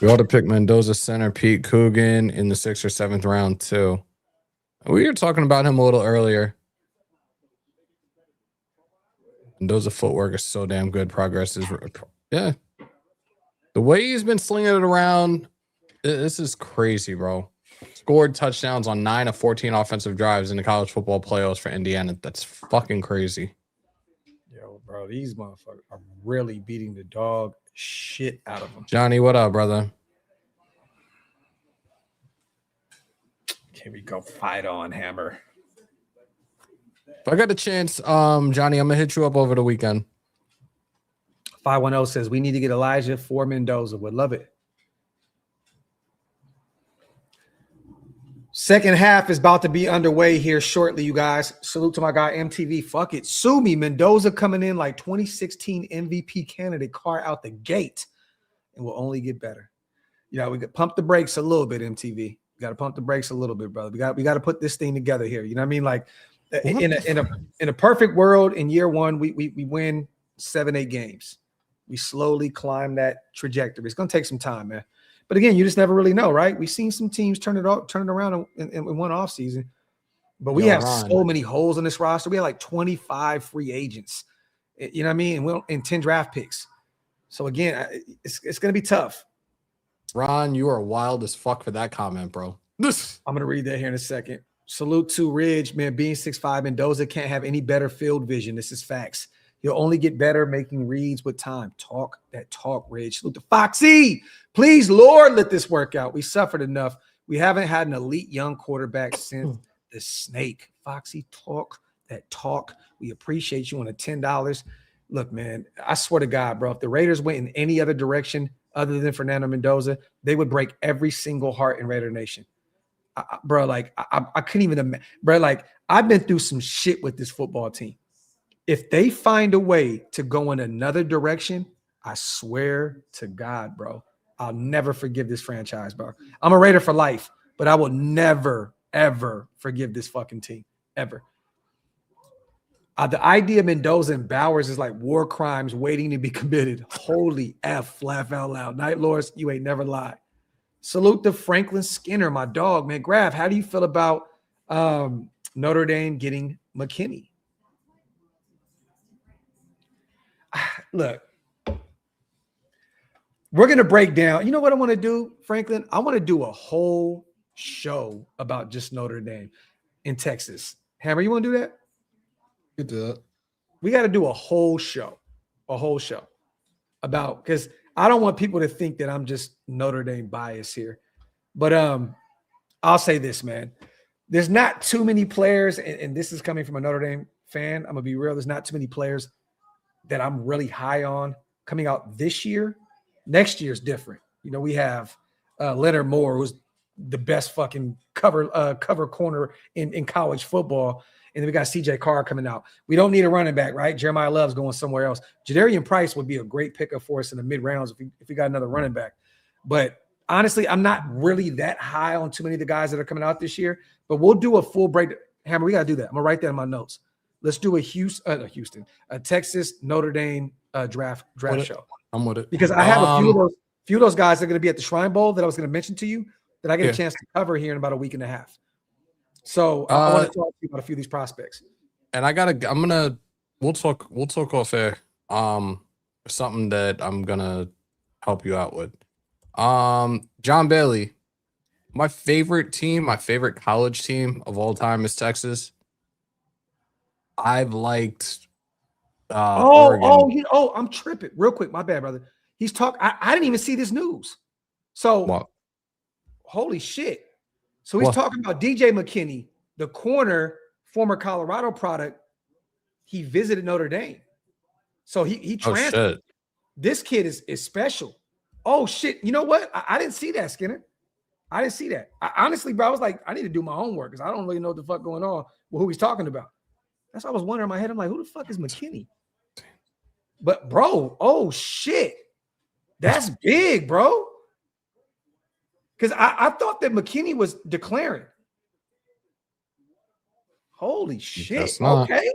We ought to pick Mendoza center Pete Coogan in the 6th or 7th round, too. We were talking about him a little earlier. Mendoza footwork is so damn good. Progress is, yeah. The way he's been slinging it around, this is crazy, bro. Scored touchdowns on 9 of 14 offensive drives in the college football playoffs for Indiana. That's fucking crazy. Yo, bro, these motherfuckers are really beating the dog shit out of them. Johnny, what up, brother? Here we go. Fight on, Hammer. If I got a chance, Johnny, I'm gonna hit you up over the weekend. 510 says we need to get Elijah for Mendoza. Would love it. Second half is about to be underway here shortly, you guys. Salute to my guy MTV. Fuck it. Sue me. Mendoza coming in like 2016 MVP candidate car out the gate. And will only get better. We got pump the brakes a little bit, MTV. We got to pump the brakes a little bit, brother. We got to put this thing together here. You know what I mean? Like in a perfect world, in year one, we win 7-8 games. We slowly climb that trajectory. It's gonna take some time, man. But again, you just never really know, right? We've seen some teams turn it around in one offseason. But we have so many holes in this roster. We have like 25 free agents. You know what I mean? And 10 draft picks. So again, it's going to be tough. Ron, you are wild as fuck for that comment, bro. I'm going to read that here in a second. Salute to Ridge, man. Being 6'5", Mendoza can't have any better field vision. This is facts. He'll only get better making reads with time. Talk that talk, Ridge. Salute to Foxy. Please, Lord, let this work out. We suffered enough. We haven't had an elite young quarterback since the snake. Foxy, talk that talk. We appreciate you on the $10. Look, man, I swear to God, bro, if the Raiders went in any other direction other than Fernando Mendoza, they would break every single heart in Raider Nation. Bro, like, I couldn't even imagine. Bro, like, I've been through some shit with this football team. If they find a way to go in another direction, I swear to God, bro, I'll never forgive this franchise, bro. I'm a Raider for life, but I will never, ever forgive this fucking team, ever. The idea of Mendoza and Bowers is like war crimes waiting to be committed. Holy F, laugh out loud. Night Lords, you ain't never lied. Salute to Franklin Skinner, my dog, man. Graphk, how do you feel about Notre Dame getting McKinney? Look, we're going to break down. You know what I want to do, Franklin? I want to do a whole show about just Notre Dame in Texas. Hammer, you want to do that? You do it. We got to do a whole show about, because I don't want people to think that I'm just Notre Dame biased here. But I'll say this, man. There's not too many players, and this is coming from a Notre Dame fan. I'm going to be real. There's not too many players that I'm really high on coming out this year. Next year's different. You know, we have Leonard Moore, who's the best fucking cover corner in college football. And then we got CJ Carr coming out. We don't need a running back, right? Jeremiah Love's going somewhere else. Jadarian Price would be a great pickup for us in the mid-rounds if we got another running back. But honestly, I'm not really that high on too many of the guys that are coming out this year. But we'll do a full break. Hammer, we got to do that. I'm going to write that in my notes. Let's do a Texas Notre Dame draft show. I'm with it. Because I have a few of those guys that are going to be at the Shrine Bowl that I was going to mention to you that I get a chance to cover here in about a week and a half. So I want to talk to you about a few of these prospects. And we'll talk off air. Something that I'm gonna help you out with. John Bailey, my favorite team, my favorite college team of all time is Texas. I've liked Oregon. I'm tripping. Real quick, my bad, brother. He's talking. I didn't even see this news. So what? Holy shit. So he's talking about DJ McKinney, the corner, former Colorado product. He visited Notre Dame. So he transferred. Oh, shit. This kid is special. Oh, shit. You know what? I didn't see that, Skinner. I didn't see that. Honestly, bro, I was like, I need to do my homework because I don't really know what the fuck going on with who he's talking about. That's what I was wondering in my head. I'm like, who the fuck is McKinney? But, bro, oh, shit. That's big, bro. Because I thought that McKinney was declaring. Holy shit. Okay.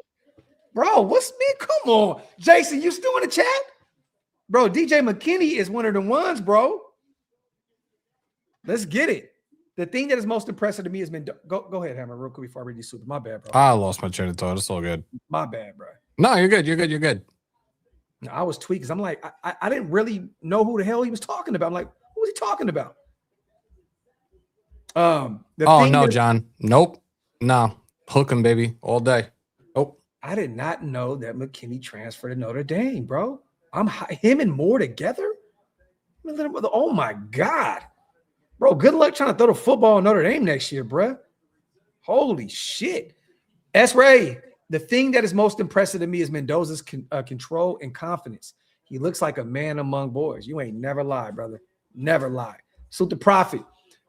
Bro, come on. Jason, you still in the chat? Bro, DJ McKinney is one of the ones, bro. Let's get it. The thing that is most impressive to me has been go ahead, Hammer, real quick before I read these super. My bad, bro. I lost my train of thought. It's all good. My bad, bro. No, you're good. No, I was tweaked because I'm like, I didn't really know who the hell he was talking about. I'm like, who was he talking about? No, John. Nope. No. Hook him, baby, all day. Oh. I did not know that McKinney transferred to Notre Dame, bro. Him and Moore together? Oh, my God. Bro, good luck trying to throw the football in Notre Dame next year, bro. Holy shit. S-Ray, the thing that is most impressive to me is Mendoza's control and confidence. He looks like a man among boys. You ain't never lied, brother. Never lied. Salute the prophet.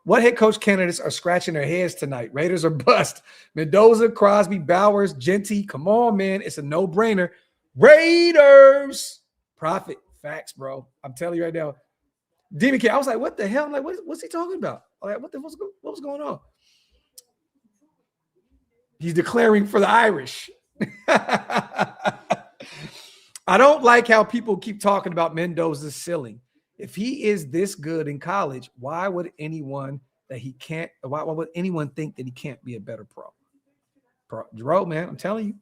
What head coach candidates are scratching their heads tonight? Raiders are bust. Mendoza, Crosby, Bowers, Genty. Come on, man. It's a no-brainer. Raiders. Prophet. Facts, bro. I'm telling you right now. DMK, I was like, what the hell? I'm like, what's he talking about? Like, what was going on? He's declaring for the Irish. I don't like how people keep talking about Mendoza's ceiling. If he is this good in college, why would anyone think that he can't be a better pro? Jerome, man, I'm telling you.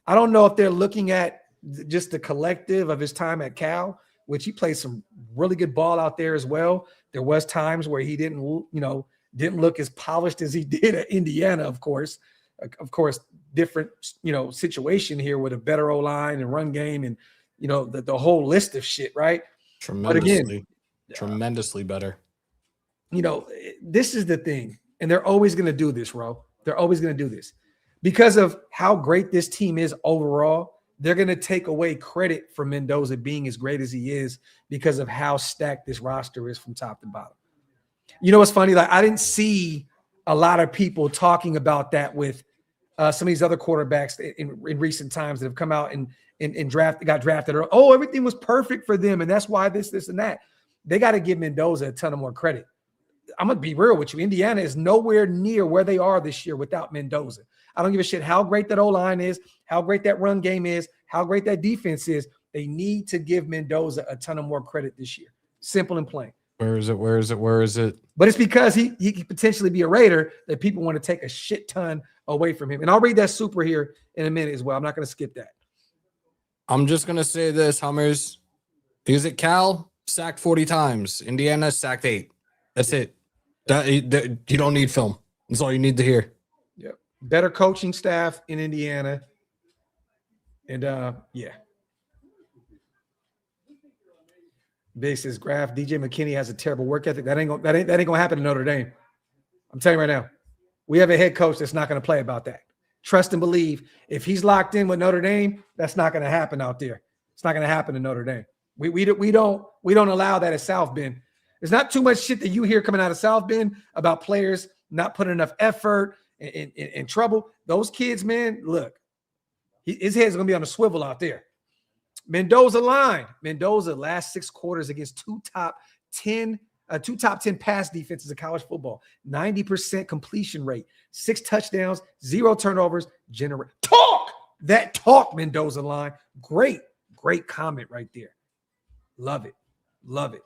I don't know if they're looking at just the collective of his time at Cal, which he played some really good ball out there as well. There was times where he didn't look as polished as he did at Indiana, of course. Different, situation here with a better O-line and run game and, the whole list of shit, right? Tremendously better. This is the thing. And they're always going to do this, Ro. They're always going to do this. Because of how great this team is overall, they're going to take away credit for Mendoza being as great as he is because of how stacked this roster is from top to bottom. You know what's funny? Like, I didn't see a lot of people talking about that with some of these other quarterbacks in recent times that have come out and got drafted. Or, oh, everything was perfect for them, and that's why this, and that. They got to give Mendoza a ton of more credit. I'm going to be real with you. Indiana is nowhere near where they are this year without Mendoza. I don't give a shit how great that O-line is, how great that run game is, how great that defense is. They need to give Mendoza a ton of more credit this year. Simple and plain. Where is it? But it's because he could potentially be a Raider that people want to take a shit ton away from him. And I'll read that super here in a minute as well. I'm not going to skip that. I'm just going to say this, Hummers. Is it Cal? Sacked 40 times. Indiana sacked 8. That's it. You don't need film. That's all you need to hear. Yep. Better coaching staff in Indiana. And yeah. Big says Graphk, DJ McKinney has a terrible work ethic. That ain't gonna happen to Notre Dame. I'm telling you right now. We have a head coach that's not gonna play about that. Trust and believe. If he's locked in with Notre Dame, that's not gonna happen out there. It's not gonna happen to Notre Dame. We don't allow that at South Bend. There's not too much shit that you hear coming out of South Bend about players not putting enough effort and trouble. Those kids, man, look, his head's going to be on a swivel out there. Mendoza line. Mendoza last 6 quarters against two top 10 pass defenses in college football. 90% completion rate, 6 touchdowns, 0 turnovers. Talk Mendoza line. Great comment right there. Love it.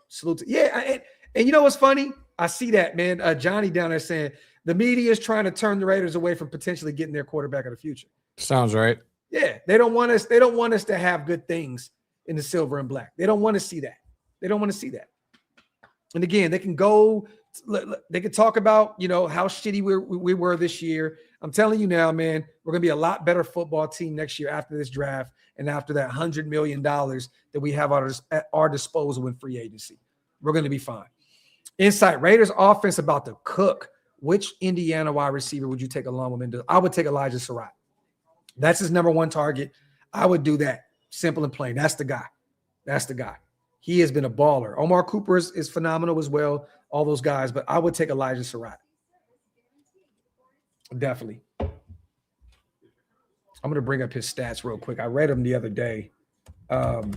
Salute to, yeah. And you know what's funny? I see that, man. Johnny down there saying the media is trying to turn the Raiders away from potentially getting their quarterback of the future. Sounds right. Yeah, they don't want us. They don't want us to have good things in the silver and black. They don't want to see that. And again, they can go. They can talk about how shitty we were this year. I'm telling you now, man, we're gonna be a lot better football team next year after this draft and after that $100 million that we have at our disposal in free agency. We're gonna be fine. Insight: Raiders offense about to cook. Which Indiana wide receiver would you take along with Mendoza? I would take Elijah Surratt. That's his number 1 target. I would do that. Simple and plain. That's the guy. He has been a baller. Omar Cooper is phenomenal as well. All those guys, but I would take Elijah Surratt. Definitely. I'm going to bring up his stats real quick. I read them the other day. But,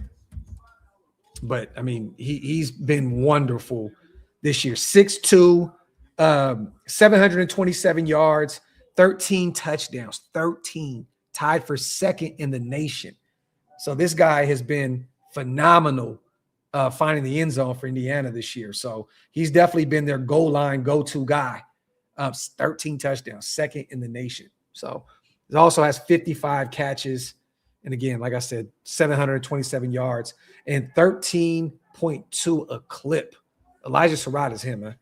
I mean, he's been wonderful this year. 6'2", 727 yards, 13 touchdowns, 13. Tied for 2nd in the nation. So this guy has been phenomenal finding the end zone for Indiana this year. So he's definitely been their goal line go-to guy. 13 touchdowns, 2nd in the nation. So it also has 55 catches. And again, like I said, 727 yards and 13.2 a clip. Elijah Surratt is him, man.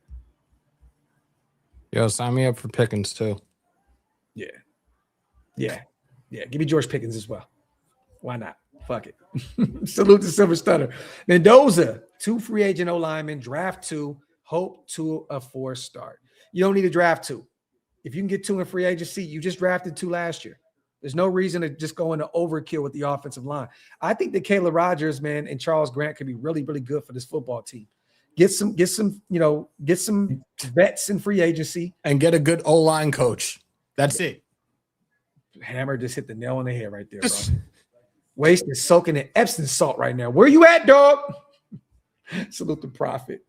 Yo, sign me up for Pickens too. Yeah, give me George Pickens as well. Why not? Fuck it. Salute to Silver Stunner. Mendoza, 2 free agent O-linemen, draft 2, hope to a 4 start. You don't need to draft 2. If you can get 2 in free agency, you just drafted 2 last year. There's no reason to just go into overkill with the offensive line. I think that Caleb Rogers, man, and Charles Grant could be really, really good for this football team. Get some vets in free agency. And get a good O-line coach. That's it. Hammer just hit the nail on the head right there, bro. Waste is soaking in Epsom salt right now. Where you at, dog? Salute the prophet,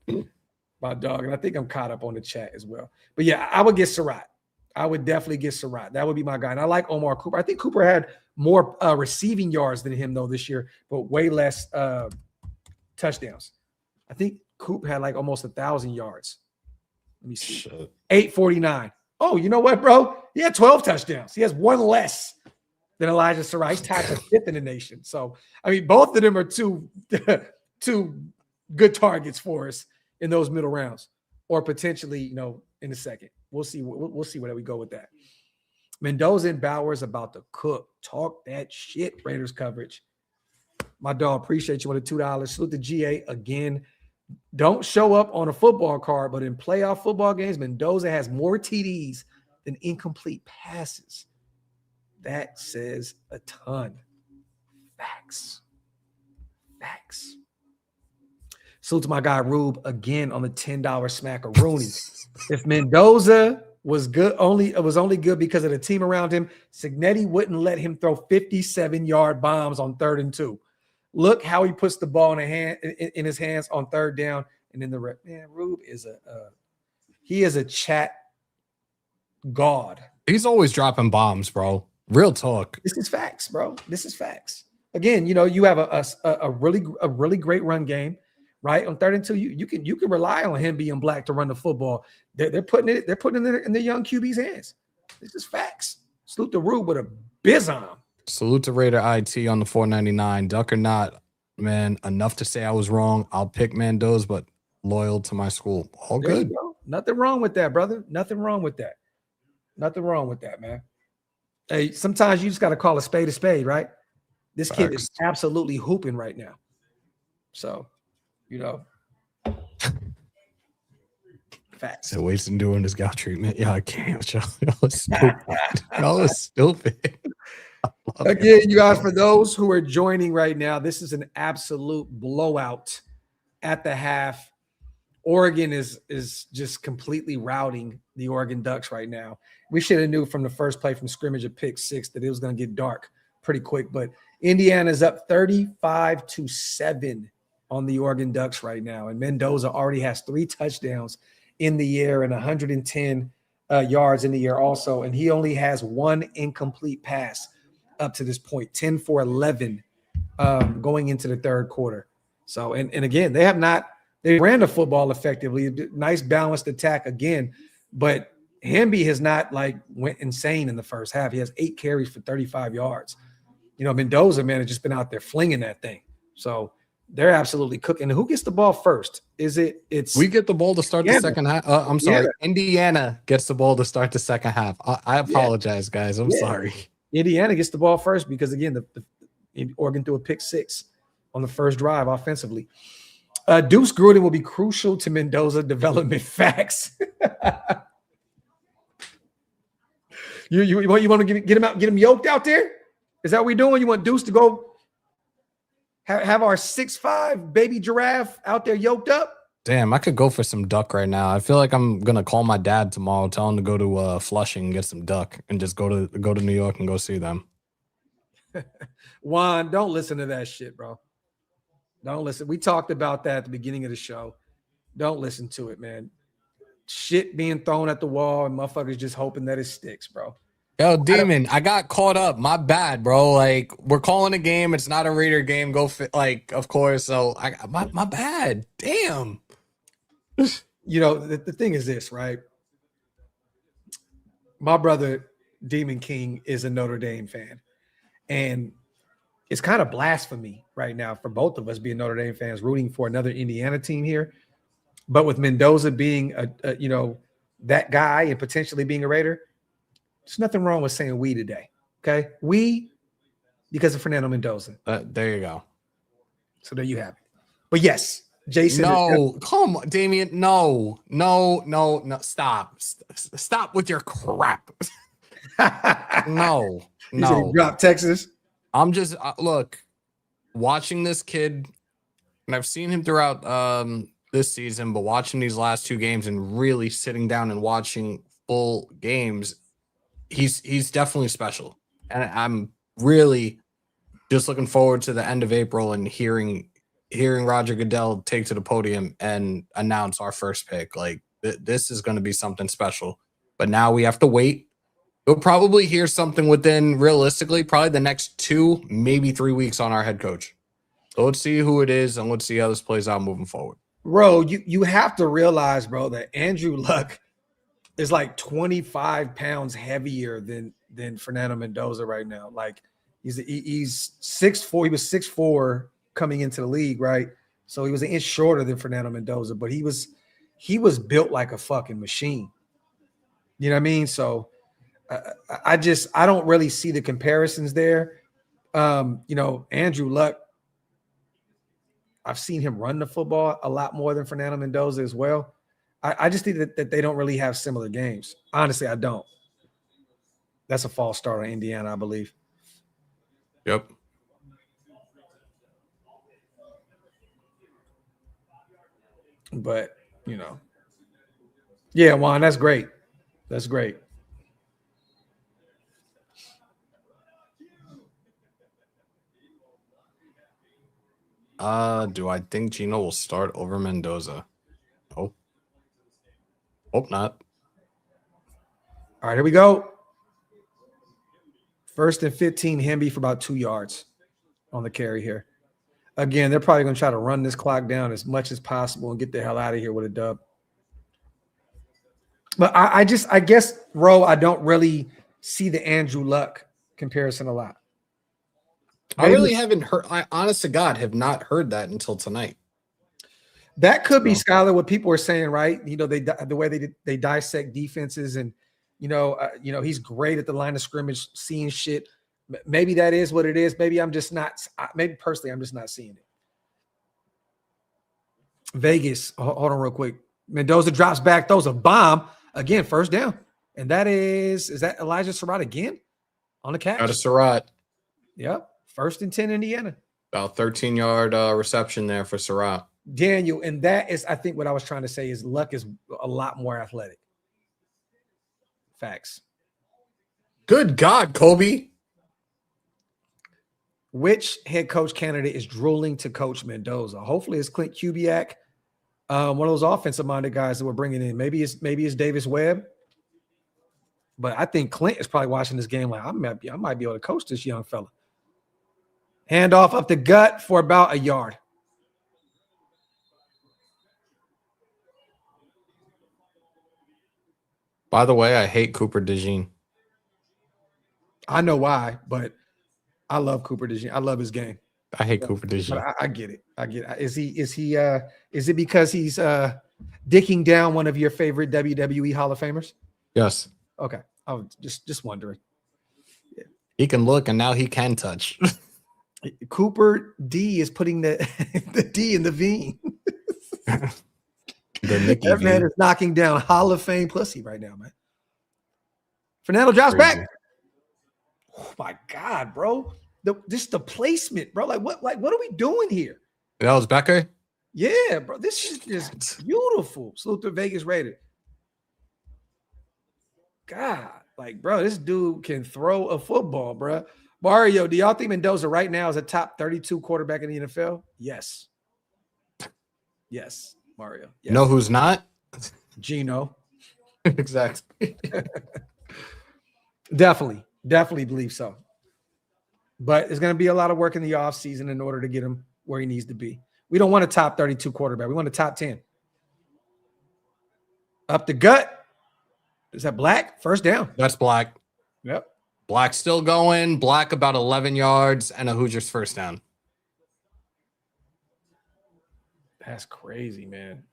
my dog. And I think I'm caught up on the chat as well. But yeah, I would get Surratt. I would definitely get Surratt. That would be my guy. And I like Omar Cooper. I think Cooper had more receiving yards than him, though, this year, but way less touchdowns. I think Coop had like almost 1,000 yards. Let me see. 849. Oh, you know what, bro? He had 12 touchdowns. He has 1 less than Elijah Surratt. He's tied for 5th in the nation. So, I mean, both of them are two two good targets for us in those middle rounds, or potentially, in the second. We'll see. We'll see where we go with that. Mendoza and Bowers about to cook. Talk that shit, Raiders coverage. My dog, appreciate you on the $2. Salute the GA again. Don't show up on a football card, but in playoff football games, Mendoza has more TDs than incomplete passes. That says a ton. Facts. Salute to my guy Rube again on the $10 smackaroonie. If Mendoza was good, it was only good because of the team around him, Cignetti wouldn't let him throw 57-yard bombs on 3rd and 2. Look how he puts the ball in his hands on 3rd down, and then Rube is he is a chat god. He's always dropping bombs, bro. Real talk. This is facts, bro. This is facts. Again, you have a really great run game, right? On 3rd and 2, you can rely on him being black to run the football. They're putting it in the young QB's hands. This is facts. Salute to Rube with a bizarre. Salute to Raider IT on the $4.99. Duck or not, man, enough to say I was wrong. I'll pick Mendoza, but loyal to my school. All good. Nothing wrong with that, brother. Nothing wrong with that. Nothing wrong with that, man. Hey, sometimes you just got to call a spade, right? This kid is absolutely hooping right now. So, facts. So wasting doing this gout treatment. Yeah, I can't. Y'all was stupid. Y'all was stupid. Again, you guys, for those who are joining right now, this is an absolute blowout at the half. Oregon is just completely routing the Oregon Ducks right now. We should have knew from the first play from scrimmage at pick 6 that it was going to get dark pretty quick. But Indiana's up 35-7 on the Oregon Ducks right now. And Mendoza already has 3 touchdowns in the air and 110 yards in the air also. And he only has 1 incomplete pass up to this point, 10 for 11 going into the 3rd quarter. So, and again, they ran the football effectively. Nice balanced attack again, but Hamby has not went insane in the first half. He has 8 carries for 35 yards. Mendoza, man, has just been out there flinging that thing. So they're absolutely cooking. Who gets the ball first? We get the ball to start the second half. I'm sorry. Yeah. Indiana gets the ball to start the second half. I apologize, guys. I'm sorry. Indiana gets the ball first because, again, the Oregon threw a pick 6 on the first drive offensively. Deuce Gruden will be crucial to Mendoza development. Facts. you want to get him yoked out there? Is that what we're doing? You want Deuce to go have our 6'5" baby giraffe out there yoked up? Damn, I could go for some duck right now. I feel like I'm gonna call my dad tomorrow, tell him to go to Flushing and get some duck, and just go to New York and go see them. Juan, don't listen to that shit, bro. Don't listen. We talked about that at the beginning of the show. Don't listen to it, man. Shit being thrown at the wall and motherfuckers just hoping that it sticks, bro. Yo, Demon, I got caught up. My bad, bro. We're calling a game. It's not a Raider game. Go fit, of course. So my bad. Damn. The thing is this, right? My brother, Demon King, is a Notre Dame fan. And it's kind of blasphemy right now for both of us being Notre Dame fans, rooting for another Indiana team here. But with Mendoza being that guy and potentially being a Raider, there's nothing wrong with saying we today. Okay. We, because of Fernando Mendoza. There you go. So there you have it. But yes, Jason. No, come on, Damian. No. Stop with your crap. No. Drop Texas. I'm just look, watching this kid, and I've seen him throughout this season, but watching these last 2 games and really sitting down and watching full games, he's definitely special. And I'm really just looking forward to the end of April and hearing Roger Goodell take to the podium and announce our first pick. This is going to be something special. But now we have to wait. We'll probably hear something within, realistically, probably the next 2, maybe 3 weeks on our head coach. So let's see who it is, and let's see how this plays out moving forward. Bro, you have to realize, bro, that Andrew Luck is 25 pounds heavier than Fernando Mendoza right now. He's 6'4". He was 6'4" coming into the league, right? So he was an inch shorter than Fernando Mendoza, but he was built like a fucking machine. You know what I mean? So I don't really see the comparisons there. Andrew Luck, I've seen him run the football a lot more than Fernando Mendoza as well. I just think that they don't really have similar games. Honestly, I don't. That's a false start on Indiana, I believe. Yep. But, yeah, Juan, that's great. That's great. Do I think Gino will start over Mendoza? No. Hope not. All right, here we go. 1st and 15, Hemby for about 2 yards on the carry here. Again, they're probably going to try to run this clock down as much as possible and get the hell out of here with a dub. But I guess, Ro, I don't really see the Andrew Luck comparison a lot. I really haven't heard. I, honest to God, have not heard that until tonight. That could be, Skylar, what people are saying, right? The way they dissect defenses, and he's great at the line of scrimmage, seeing shit. Maybe that is what it is. Maybe I'm just not. Maybe personally, I'm just not seeing it. Vegas, hold on real quick. Mendoza drops back, throws a bomb again, 1st down, and is that Elijah Surratt again on the catch? Out of Surratt. Yep, 1st and 10, Indiana. About 13-yard reception there for Surratt. Daniel, and that is, I think what I was trying to say is Luck is a lot more athletic. Facts. Good God, Kobe. Which head coach candidate is drooling to coach Mendoza? Hopefully it's Clint Kubiak, one of those offensive-minded guys that we're bringing in. Maybe it's Davis Webb. But I think Clint is probably watching this game like, I might be able to coach this young fella. Handoff up the gut for about a yard. By the way, I hate Cooper DeJean. I know why, but I love Cooper DeJean. I love his game. I hate Cooper DeJean. I get it. I get it. Is it because he's dicking down one of your favorite WWE Hall of Famers? Yes. Okay. I was just wondering. Yeah. He can look, and now he can touch. Cooper D is putting the D in the V. That man is knocking down Hall of Fame pussy right now, man. Fernando drops back. Oh my God, bro. The placement, bro. Like what are we doing here? That was Becker? Yeah, bro. This is just beautiful. Salute to Vegas Raiders. God, like, bro, this dude can throw a football, bro. Mario, do y'all think Mendoza right now is a top 32 quarterback in the NFL? Yes. Yes, Mario. Yes. You know who's not? Gino. Exactly. Definitely believe so. But it's going to be a lot of work in the offseason in order to get him where he needs to be. We don't want a top 32 quarterback. We want a top 10. Up the gut. Is that Black? 1st down. That's Black. Yep. Black still going. Black about 11 yards and a Hoosiers 1st down. That's crazy, man.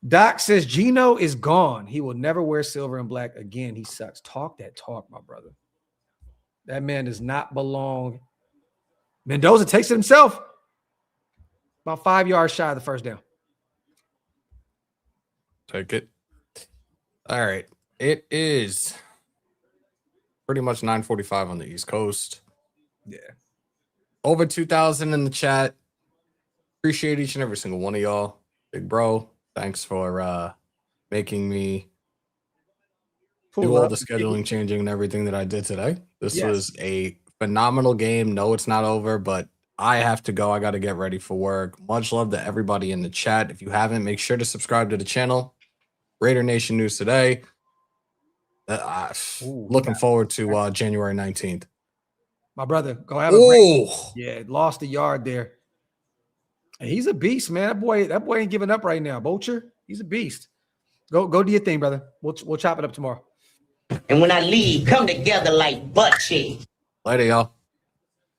Doc says Gino is gone. He will never wear silver and black again. He sucks. Talk that talk, my brother. That man does not belong. Mendoza takes it himself. About 5 yards shy of the 1st down. Take it. All right. It is pretty much 9:45 on the East Coast. Yeah. Over 2,000 in the chat. Appreciate each and every single one of y'all. Big bro, thanks for making me do all the scheduling changing and everything that I did today. This was a phenomenal game. No, it's not over, but I have to go. I got to get ready for work. Much love to everybody in the chat. If you haven't, make sure to subscribe to the channel. Raider Nation News today. Looking forward to January 19th. My brother, go have a great. Yeah, lost a yard there. And he's a beast, man. That boy ain't giving up right now. Bocher, he's a beast. Go do your thing, brother. We'll chop it up tomorrow. And when I leave, come together like butt cheeks. Later, y'all.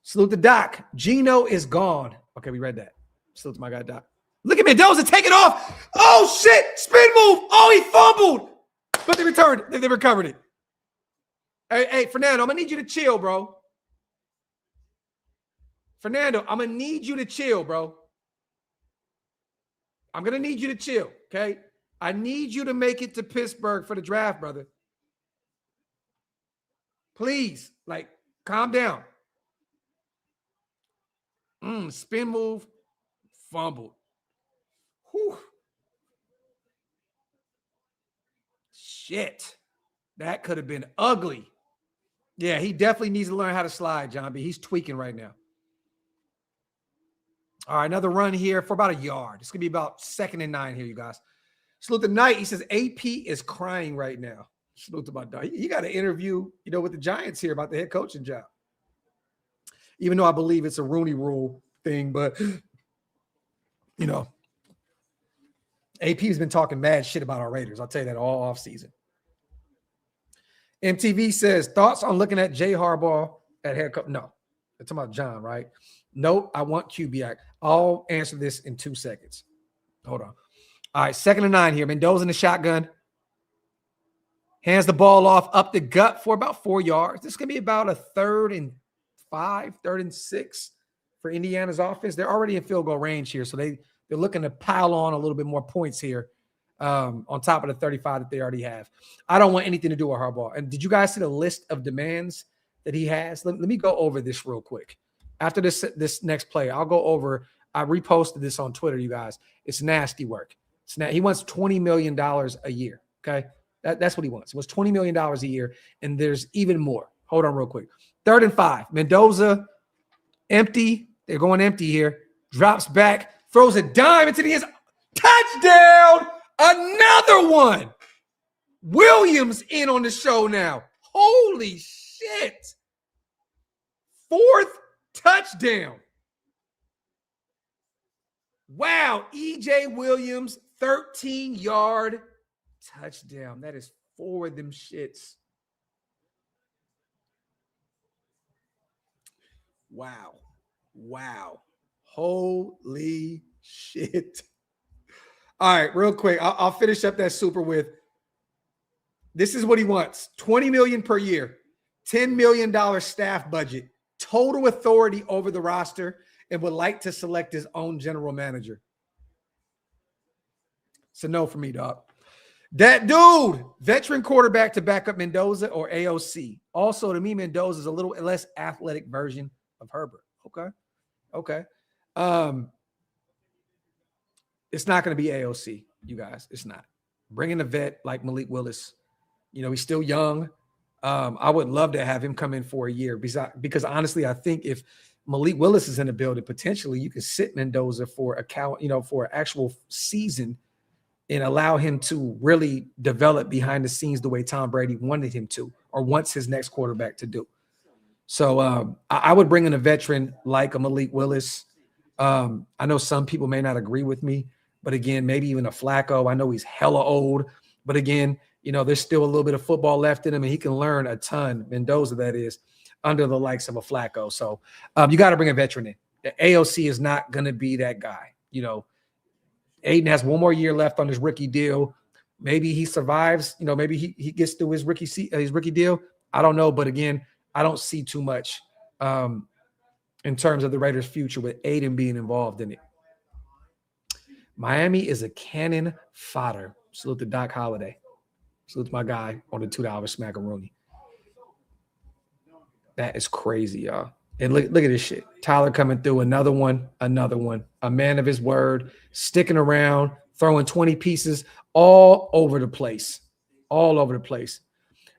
Salute the Doc. Gino is gone. Okay, we read that. Salute to my guy, Doc. Look at Mendoza take it off. Oh, shit. Spin move. Oh, he fumbled. But they returned it. They recovered it. Hey, Fernando, I'm going to need you to chill, bro. Fernando, I'm going to need you to chill, bro. I'm going to need you to chill, okay? I need you to make it to Pittsburgh for the draft, brother. Please, calm down. Spin move, fumbled. Whew. Shit. That could have been ugly. Yeah, he definitely needs to learn how to slide, John B. He's tweaking right now. All right, another run here for about a yard. It's going to be about 2nd and 9 here, you guys. Salute the Knight. He says, AP is crying right now. Salute to my dog. He got an interview, with the Giants here about the head coaching job. Even though I believe it's a Rooney Rule thing, but, AP has been talking mad shit about our Raiders. I'll tell you that all offseason. MTV says, thoughts on looking at Jay Harbaugh at head coach? No. They're talking about John, right? Nope, I want QB. I'll answer this in 2 seconds. Hold on. All right, 2nd and 9 here. Mendoza in the shotgun. Hands the ball off up the gut for about 4 yards. This is going to be about a 3rd and 5, 3rd and 6 for Indiana's offense. They're already in field goal range here, so they're looking to pile on a little bit more points here on top of the 35 that they already have. I don't want anything to do with Harbaugh. And did you guys see the list of demands that he has? Let me go over this real quick. After this next play, I'll go over. I reposted this on Twitter, you guys. It's nasty work. He wants $20 million a year, okay? That's what he wants. He wants $20 million a year, and there's even more. Hold on real quick. 3rd and 5. Mendoza, empty. They're going empty here. Drops back, throws a dime into the end. Touchdown! Another one. Williams in on the show now. Holy shit. 4th touchdown. Wow. EJ Williams, 13-yard touchdown. That is 4 of them shits. Wow. Holy shit. All right, real quick. I'll finish up that super with, this is what he wants. $20 million per year, $10 million staff budget, total authority over the roster, and would like to select his own general manager. It's a no for me, dog. That dude, veteran quarterback to back up Mendoza or AOC. Also, to me, Mendoza is a little less athletic version of Herbert. Okay. It's not going to be AOC, you guys. It's not. Bring in a vet like Malik Willis. He's still young. I would love to have him come in for a year because honestly, I think if Malik Willis is in the building, potentially you can sit Mendoza for for an actual season and allow him to really develop behind the scenes the way Tom Brady wanted him to, or wants his next quarterback to do. So I would bring in a veteran like a Malik Willis. I know some people may not agree with me, but again, maybe even a Flacco. I know he's hella old, but again, there's still a little bit of football left in him, and he can learn a ton, Mendoza that is, under the likes of a Flacco. So you got to bring a veteran in. The AOC is not going to be that guy. Aiden has 1 more year left on his rookie deal. Maybe he survives. Maybe he gets through his rookie deal. I don't know, but again, I don't see too much in terms of the Raiders' future with Aiden being involved in it. Miami is a cannon fodder. Salute to Doc Holliday. Salute to my guy on the $2 smackaroonie. That is crazy, y'all. And look at this shit. Tyler coming through, another one. A man of his word, sticking around, throwing 20 pieces all over the place.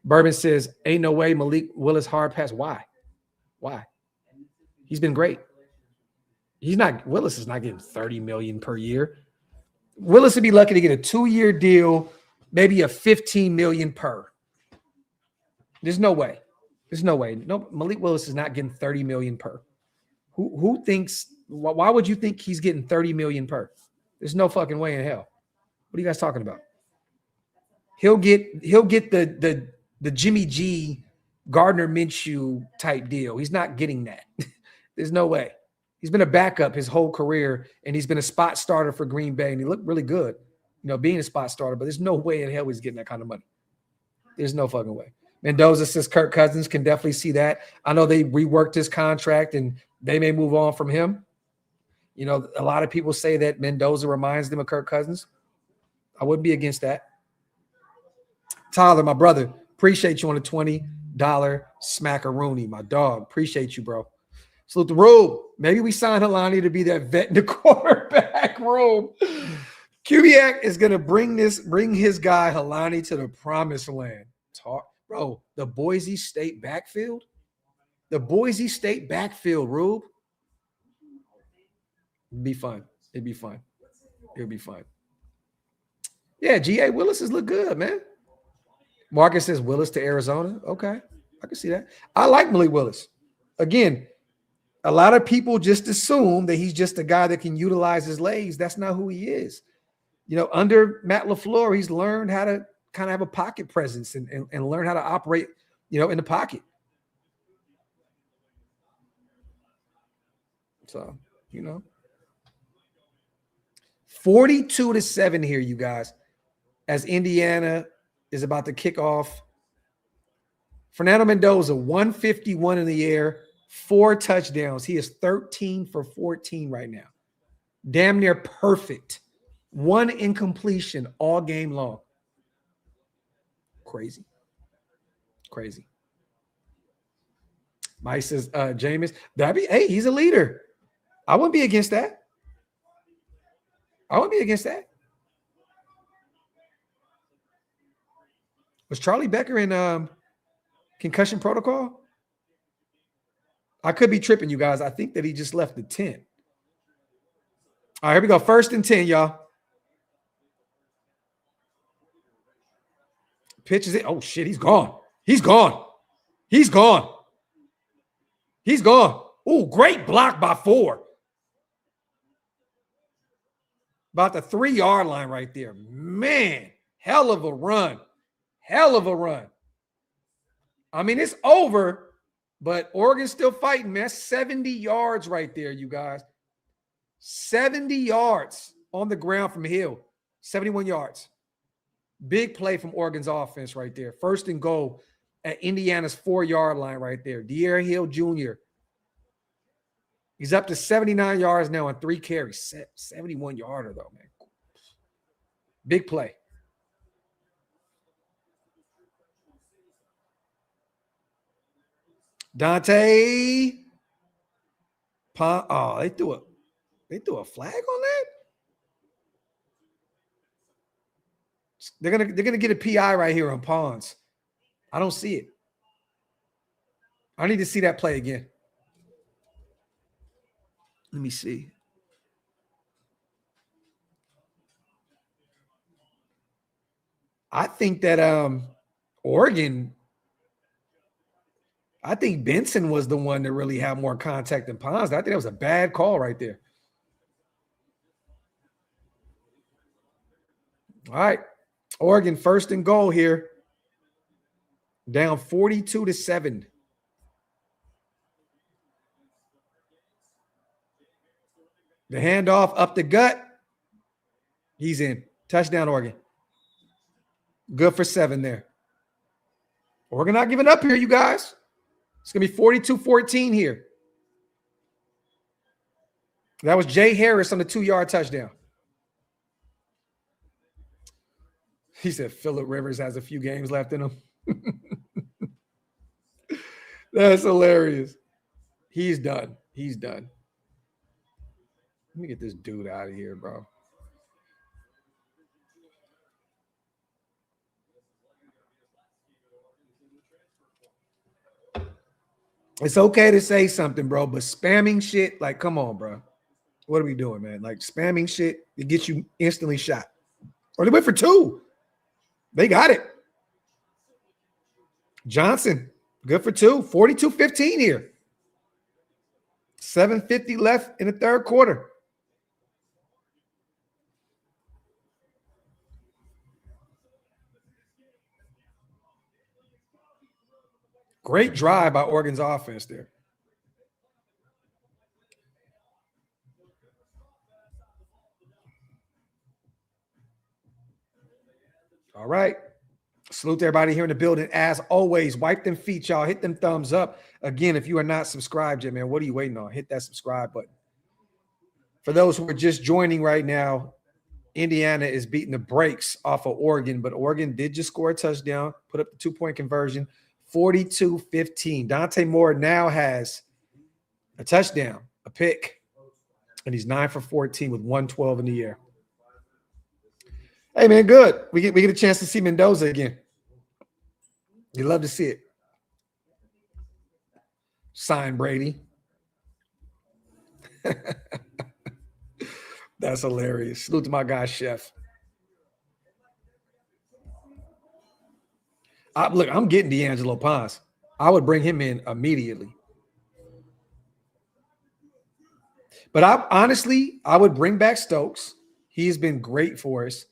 Bourbon says, ain't no way Malik Willis hard pass. Why? He's been great. Willis is not getting $30 million per year. Willis would be lucky to get a 2-year deal, maybe a $15 million per. There's no way. No, Malik Willis is not getting $30 million per. Who thinks? Why would you think he's getting $30 million per? There's no fucking way in hell. What are you guys talking about? He'll get the Jimmy G, Gardner Minshew type deal. He's not getting that. There's no way. He's been a backup his whole career, and he's been a spot starter for Green Bay, and he looked really good, being a spot starter, but there's no way in hell he's getting that kind of money. There's no fucking way. Mendoza says Kirk Cousins, can definitely see that. I know they reworked his contract, and they may move on from him. A lot of people say that Mendoza reminds them of Kirk Cousins. I wouldn't be against that. Tyler, my brother, appreciate you on the $20 smackaroonie, my dog. Appreciate you, bro. Salute the Rube. Maybe we sign Helani to be that vet in the quarterback room. Kubiak is going to bring his guy Helani to the promised land. Bro, the Boise State backfield? The Boise State backfield, Rube. It'd be fun. It'd be fun. It'll be fun. Yeah, G.A. Willis has looked good, man. Marcus says Willis to Arizona. Okay, I can see that. I like Malik Willis. Again, a lot of people just assume that he's just a guy that can utilize his legs. That's not who he is. Under Matt LaFleur, he's learned how to kind of have a pocket presence and learn how to operate, in the pocket. So, 42-7 here, you guys, as Indiana is about to kick off. Fernando Mendoza, 151 in the air, 4 touchdowns. He is 13 for 14 right now. Damn near perfect. 1 incompletion all game long. Crazy. Mike says, Jameis, hey, he's a leader. I wouldn't be against that. Was Charlie Becker in concussion protocol? I could be tripping, you guys. I think that he just left the 10. All right, here we go. 1st and 10, y'all. Pitches it. Oh, shit, he's gone. Oh, great block by 4. About the 3-yard line right there. Man, hell of a run. I mean, it's over, but Oregon's still fighting, man. 70 yards right there, you guys. 70 yards on the ground from Hill. 71 yards. Big play from Oregon's offense right there. 1st and goal at Indiana's 4-yard line right there. De'Aaron Hill Jr. He's up to 79 yards now on 3 carries. 71-yarder, though, man. Big play. Dante. Oh, they threw a flag on that? They're gonna get a PI right here on Pawns. I don't see it. I need to see that play again. Let me see. I think that Oregon, I think Benson was the one that really had more contact than Pons. I think that was a bad call right there. All right. Oregon 1st and goal here. Down 42-7. The handoff up the gut. He's in. Touchdown, Oregon. Good for 7 there. Oregon not giving up here, you guys. It's going to be 42-14 here. That was Jay Harris on the 2-yard touchdown. He said Phillip Rivers has a few games left in him. That's hilarious. He's done. Let me get this dude out of here, bro. It's okay to say something, bro, but spamming shit, like, come on, bro. What are we doing, man? Like, spamming shit, it gets you instantly shot. Or they went for 2. They got it. Johnson, good for 2. 42-15 here. 7:50 left in the 3rd quarter. Great drive by Oregon's offense there. All right. Salute to everybody here in the building. As always, wipe them feet, y'all. Hit them thumbs up. Again, if you are not subscribed yet, man, what are you waiting on? Hit that subscribe button. For those who are just joining right now, Indiana is beating the brakes off of Oregon, but Oregon did just score a touchdown, put up the 2-point conversion, 42-15. Dante Moore now has a touchdown, a pick, and he's 9 for 14 with 112 in the air. Hey, man, good. We get a chance to see Mendoza again. You love to see it. Sign Brady. That's hilarious. Salute to my guy, Chef. Look, I'm getting D'Angelo Pons. I would bring him in immediately. But I would bring back Stokes. He's been great for us.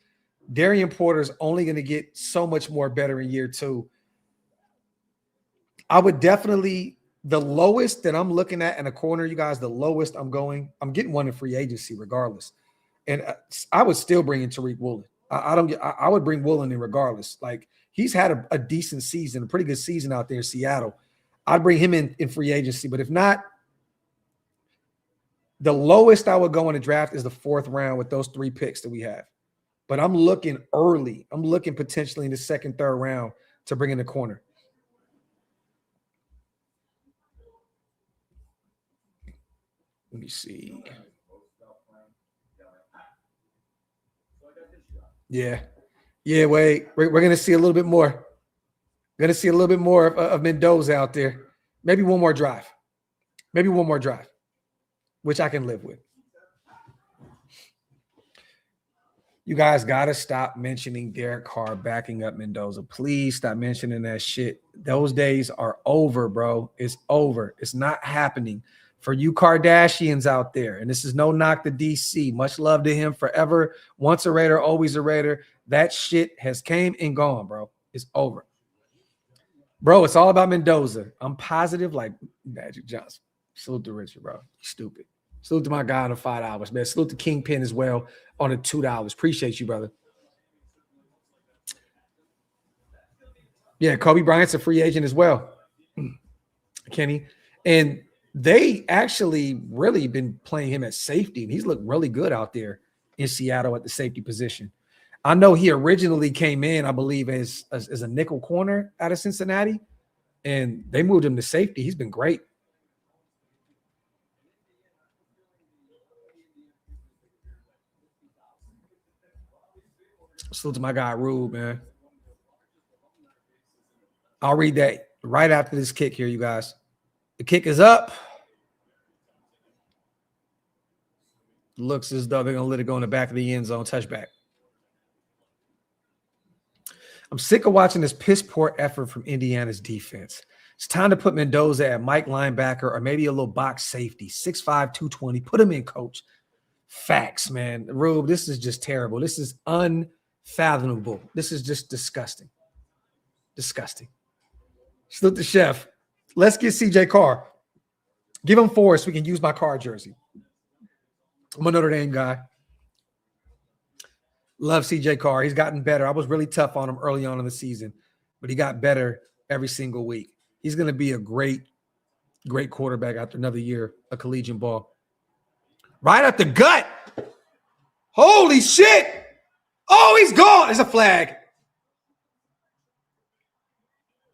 Darian Porter's only going to get so much more better in year 2. I would definitely, the lowest that I'm looking at in a corner, you guys, the lowest I'm getting one in free agency regardless. And I would still bring in Tariq Woolen. I would bring Woolen in regardless. Like, he's had a decent season, a pretty good season out there in Seattle. I'd bring him in free agency. But if not, the lowest I would go in the draft is the 4th round with those 3 picks that we have. But I'm looking early. I'm looking potentially in the 2nd, 3rd round to bring in the corner. Let me see. Yeah. Wait. We're going to see a little bit more. We're going to see a little bit more of Mendoza out there. Maybe one more drive. Which I can live with. You guys got to stop mentioning Derek Carr backing up Mendoza. Please stop mentioning that shit. Those days are over, bro. It's over. It's not happening. For you Kardashians out there, and this is no knock to DC. Much love to him forever. Once a Raider, always a Raider. That shit has came and gone, bro. It's over. Bro, it's all about Mendoza. I'm positive like Magic Johnson. Salute to Richard, bro. Stupid. Salute to my guy on the $5, man. Salute to Kingpin as well on the $2. Appreciate you, brother. Yeah, Kobe Bryant's a free agent as well. Kenny. And they actually really been playing him at safety, and he's looked really good out there in Seattle at the safety position. I know he originally came in, I believe, as a nickel corner out of Cincinnati, and they moved him to safety. He's been great. Salute to my guy, Rube, man. I'll read that right after this kick here, you guys. The kick is up. Looks as though they're going to let it go in the back of the end zone. Touchback. I'm sick of watching this piss-poor effort from Indiana's defense. It's time to put Mendoza at Mike linebacker or maybe a little box safety. 6'5", 220. Put him in, coach. Facts, man. Rube, this is just terrible. This is unfathomable. This is just disgusting. Disgusting. Salute the chef. Let's get CJ Carr. Give him 4 so we can use my Carr jersey. I'm a Notre Dame guy. Love CJ Carr. He's gotten better. I was really tough on him early on in the season, but he got better every single week. He's going to be a great quarterback after another year of collegiate ball. Right up the gut. Holy shit. Oh, he's gone. There's a flag.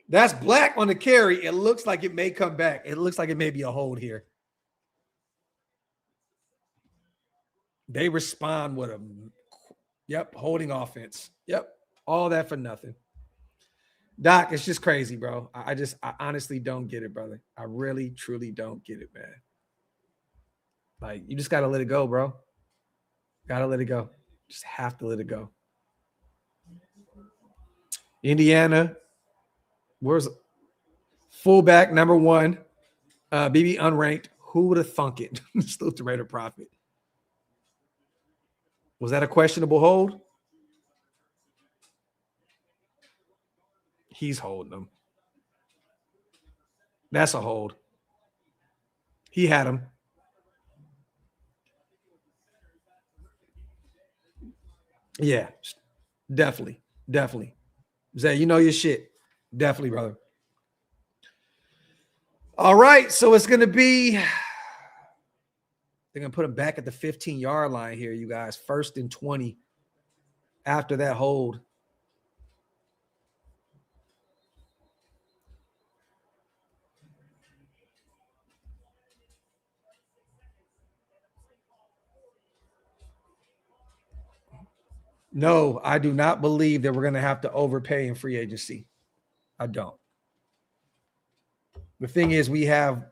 That's black on the carry. It looks like it may come back. It looks like it may be a hold here. They respond with a, holding offense. All that for nothing. Doc, it's just crazy, bro. I honestly don't get it, brother. I really, truly don't get it, man. Like, you just got to let it go, bro. Got to let it go. Just have to let it go. Indiana, where's fullback number 1? BB unranked. Who would have thunk it? Still the Raider Prophet. Was that a questionable hold? He's holding them. That's a hold. He had him. Yeah, definitely. Definitely. Zay, you know your shit. Definitely, brother. All right. So it's going to be, they're going to put him back at the 15-yard line here, you guys. 1st and 20 after that hold. No, I do not believe that we're going to have to overpay in free agency. I don't. The thing is, we have,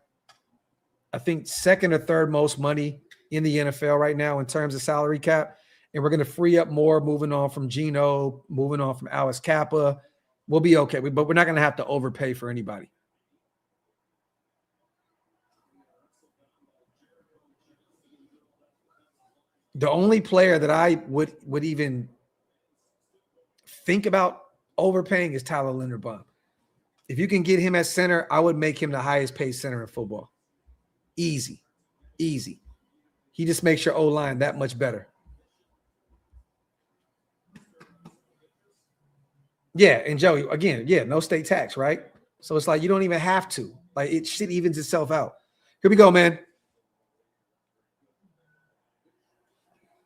I think, 2nd or 3rd most money in the NFL right now in terms of salary cap. And we're going to free up more moving on from Geno, moving on from Alice Kappa. We'll be okay. But we're not going to have to overpay for anybody. The only player that I would even think about overpaying is Tyler Linderbaum. If you can get him at center, I would make him the highest paid center in football. Easy. Easy. He just makes your O-line that much better. Yeah, and Joey, again, no state tax, right? So it's like you don't even have to. Like shit evens itself out. Here we go, man.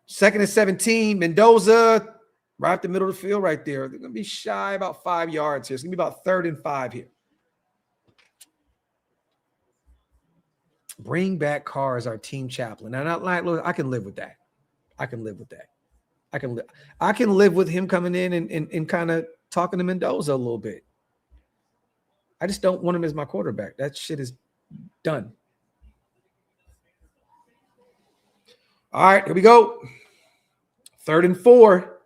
2nd and 17. Mendoza, right up the middle of the field right there. They're going to be shy about 5 yards here. It's going to be about 3rd and 5 here. Bring back Carr as our team chaplain. Now, not like, look, I can live with that. I can live with that. I can live with him coming in and kind of talking to Mendoza a little bit. I just don't want him as my quarterback. That shit is done. All right, here we go. 3rd and 4.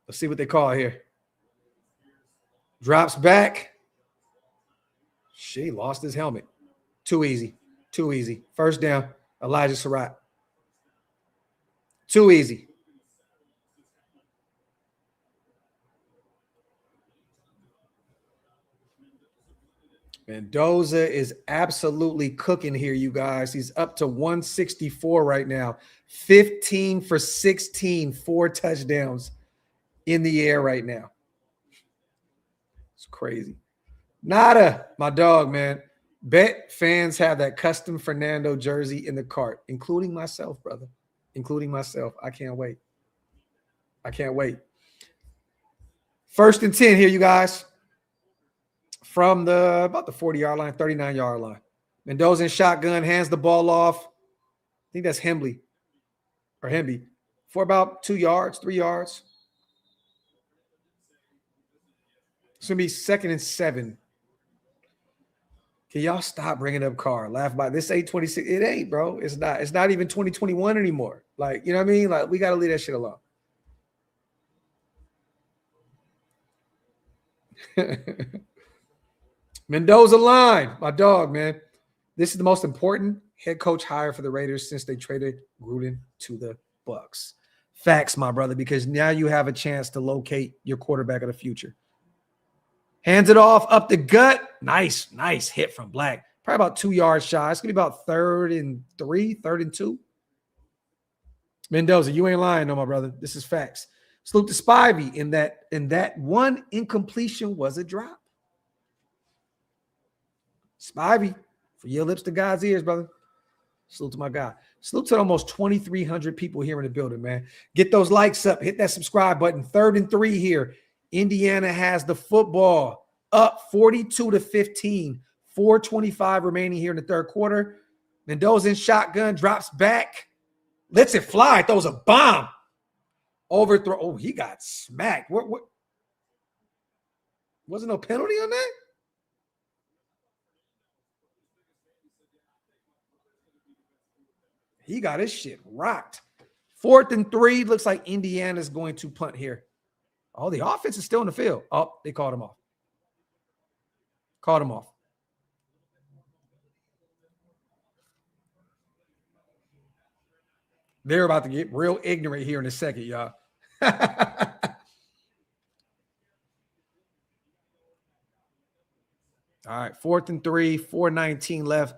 Let's see what they call here. Drops back. She lost his helmet. Too easy. Too easy. 1st down. Elijah Surratt. Too easy. Mendoza is absolutely cooking here, you guys. He's up to 164 right now. 15 for 16, 4 touchdowns in the air right now. It's crazy. Nada, my dog, man. Bet fans have that custom Fernando jersey in the cart, including myself, brother. Including myself. I can't wait. I can't wait. 1st and 10 here, you guys. From about the 40-yard line, 39-yard line. Mendoza in shotgun, hands the ball off. I think that's Hemby. For about 2 yards, 3 yards. It's going to be 2nd and 7. Can y'all stop bringing up Carr? Laugh about this. 826. It ain't, bro. It's not. It's not even 2021 anymore. Like, you know what I mean? Like, we got to leave that shit alone. Mendoza line, my dog, man. This is the most important head coach hire for the Raiders since they traded Gruden to the Bucs. Facts, my brother, because now you have a chance to locate your quarterback of the future. Hands it off up the gut. Nice hit from Black. Probably about 2 yards shy. It's going to be about 3rd and 3, 3rd and 2. Mendoza, you ain't lying, no, my brother. This is facts. Salute to Spivey in that one incompletion was a drop. Spivey, for your lips to God's ears, brother. Salute to my guy. Salute to almost 2,300 people here in the building, man. Get those likes up. Hit that subscribe button. 3rd and 3 here. Indiana has the football up 42-15. 4:25 remaining here in the 3rd quarter. Mendoza in shotgun, drops back. Lets it fly. Throws a bomb. Overthrow. Oh, he got smacked. What? Wasn't no penalty on that? He got his shit rocked. 4th and 3. Looks like Indiana's going to punt here. Oh, the offense is still in the field. Oh, they called him off. Called him off. They're about to get real ignorant here in a second, y'all. All right, 4th and 3, 4:19 left.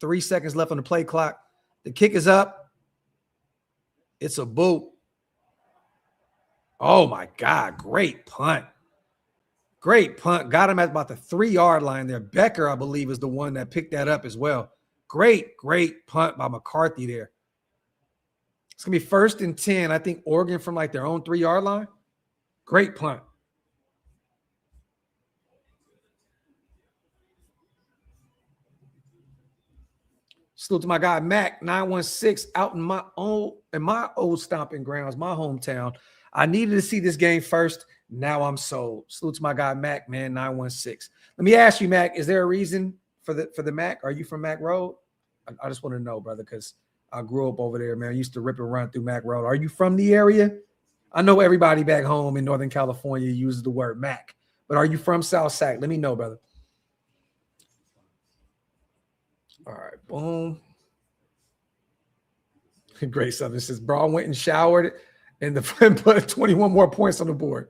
3 seconds left on the play clock. The kick is up. It's a boot. Oh, my God. Great punt. Great punt. Got him at about the 3-yard line there. Becker, I believe, is the one that picked that up as well. Great punt by McCarthy there. It's going to be 1st and 10. I think Oregon from like their own 3-yard line. Great punt. Salute to my guy, Mac, 916, out in my old stomping grounds, my hometown. I needed to see this game first. Now I'm sold. Salute to my guy, Mac, man, 916. Let me ask you, Mac, is there a reason for the Mac? Are you from Mac Road? I just want to know, brother, because I grew up over there, man. I used to rip and run through Mac Road. Are you from the area? I know everybody back home in Northern California uses the word Mac, but are you from South Sac? Let me know, brother. All right, boom. Great Southern says, bro, I went and showered and the friend put 21 more points on the board.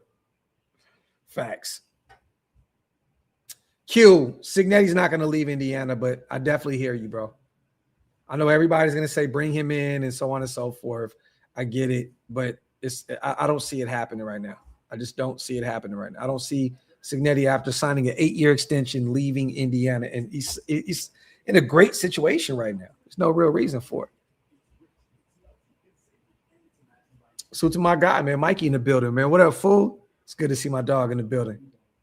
Facts. Q, Cignetti's not going to leave Indiana, but I definitely hear you, bro. I know everybody's going to say bring him in and so on and so forth. I get it, but I don't see it happening right now. I just don't see it happening right now. I don't see Cignetti, after signing an 8-year extension, leaving Indiana, and he's in a great situation right now. There's no real reason for it. So to my guy, man, Mikey in the building, man. What up, fool? It's good to see my dog in the building.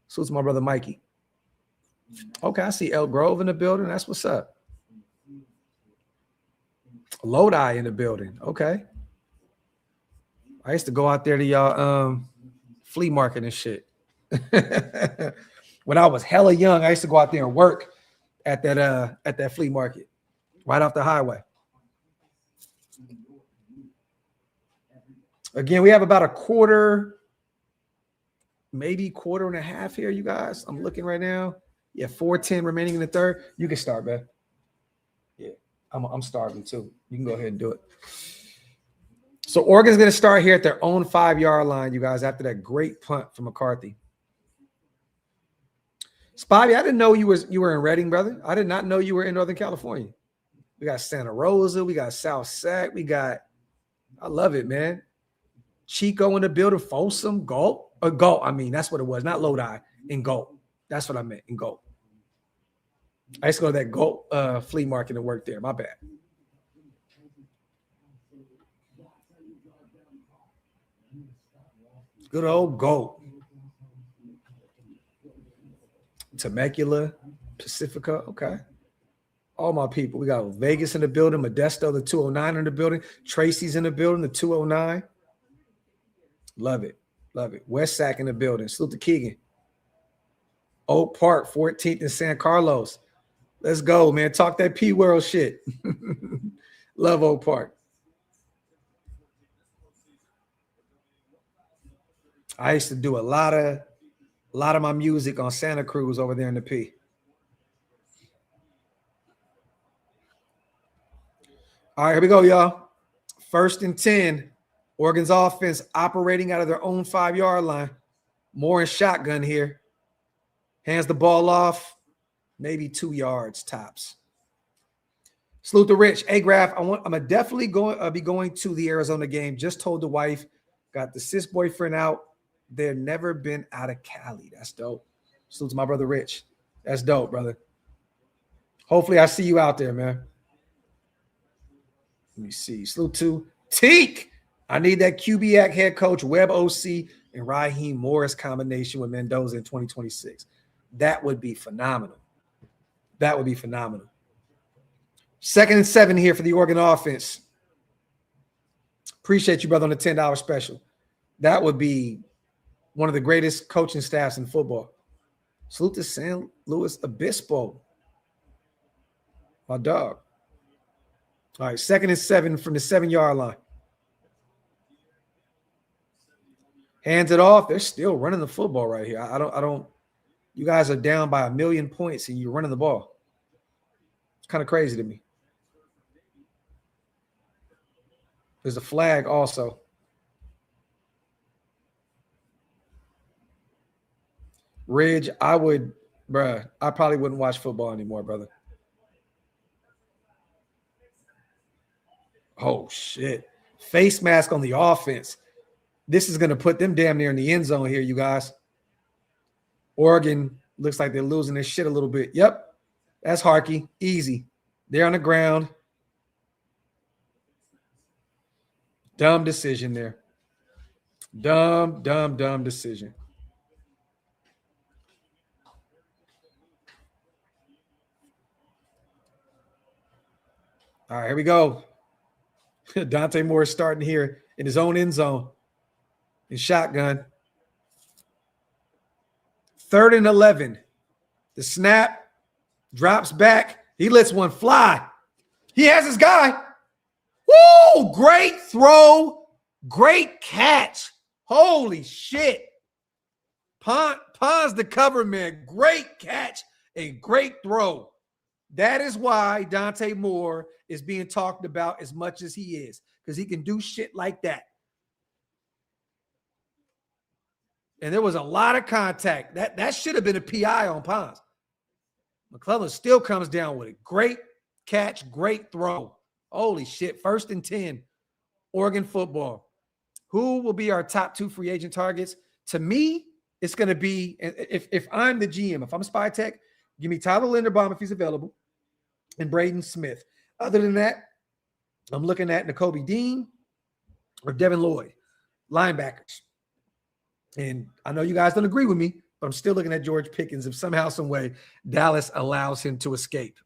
So to my brother Mikey. Okay, I see Elk Grove in the building. That's what's up. Lodi in the building. Okay. I used to go out there to y'all flea market and shit. When I was hella young, I used to go out there and work at that flea market right off the highway. Again, we have about a quarter, maybe quarter and a half here, you guys. I'm looking right now. Yeah, 4:10 remaining in the third. You can start, man. Yeah, I'm starving too. You can go ahead and do it. So Oregon's going to start here at their own 5-yard line, you guys, after that great punt from McCarthy. Spivey, I didn't know you were in Reading, brother. I did not know you were in Northern California. We got Santa Rosa. We got South Sac. I love it, man. Chico in the building, Folsom, Gulp. Gulp, I mean, that's what it was. Not Lodi, in Gulp. That's what I meant, in Gulp. I used to go to that Gulp flea market and work there. My bad. Good old Gulp. Temecula, Pacifica, okay. All my people. We got Vegas in the building, Modesto, the 209 in the building, Tracy's in the building, the 209. Love it. Love it. West Sac in the building. Salute to Keegan. Oak Park, 14th in San Carlos. Let's go, man. Talk that P-World shit. Love Oak Park. I used to do a lot of my music on Santa Cruz over there in the P. All right, here we go, y'all. 1st and 10. Oregon's offense operating out of their own 5-yard line. Moore in shotgun here. Hands the ball off. Maybe 2 yards tops. Salute to Rich. Hey, Graph, I'm definitely be going to the Arizona game. Just told the wife. Got the cis boyfriend out. They've never been out of Cali. That's dope. Salute to my brother Rich. That's dope, brother. Hopefully I see you out there, man. Let me see. Salute to Teak. I need that QBAC head coach, Webb OC, and Raheem Morris combination with Mendoza in 2026. That would be phenomenal. That would be phenomenal. 2nd and 7 here for the Oregon offense. Appreciate you, brother, on the $10 special. That would be one of the greatest coaching staffs in football. Salute to San Luis Obispo. My dog. All right, 2nd and 7 from the 7-yard line. Hands it off. They're still running the football right here. I don't. You guys are down by 1,000,000 points and you're running the ball. It's kind of crazy to me. There's a flag also. Ridge, I probably wouldn't watch football anymore, brother. Oh, shit. Face mask on the offense. This is going to put them damn near in the end zone here, you guys. Oregon looks like they're losing their shit a little bit. Yep, that's Harkey. Easy. They're on the ground. Dumb decision there. Dumb decision. All right, here we go. Dante Moore is starting here in his own end zone. In shotgun. 3rd and 11. The snap drops back. He lets one fly. He has his guy. Woo! Great throw. Great catch. Holy shit. Pons the cover man. Great catch. A great throw. That is why Dante Moore is being talked about as much as he is, because he can do shit like that. And there was a lot of contact. That should have been a PI on Pons. McClellan still comes down with it. Great catch, great throw. Holy shit. 1st and 10, Oregon football. Who will be our top 2 free agent targets? To me, it's going to be, if I'm the GM, if I'm Spy Tech, give me Tyler Linderbaum if he's available, and Braden Smith. Other than that, I'm looking at Nakobe Dean or Devin Lloyd, linebackers. And I know you guys don't agree with me, but I'm still looking at George Pickens if somehow, some way, Dallas allows him to escape.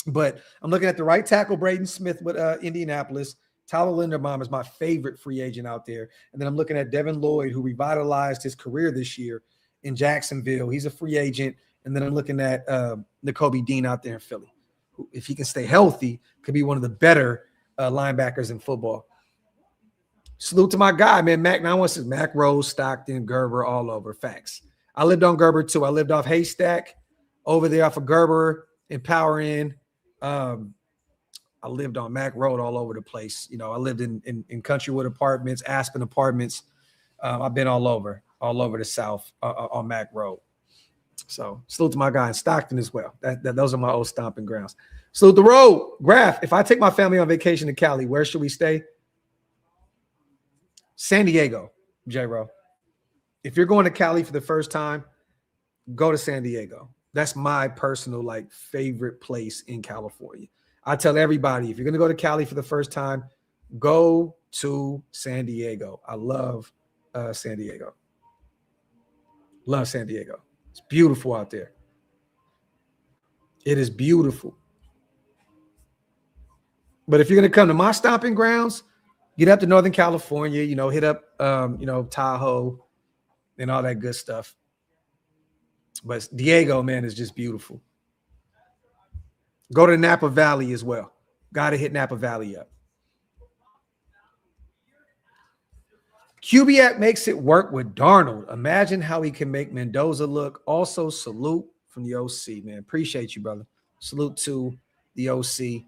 But I'm looking at the right tackle, Braden Smith with Indianapolis. Tyler Linderbaum is my favorite free agent out there. And then I'm looking at Devin Lloyd, who revitalized his career this year in Jacksonville. He's a free agent. And then I'm looking at Nakobe Dean out there in Philly, who, if he can stay healthy, could be one of the better linebackers in football. Salute to my guy, man. Mac Rose, Stockton, Gerber, all over. Facts. I lived on Gerber too. I lived off Haystack, over there off of Gerber and Power Inn. I lived on Mac Road all over the place. You know, I lived in Countrywood Apartments, Aspen Apartments. I've been all over the South on Mac Road. So salute to my guy in Stockton as well. Those are my old stomping grounds. Salute the road. Graphk, if I take my family on vacation to Cali, where should we stay? San Diego, J-Ro. If you're going to Cali for the first time, go to San Diego. That's my personal, favorite place in California. I tell everybody, if you're going to go to Cali for the first time, go to San Diego. I love San Diego. Love San Diego. It's beautiful out there. It is beautiful. But if you're going to come to my stomping grounds, get up to Northern California, hit up, Tahoe and all that good stuff. But Diego, man, is just beautiful. Go to Napa Valley as well. Got to hit Napa Valley up. Kubiak makes it work with Darnold. Imagine how he can make Mendoza look. Also, salute from the OC, man. Appreciate you, brother. Salute to the OC.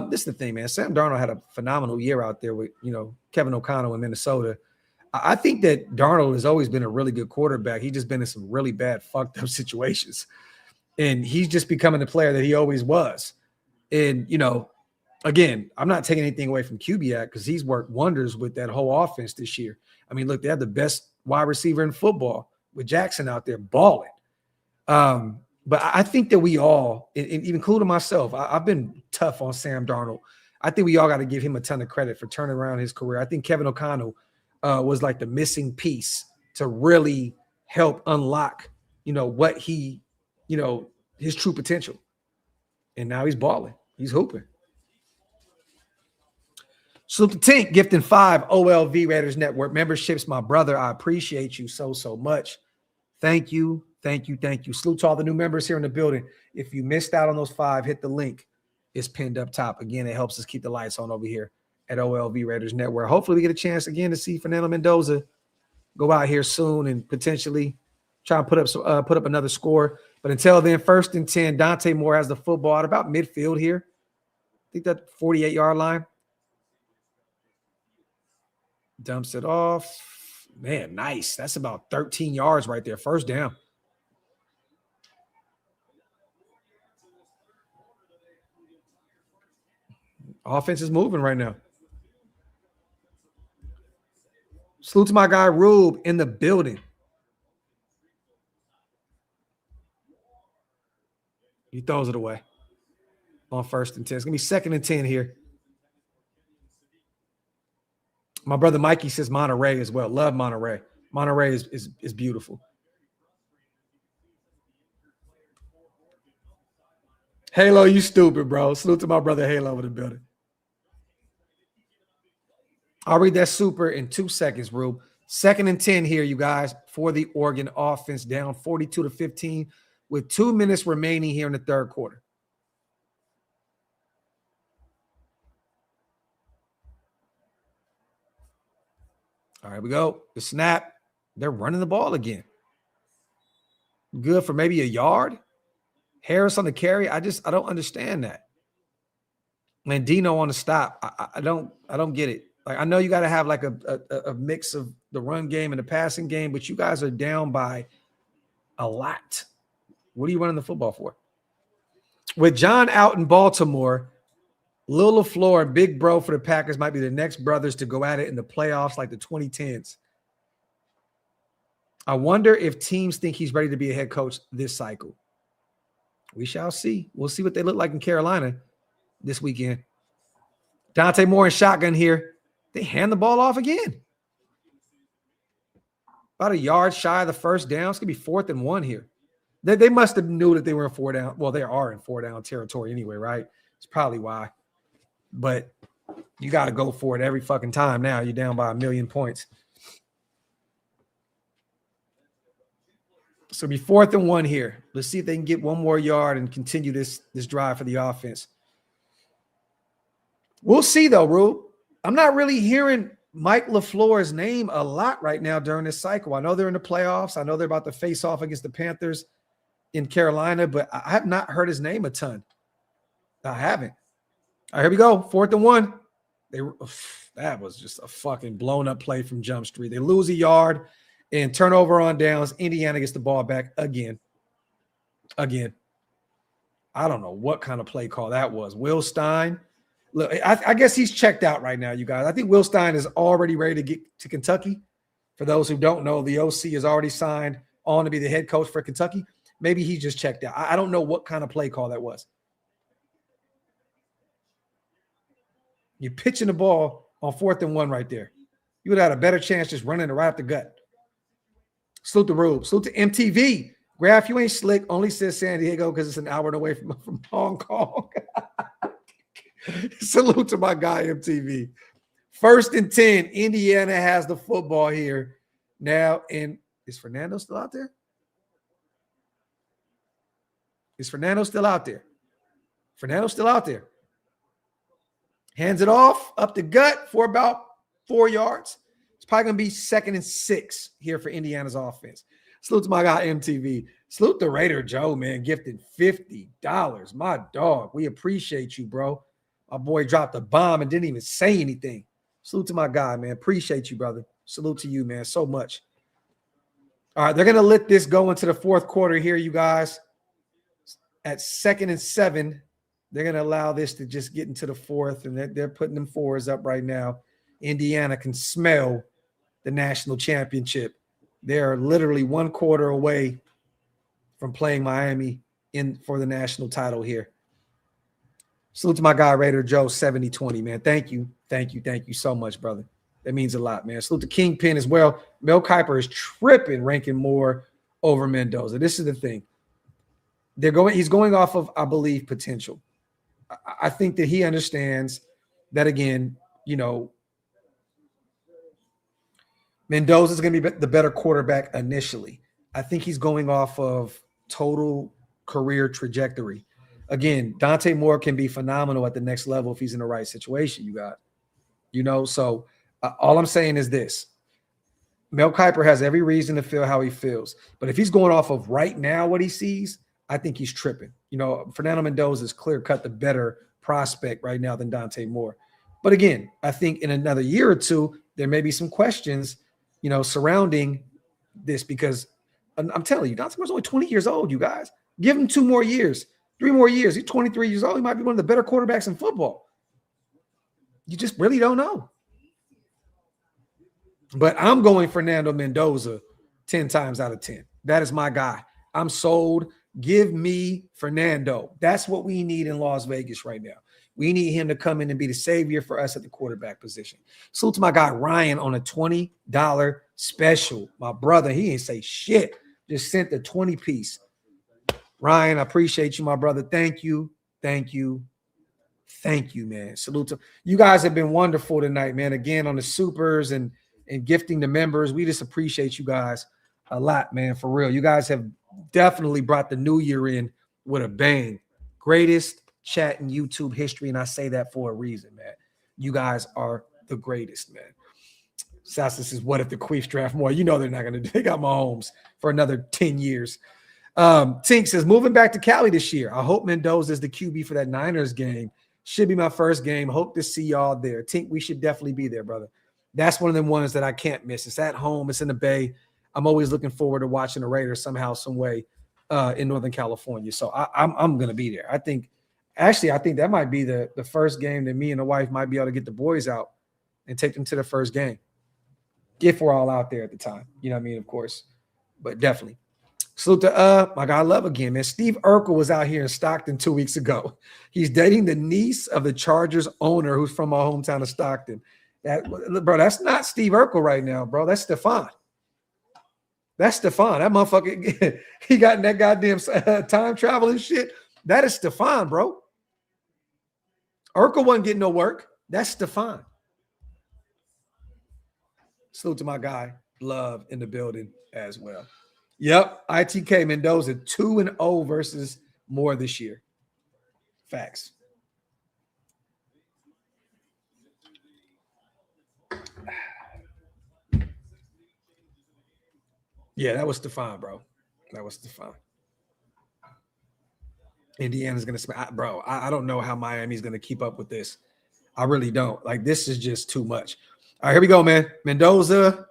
This is the thing, man. Sam Darnold had a phenomenal year out there with, Kevin O'Connell in Minnesota. I think that Darnold has always been a really good quarterback. He's just been in some really bad, fucked up situations. And he's just becoming the player that he always was. And, again, I'm not taking anything away from Kubiak because he's worked wonders with that whole offense this year. I mean, look, they have the best wide receiver in football with Jackson out there balling. But I think that we all, including myself, I've been tough on Sam Darnold. I think we all got to give him a ton of credit for turning around his career. I think Kevin O'Connell was like the missing piece to really help unlock, what he, his true potential. And now he's balling. He's hooping. Salute to Tink, gifting 5 OLv Raiders Network memberships. My brother, I appreciate you so much. Thank you. Salute to all the new members here in the building. If you missed out on those 5, hit the link. It's pinned up top. Again, it helps us keep the lights on over here at OLv Raiders Network. Hopefully we get a chance again to see Fernando Mendoza go out here soon and potentially try and put up another score. But until then, 1st and 10, Dante Moore has the football at about midfield here. I think that 48-yard line. Dumps it off. Man, nice. That's about 13 yards right there. First down. Offense is moving right now. Salute to my guy Rube in the building. He throws it away on 1st and 10. It's going to be 2nd and 10 here. My brother Mikey says Monterey as well. Love Monterey. Monterey is beautiful. Halo, you stupid, bro. Salute to my brother Halo in the building. I'll read that super in 2 seconds, Rube. 2nd and 10 here, you guys, for the Oregon offense, down 42-15 with 2 minutes remaining here in the 3rd quarter. All right, we go. The snap. They're running the ball again. Good for maybe a yard. Harris on the carry. I don't understand that. And Dino on the stop. I don't get it. Like, I know you got to have like a mix of the run game and the passing game, but you guys are down by a lot. What are you running the football for? With John out in Baltimore, Lil LaFleur and Big Bro for the Packers might be the next brothers to go at it in the playoffs like the 2010s. I wonder if teams think he's ready to be a head coach this cycle. We shall see. We'll see what they look like in Carolina this weekend. Dante Moore in shotgun here. They hand the ball off again. About a yard shy of the 1st down. It's going to be 4th and 1 here. They must have knew that they were in 4 down. Well, they are in 4 down territory anyway, right? It's probably why. But you got to go for it every fucking time now. You're down by 1 million points. So it'll be 4th and 1 here. Let's see if they can get 1 more yard and continue this drive for the offense. We'll see, though, Rube. I'm not really hearing Mike LaFleur's name a lot right now during this cycle. I know they're in the playoffs. I know they're about to face off against the Panthers in Carolina, but I have not heard his name a ton. I haven't. All right, here we go. 4th and 1. That was just a fucking blown up play from Jump Street. They lose a yard and turnover on downs. Indiana gets the ball back again. I don't know what kind of play call that was. Will Stein. Look, I guess he's checked out right now, you guys. I think Will Stein is already ready to get to Kentucky. For those who don't know, the OC is already signed on to be the head coach for Kentucky. Maybe he just checked out. I don't know what kind of play call that was. You're pitching the ball on 4th and 1 right there. You would have had a better chance just running it right up the gut. Salute to Rube. Salute to MTV. Graphk, you ain't slick. Only says San Diego because it's an hour away from Hong Kong. Salute to my guy, MTV. 1st and 10. Indiana has the football here now. And is Fernando still out there? Fernando's still out there. Hands it off up the gut for about 4 yards. It's probably going to be 2nd and 6 here for Indiana's offense. Salute to my guy, MTV. Salute to Raider Joe, man, gifted $50. My dog. We appreciate you, bro. My boy dropped a bomb and didn't even say anything. Salute to my guy, man. Appreciate you, brother. Salute to you, man, so much. All right, they're going to let this go into the 4th quarter here, you guys. At 2nd and 7, they're going to allow this to just get into the 4th, and they're putting them 4s up right now. Indiana can smell the national championship. They're literally 1 quarter away from playing Miami for the national title here. Salute to my guy, Raider Joe, 70-20, man. Thank you so much, brother. That means a lot, man. Salute to Kingpin as well. Mel Kiper is tripping, ranking Moore over Mendoza. This is the thing. He's going off of, I believe, potential. I think that he understands that, again, Mendoza is going to be the better quarterback initially. I think he's going off of total career trajectory. Again, Dante Moore can be phenomenal at the next level if he's in the right situation. So all I'm saying is this. Mel Kiper has every reason to feel how he feels. But if he's going off of right now what he sees, I think he's tripping. Fernando Mendoza is clear-cut the better prospect right now than Dante Moore. But again, I think in another year or two, there may be some questions, surrounding this because I'm telling you, Dante Moore's only 20 years old, you guys. Give him 2 more years, 3 more years. He's 23 years old. He might be one of the better quarterbacks in football. You just really don't know. But I'm going Fernando Mendoza 10 times out of 10. That is my guy. I'm sold. Give me Fernando. That's what we need in Las Vegas right now. We need him to come in and be the savior for us at the quarterback position. Salute to my guy Ryan on a $20 special. My brother, he didn't say shit. Just sent the 20 piece. Ryan, I appreciate you, my brother. Thank you. Thank you. Thank you, man. Salute to you guys. Have been wonderful tonight, man. Again, on the supers and gifting the members. We just appreciate you guys a lot, man, for real. You guys have definitely brought the new year in with a bang. Greatest chat in YouTube history, and I say that for a reason, man. You guys are the greatest, man. Sassus says, what if the Queefs draft more? You know they're not going to do. They got Mahomes for another 10 years. Tink says, moving back to Cali this year. I hope Mendoza is the QB for that Niners game. Should be my first game. Hope to see y'all there. Tink, we should definitely be there, brother. That's one of them ones that I can't miss. It's at home. It's in the Bay. I'm always looking forward to watching the Raiders somehow, some way in Northern California. So I'm going to be there. I think that might be the first game that me and the wife might be able to get the boys out and take them to the first game. If we're all out there at the time. You know what I mean? Of course. But definitely. Salute to my guy Love again, man. Steve Urkel was out here in Stockton 2 weeks ago. He's dating the niece of the Chargers owner who's from my hometown of Stockton. Bro, that's not Steve Urkel right now, bro. That's Stefan. That's Stefan. That motherfucker, he got in that goddamn time travel and shit. That is Stefan, bro. Urkel wasn't getting no work. That's Stefan. Salute to my guy Love in the building as well. Yep, ITK Mendoza 2-0 versus Moore this year. Facts. Yeah, that was Stefan, bro. That was Stefan. Indiana's going to smack. Bro, I don't know how Miami's going to keep up with this. I really don't. Like, this is just too much. All right, here we go, man. Mendoza.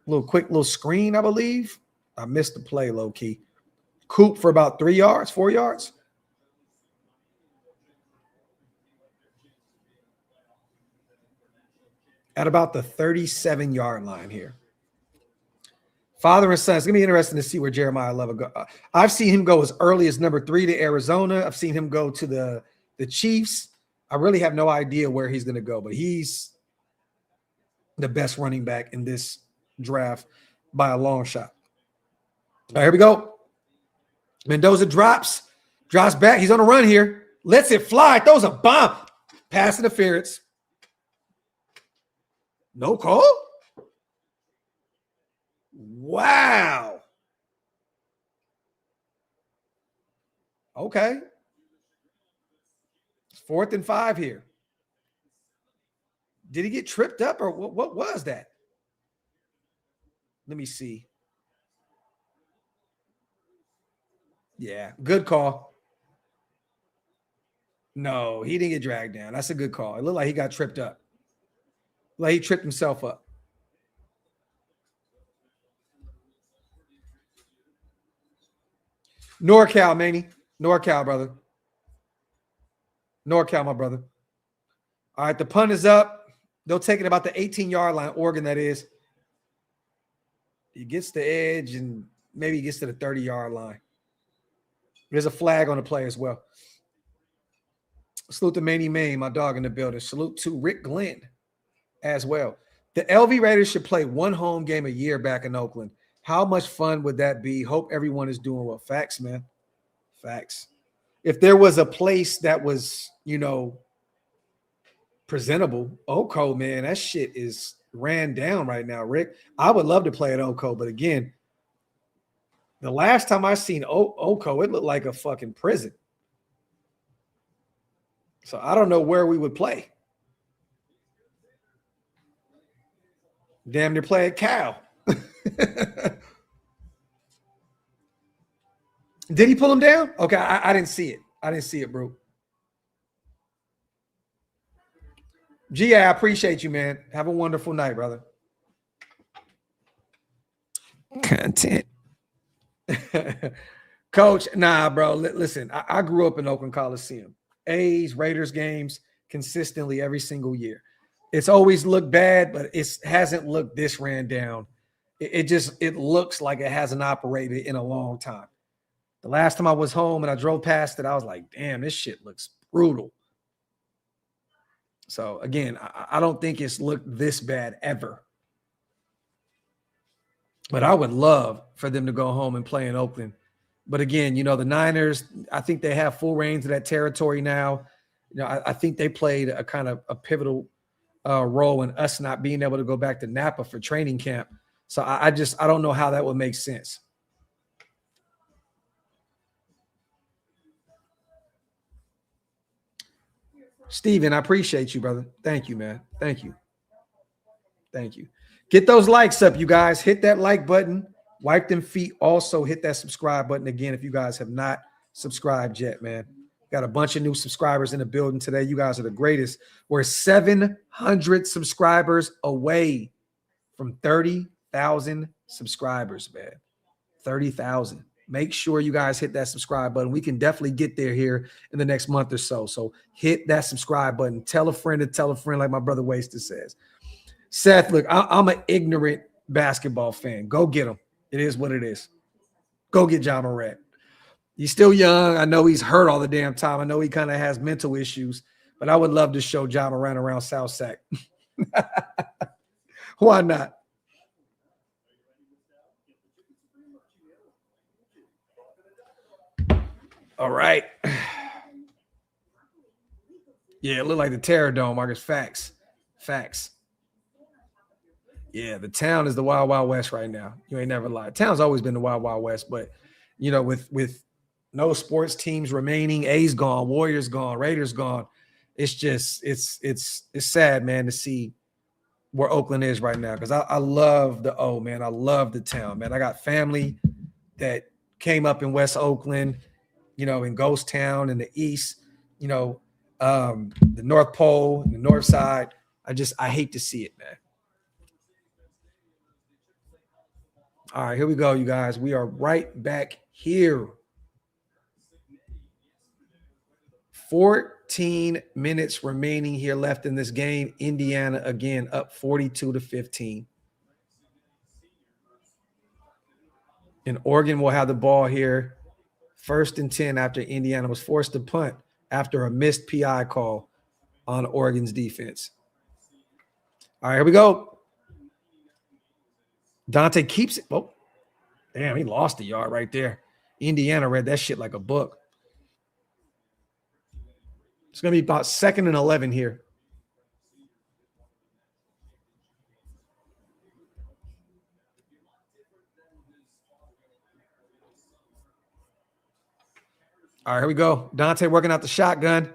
Little screen, I believe. I missed the play, low-key. Coop for about 3 yards, 4 yards. At about the 37-yard line here. Father and son. It's going to be interesting to see where Jeremiah Love go. I've seen him go as early as number 3 to Arizona. I've seen him go to the Chiefs. I really have no idea where he's going to go, but he's the best running back in this draft by a long shot. All right, here we go. Mendoza drops back. He's on a run here. Lets it fly. Throws a bomb. Pass interference. No call? Wow. Okay. It's 4th and 5 here. Did he get tripped up or what was that? Let me see. Yeah, good call. No, he didn't get dragged down. That's a good call. It looked like he got tripped up. Like he tripped himself up. NorCal, Manny. NorCal, brother. NorCal, my brother. All right, the punt is up. They'll take it about the 18-yard line, Oregon, that is. He gets the edge and maybe he gets to the 30-yard line. There's a flag on the play as well. Salute to Manny Main, my dog in the building. Salute to Rick Glenn as well. The LV Raiders should play one home game a year back in Oakland. How much fun would that be? Hope everyone is doing well. Facts, man. Facts. If there was a place that was, presentable, Oco, man, that shit is ran down right now, Rick. I would love to play at Oco, but again, the last time I seen Oco, it looked like a fucking prison. So I don't know where we would play. Damn near play at Cal. Did he pull him down? Okay, I didn't see it. I didn't see it, bro. G, I appreciate you, man. Have a wonderful night, brother. Content. Coach, nah, bro. Listen, I grew up in Oakland Coliseum. A's, Raiders games consistently every single year. It's always looked bad, but it hasn't looked this ran down. It looks like it hasn't operated in a long time. The last time I was home and I drove past it, I was like, damn, this shit looks brutal. So again, I don't think it's looked this bad ever. But I would love for them to go home and play in Oakland. But again, you know, the Niners, I think they have full reins of that territory now. You know, I think they played a kind of a pivotal role in us not being able to go back to Napa for training camp. So I don't know how that would make sense. Steven, I appreciate you, brother. Thank you, man. Thank you. Thank you. Get those likes up, you guys. Hit that like button. Wipe them feet. Also, hit that subscribe button again if you guys have not subscribed yet, man. Got a bunch of new subscribers in the building today. You guys are the greatest. We're 700 subscribers away from 30,000 subscribers, man. 30,000. Make sure you guys hit that subscribe button. We can definitely get there here in the next month or so. So hit that subscribe button. Tell a friend to tell a friend, like my brother Wasted says. Seth, look, I'm an ignorant basketball fan. Go get him. It is what it is. Go get John Morant. He's still young. I know he's hurt all the damn time. I know he kind of has mental issues, but I would love to show John Morant around South Sac. Why not? All right. Yeah, it looked like the Terror Dome, Marcus. Facts. Facts. Yeah, the town is the Wild Wild West right now. You ain't never lied. Town's always been the Wild Wild West, but you know, with no sports teams remaining, A's gone, Warriors gone, Raiders gone. It's just it's sad, man, to see where Oakland is right now. Because I love the O, man. I love the town, man. I got family that came up in West Oakland, you know, in Ghost Town in the east, you know, the North Pole, the North Side. I hate to see it, man. All right, here we go, you guys. We are right back here. 14 minutes remaining here left in this game. Indiana again up 42-15. And Oregon will have the ball here. 1st and 10 after Indiana was forced to punt after a missed PI call on Oregon's defense. All right, here we go. Dante keeps it. Oh, damn, he lost a yard right there. Indiana read that shit like a book. It's going to be about 2nd and 11 here. All right, here we go. Dante working out the shotgun.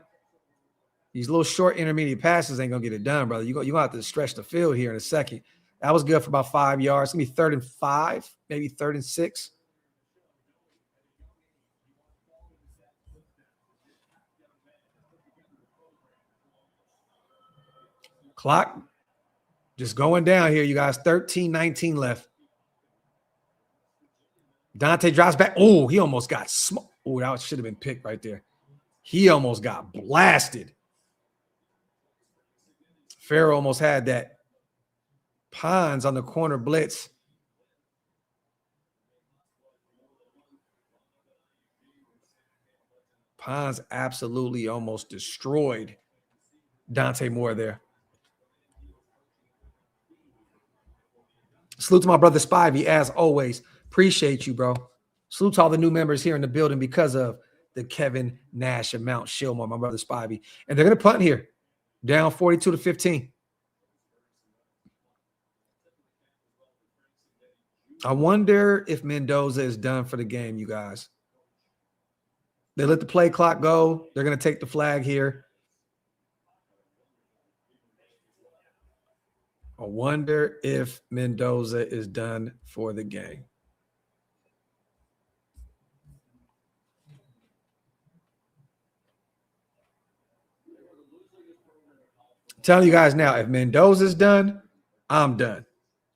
These little short intermediate passes ain't going to get it done, brother. You're going to have to stretch the field here in a second. That was good for about 5 yards. It's going to be 3rd and 5, maybe 3rd and 6. Clock just going down here, you guys. 13-19 left. Dante drops back. Oh, he almost got smoked. Oh, that should have been picked right there. He almost got blasted. Farrell almost had that. Pons on the corner blitz. Pons absolutely almost destroyed Dante Moore there. Salute to my brother Spivey, as always. Appreciate you, bro. Salute to all the new members here in the building because of the Kevin Nash and Mount Shillmore, my brother Spivey. And they're going to punt here. Down 42-15. I wonder if Mendoza is done for the game, you guys. They let the play clock go. They're going to take the flag here. I wonder if Mendoza is done for the game. I'm telling you guys now, if Mendoza's done, I'm done.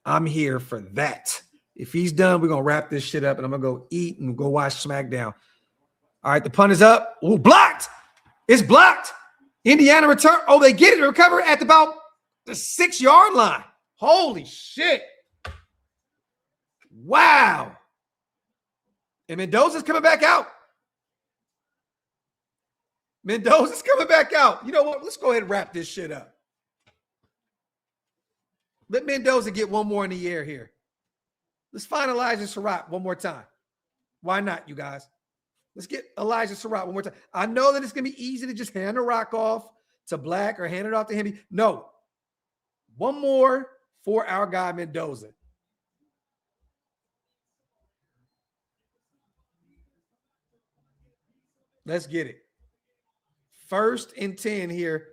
I'm here for that. If he's done, we're going to wrap this shit up, and I'm going to go eat and go watch SmackDown. All right, the punt is up. Ooh, blocked. It's blocked. Indiana return. Oh, they get it. Recover at about the 6-yard line. Holy shit. Wow. And Mendoza's coming back out. Mendoza's coming back out. You know what? Let's go ahead and wrap this shit up. Let Mendoza get one more in the air here. Let's find Elijah Surratt one more time. Why not, you guys? Let's get Elijah Surratt one more time. I know that it's going to be easy to just hand the rock off to Black or hand it off to him. No. One more for our guy, Mendoza. Let's get it. 1st and 10 here.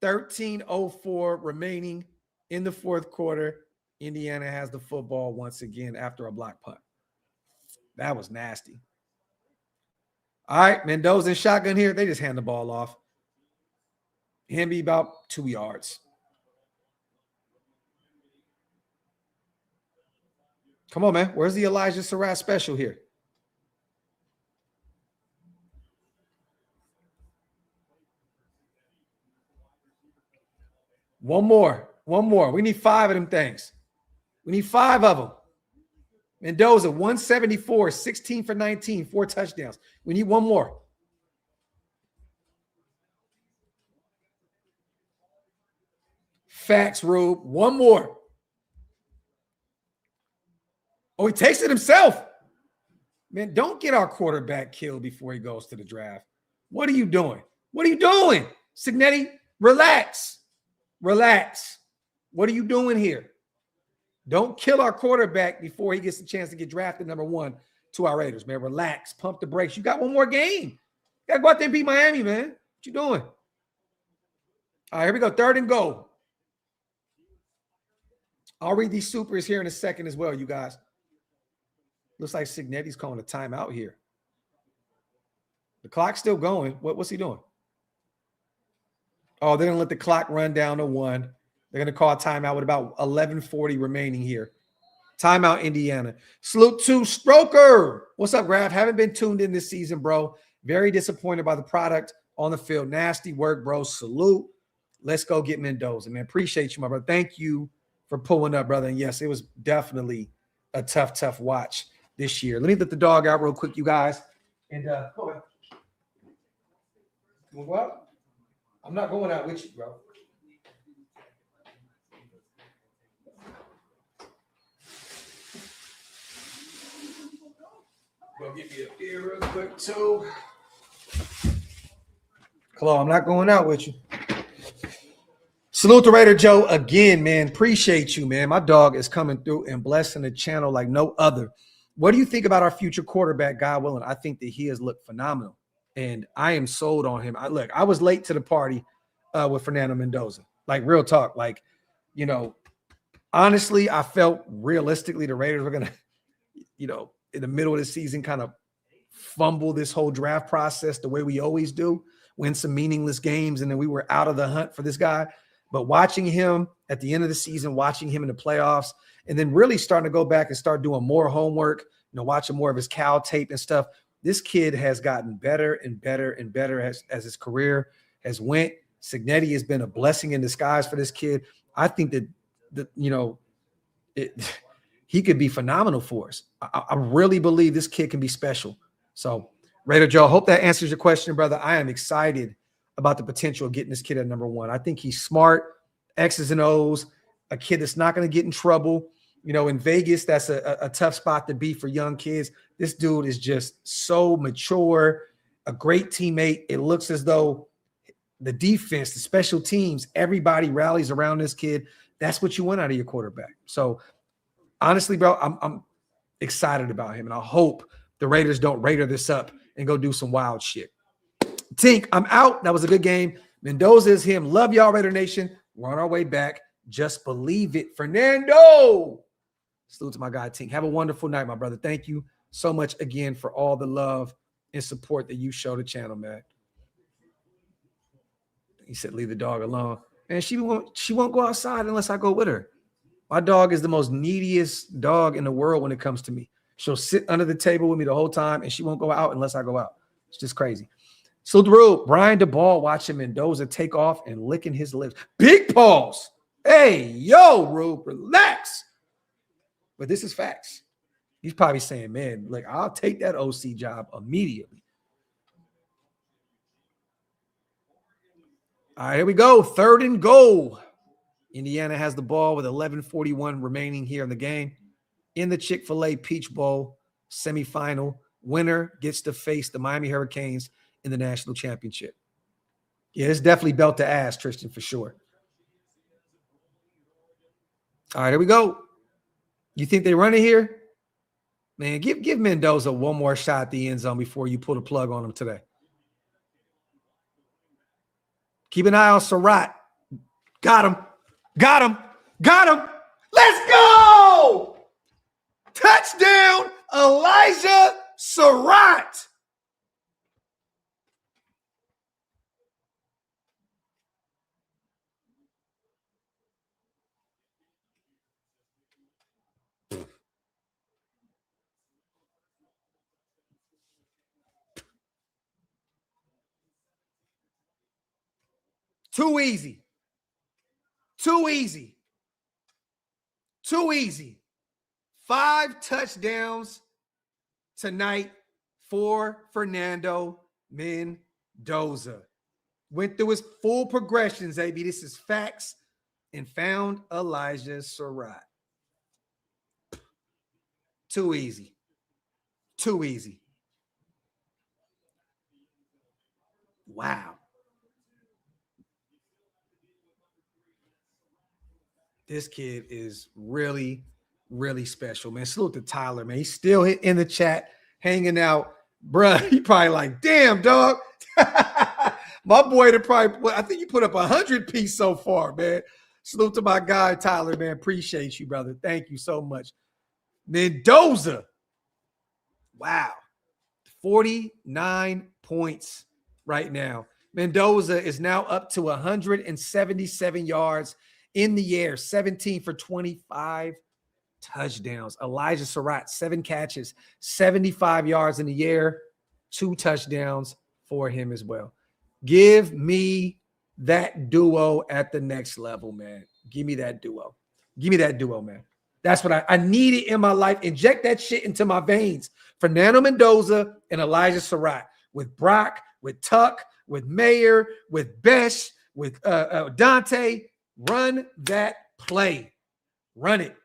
13:04 remaining in the 4th quarter. Indiana has the football once again after a block punt. That was nasty. All right, Mendoza and shotgun here. They just hand the ball off. Him be about 2 yards. Come on, man. Where's the Elijah Surratt special here? One more. We need 5 of them things. We need 5 of them. Mendoza, 174, 16 for 19, 4 touchdowns. We need one more. Facts, Rube. One more. Oh, he takes it himself. Man, don't get our quarterback killed before he goes to the draft. What are you doing? What are you doing? Cignetti, relax. Relax. What are you doing here? Don't kill our quarterback before he gets the chance to get drafted number 1 to our Raiders, man. Relax. Pump the brakes. You got one more game. You got to go out there and beat Miami, man. What you doing? All right, here we go. 3rd and goal. I'll read these supers here in a second as well, you guys. Looks like Cignetti's calling a timeout here. The clock's still going. What's he doing? Oh, they're going to let the clock run down to 1. They're going to call a timeout with about 11:40 remaining here. Timeout, Indiana. Salute to Stroker. What's up, Graphk? Haven't been tuned in this season, bro. Very disappointed by the product on the field. Nasty work, bro. Salute. Let's go get Mendoza, man. Appreciate you, my brother. Thank you for pulling up, brother. And yes, it was definitely a tough watch this year. Let me let the dog out real quick, you guys. And go ahead. You want to go out? I'm not going out with you, bro. Go give me a beer real quick, too. Hello, I'm not going out with you. Salute to Raider Joe again, man. Appreciate you, man. My dog is coming through and blessing the channel like no other. What do you think about our future quarterback, God willing? I think that he has looked phenomenal, and I am sold on him. I was late to the party with Fernando Mendoza. Like, real talk. Like, you know, honestly, I felt realistically the Raiders were going to, you know, in the middle of the season kind of fumble this whole draft process the way we always do, win some meaningless games, and then we were out of the hunt for this guy. But watching him at the end of the season, watching him in the playoffs, and then really starting to go back and start doing more homework, you know, watching more of his Cal tape and stuff, this kid has gotten better and better and better as his career has went. Cignetti has been a blessing in disguise for this kid. I think that you know, he could be phenomenal for us. I really believe this kid can be special. So, Raider Joe, hope that answers your question, brother. I am excited about the potential of getting this kid at number 1. I think he's smart, X's and O's, a kid that's not going to get in trouble. You know, in Vegas, that's a tough spot to be for young kids. This dude is just so mature, a great teammate. It looks as though the defense, the special teams, everybody rallies around this kid. That's what you want out of your quarterback. So, honestly, bro, I'm excited about him, and I hope the Raiders don't Raider this up and go do some wild shit. Tink, I'm out. That was a good game. Mendoza is him. Love y'all, Raider Nation. We're on our way back. Just believe it. Fernando. Salute to my guy, Tink. Have a wonderful night, my brother. Thank you so much again for all the love and support that you show the channel, man. He said, leave the dog alone. And she won't go outside unless I go with her. My dog is the most neediest dog in the world when it comes to me. She'll sit under the table with me the whole time, and she won't go out unless I go out. It's just crazy. So, Drew, Brian DeBall watching Mendoza take off and licking his lips. Big pause. Hey, yo, Rube, relax. But this is facts. He's probably saying, man, like, I'll take that OC job immediately. All right, here we go. 3rd and goal. Indiana has the ball with 11:41 remaining here in the game. In the Chick-fil-A Peach Bowl semifinal, winner gets to face the Miami Hurricanes in the national championship. Yeah, it's definitely belt to ass, Tristan, for sure. All right, here we go. You think they run it here? Man, give Mendoza one more shot at the end zone before you pull the plug on him today. Keep an eye on Surratt. Got him. Got him. Got him. Let's go! Touchdown, Elijah Surratt. Too easy. Too easy. Too easy. 5 touchdowns tonight for Fernando Mendoza. Went through his full progressions, AB. This is facts. And found Elijah Surratt. Too easy. Too easy. Wow. This kid is really, really special, man. Salute to Tyler, man. He's still in the chat, hanging out. Bruh, he probably like, damn, dog. My boy, I think you put up 100 piece so far, man. Salute to my guy, Tyler, man. Appreciate you, brother. Thank you so much. Mendoza. Wow. 49 points right now. Mendoza is now up to 177 yards in the air, 17 for 25 touchdowns. Elijah Surratt, 7 catches, 75 yards in the air, 2 touchdowns for him as well. Give me that duo at the next level, man. Give me that duo. Give me that duo, man. That's what I needed in my life. Inject that shit into my veins. Fernando Mendoza and Elijah Surratt with Brock, with Tuck, with Mayer, with Besh, with Dante. Run that play. Run it.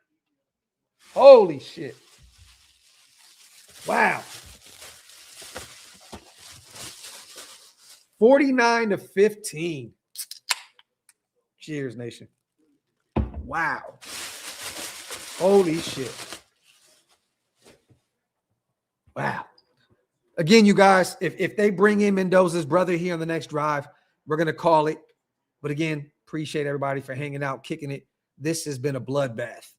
Holy shit. Wow. 49-15. Cheers, nation. Wow. Holy shit. Wow. Again, you guys, if they bring in Mendoza's brother here on the next drive, we're going to call it. But again, appreciate everybody for hanging out, kicking it. This has been a bloodbath.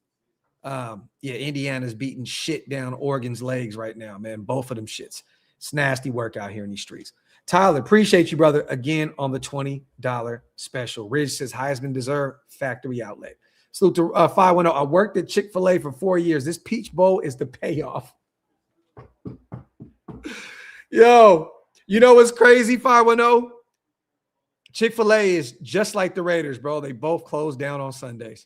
Yeah, Indiana's beating shit down Oregon's legs right now, man. Both of them shits. It's nasty work out here in these streets. Tyler, appreciate you, brother, again on the $20 special. Ridge says Heisman deserve factory outlet. Salute to 510. I worked at Chick-fil-A for 4 years. This Peach Bowl is the payoff. Yo, you know what's crazy, 510? Chick-fil-A is just like the Raiders, bro. They both close down on Sundays.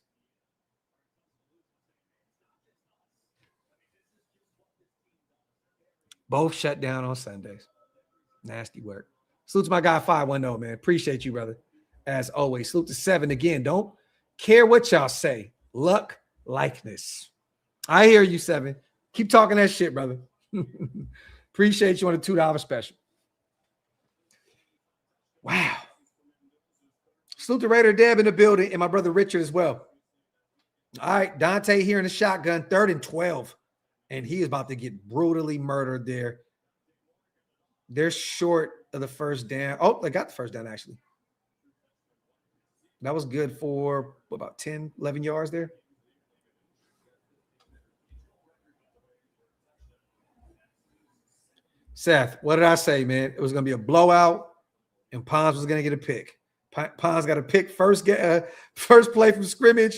Both shut down on Sundays. Nasty work. Salute to my guy 510, man. Appreciate you, brother. As always. Salute to 7 again. Don't care what y'all say. Luck, likeness. I hear you, 7. Keep talking that shit, brother. Appreciate you on the $2 special. Wow. Salute to Raider Deb in the building and my brother Richard as well. All right, Dante here in the shotgun, 3rd and 12. And he is about to get brutally murdered there. They're short of the first down. Oh, they got the first down, actually. That was good for about 10, 11 yards there. Seth, what did I say, man? It was going to be a blowout, and Pons was going to get a pick. Pons got a pick first play from scrimmage.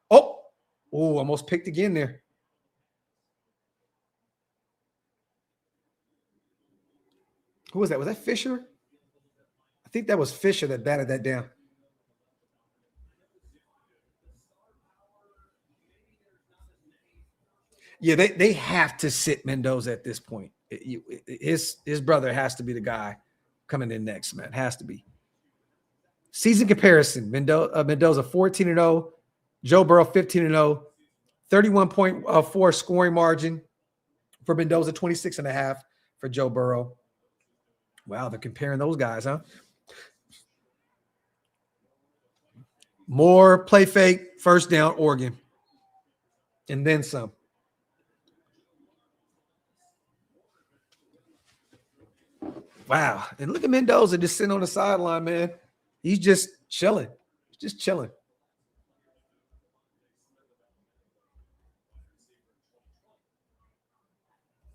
Oh, almost picked again there. Who was that? Was that Fisher? I think that was Fisher that batted that down. Yeah, they have to sit Mendoza at this point. His brother has to be the guy coming in next, man. Has to be. Season comparison: Mendoza 14-0, Joe Burrow 15-0, 31.4 scoring margin for Mendoza, 26.5 for Joe Burrow. Wow, they're comparing those guys, huh? More play fake, first down, Oregon, and then some. Wow. And look at Mendoza just sitting on the sideline, man. He's just chilling. He's just chilling.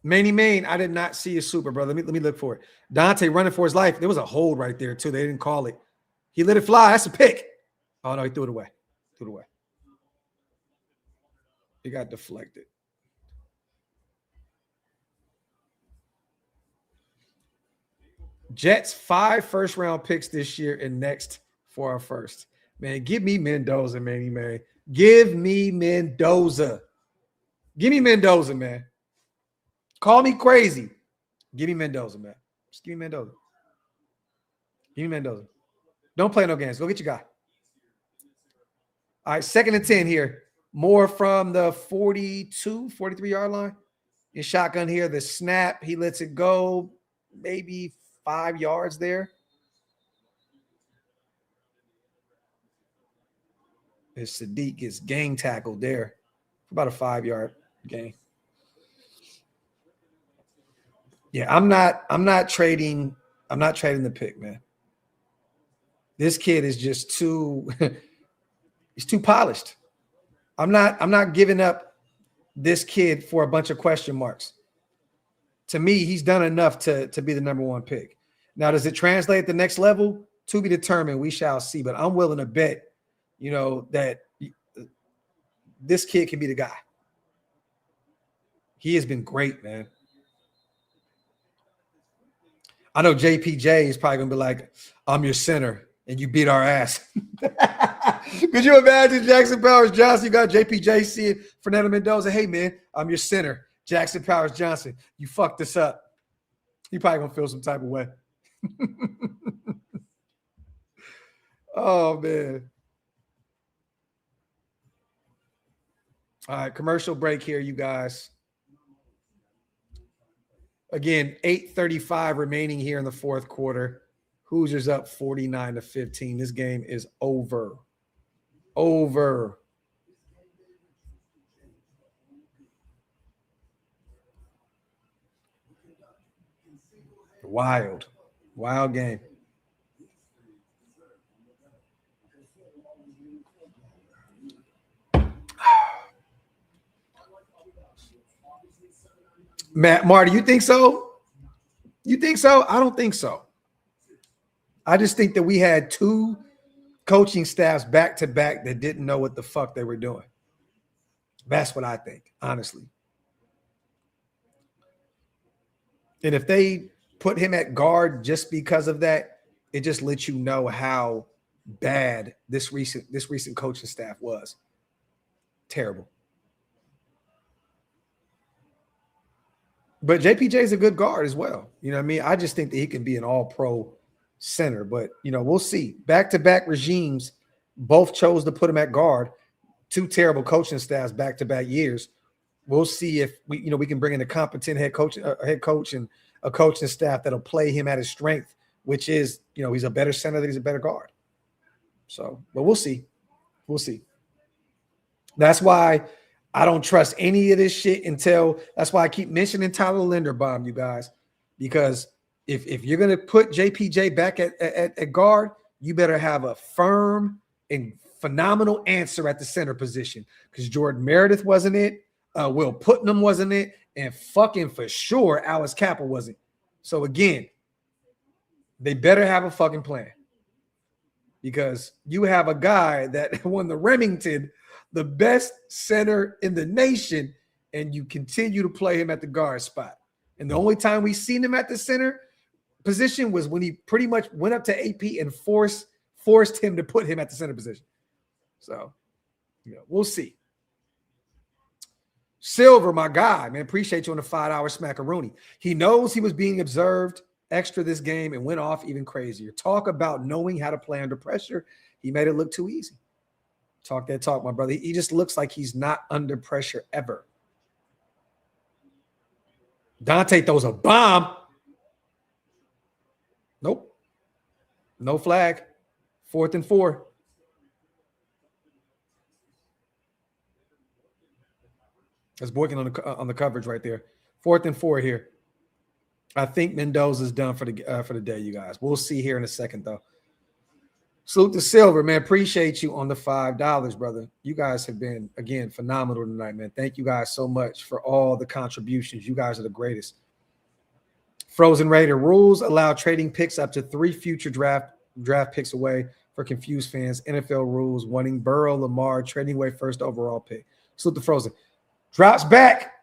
Manny Main, I did not see a super, brother. Let me look for it. Dante running for his life. There was a hold right there, too. They didn't call it. He let it fly. That's a pick. Oh, no, he threw it away. Threw it away. He got deflected. Jets 5 first-round picks this year and next for our first. Man, give me Mendoza, Manny man. Give me Mendoza. Give me Mendoza, man. Call me crazy. Give me Mendoza, man. Just give me Mendoza. Give me Mendoza. Don't play no games. Go get your guy. All right, 2nd and 10 here. Moore from the 42, 43-yard line. In shotgun here, the snap. He lets it go. Maybe 5 yards there. As Sadiq gets gang tackled there. About a 5-yard gain. Yeah, I'm not trading the pick, man. This kid is just too he's too polished. I'm not giving up this kid for a bunch of question marks. To me, he's done enough to be the number 1 pick. Now, does it translate at the next level? To be determined. We shall see. But I'm willing to bet, that this kid can be the guy. He has been great, man. I know JPJ is probably going to be like, I'm your center, and you beat our ass. Could you imagine Jackson Powers Johnson? You got JPJ seeing Fernando Mendoza. Hey, man, I'm your center. Jackson Powers Johnson, you fucked this up. He probably going to feel some type of way. Oh, man. All right, commercial break here, you guys. Again, 8:35 remaining here in the 4th quarter. Hoosiers up 49-15. This game is over. Over. Wild game. Marty, you think so? You think so? I don't think so. I just think that we had 2 coaching staffs back to back that didn't know what the fuck they were doing. That's what I think, honestly. And if they put him at guard just because of that, it just lets you know how bad this recent coaching staff was. Terrible. But JPJ is a good guard as well. You know what I mean? I just think that he can be an all-pro center. But, we'll see. Back-to-back regimes both chose to put him at guard. 2 terrible coaching staffs back-to-back years. We'll see if we can bring in a competent head coach and a coaching staff that'll play him at his strength, which is, he's a better center than he's a better guard. So, but we'll see. We'll see. That's why I don't trust any of this shit that's why I keep mentioning Tyler Linderbaum, you guys, because if you're going to put JPJ back at guard, you better have a firm and phenomenal answer at the center position, because Jordan Meredith wasn't it. Will Putnam wasn't it. And fucking for sure, Alex Cappa wasn't. So again, they better have a fucking plan, because you have a guy that won the Remington, the best center in the nation, and you continue to play him at the guard spot. And the only time we seen him at the center position was when he pretty much went up to AP and forced him to put him at the center position. So, we'll see. Silver, my guy, man, appreciate you on the $5 smackaroonie. He knows he was being observed extra this game and went off even crazier. Talk about knowing how to play under pressure. He made it look too easy. Talk that talk, my brother. He just looks like he's not under pressure ever. Dante throws a bomb. Nope. No flag. 4th and 4. That's Boykin on the coverage right there. 4th and 4 here. I think Mendoza's done for the day, you guys. We'll see here in a second, though. Salute to Silver, man. Appreciate you on the $5, brother. You guys have been, again, phenomenal tonight, man. Thank you guys so much for all the contributions. You guys are the greatest. Frozen Raider rules allow trading picks up to 3 future draft picks away for confused fans. NFL rules wanting Burrow, Lamar, trading away first overall pick. Salute to Frozen. Drops back.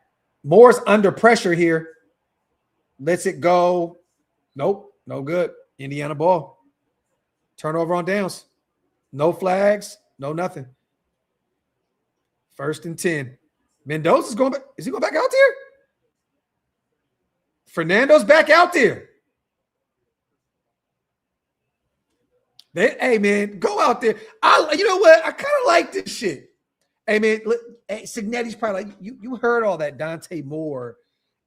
Moore's under pressure here. Lets it go. Nope. No good. Indiana ball. Turnover on downs. No flags. No nothing. 1st and 10. Mendoza's going back. Is he going back out there? Fernando's back out there. Hey, man, go out there. You know what? I kind of like this shit. Hey, man, look, Cignetti's probably like, you heard all that Dante Moore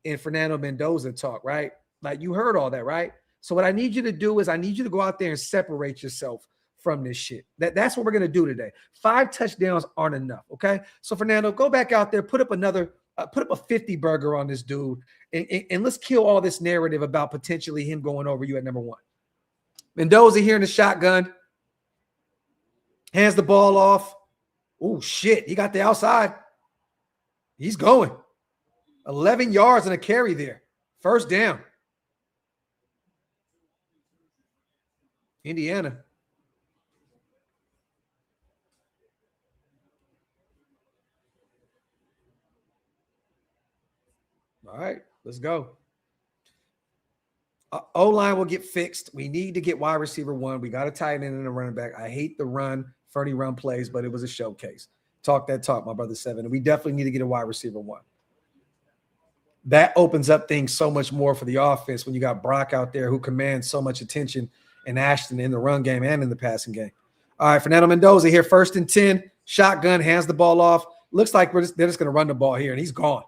and Fernando Mendoza talk, right? Like, you heard all that, right? So what I need you to do is I need you to go out there and separate yourself from this shit. That's what we're going to do today. 5 touchdowns aren't enough, okay? So, Fernando, go back out there, put up a 50 burger on this dude, and let's kill all this narrative about potentially him going over you at number 1. Mendoza here in the shotgun. Hands the ball off. Oh, shit. He got the outside. He's going. 11 yards and a carry there. 1st down. Indiana. All right, let's go. O-line will get fixed. We need to get wide receiver 1. We got a tight end and a running back. I hate the run, Fernie run plays, but it was a showcase. Talk that talk, my brother 7. And we definitely need to get a wide receiver 1. That opens up things so much more for the offense when you got Brock out there who commands so much attention, and Ashton in the run game and in the passing game. All right, Fernando Mendoza here, 1st and 10. Shotgun, hands the ball off. Looks like they're just going to run the ball here, and he's gone.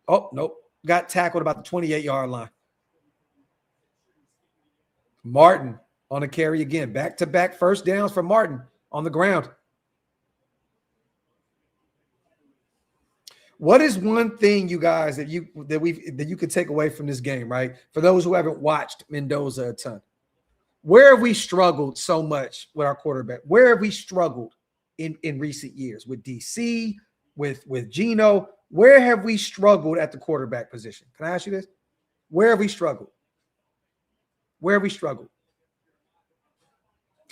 Oh, nope. Got tackled about the 28-yard line. Martin on a carry again. Back-to-back 1st downs for Martin on the ground. What is one thing, you guys, that you could take away from this game, right? For those who haven't watched Mendoza a ton. Where have we struggled so much with our quarterback? Where have we struggled in recent years? With DC, with Gino? Where have we struggled at the quarterback position? Can I ask you this? Where have we struggled? Where have we struggled?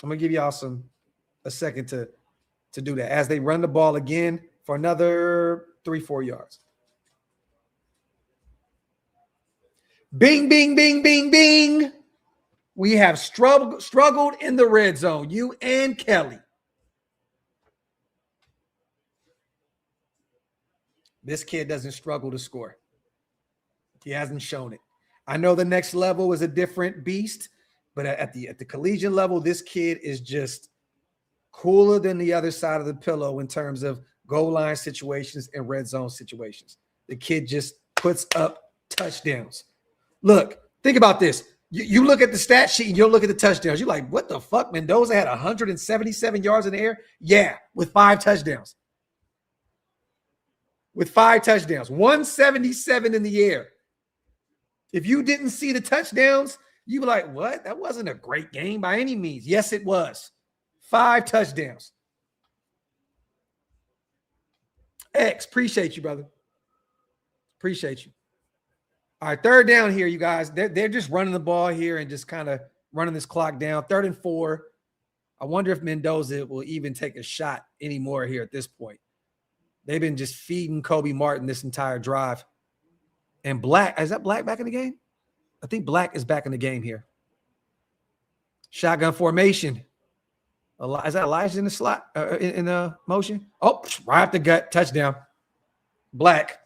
I'm going to give y'all a second to do that as they run the ball again for another 3-4 yards. Bing, bing, bing, bing, bing. We have struggled in the red zone, you and Kelly. This kid doesn't struggle to score. He hasn't shown it. I know the next level is a different beast, but at the collegiate level, this kid is just cooler than the other side of the pillow in terms of goal line situations and red zone situations. The kid just puts up touchdowns. Look, think about this. You look at the stat sheet and you'll look at the touchdowns. You're like, what the fuck? Mendoza had 177 yards in the air? Yeah, with 5 touchdowns. With 5 touchdowns. 177 in the air. If you didn't see the touchdowns, you were like, what? That wasn't a great game by any means. Yes, it was. 5 touchdowns. X, appreciate you, brother. Appreciate you. All right, 3rd down here, you guys. They're just running the ball here and just kind of running this clock down. 3rd and 4. I wonder if Mendoza will even take a shot anymore here at this point. They've been just feeding Kobe Martin this entire drive. And Black, is that Black back in the game? I think Black is back in the game here. Shotgun formation. Is that Elijah in the slot, in the motion? Oh, right up the gut, touchdown. Black.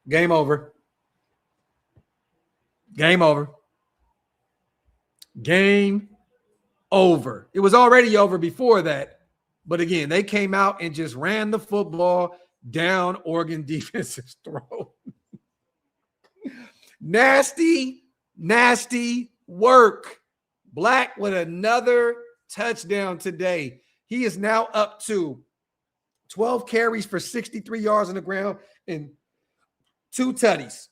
Game over. Game over. Game over. It was already over before that. But again, they came out and just ran the football down Oregon defense's throat. Nasty, nasty work. Black with another touchdown today. He is now up to 12 carries for 63 yards on the ground and 2 tutties.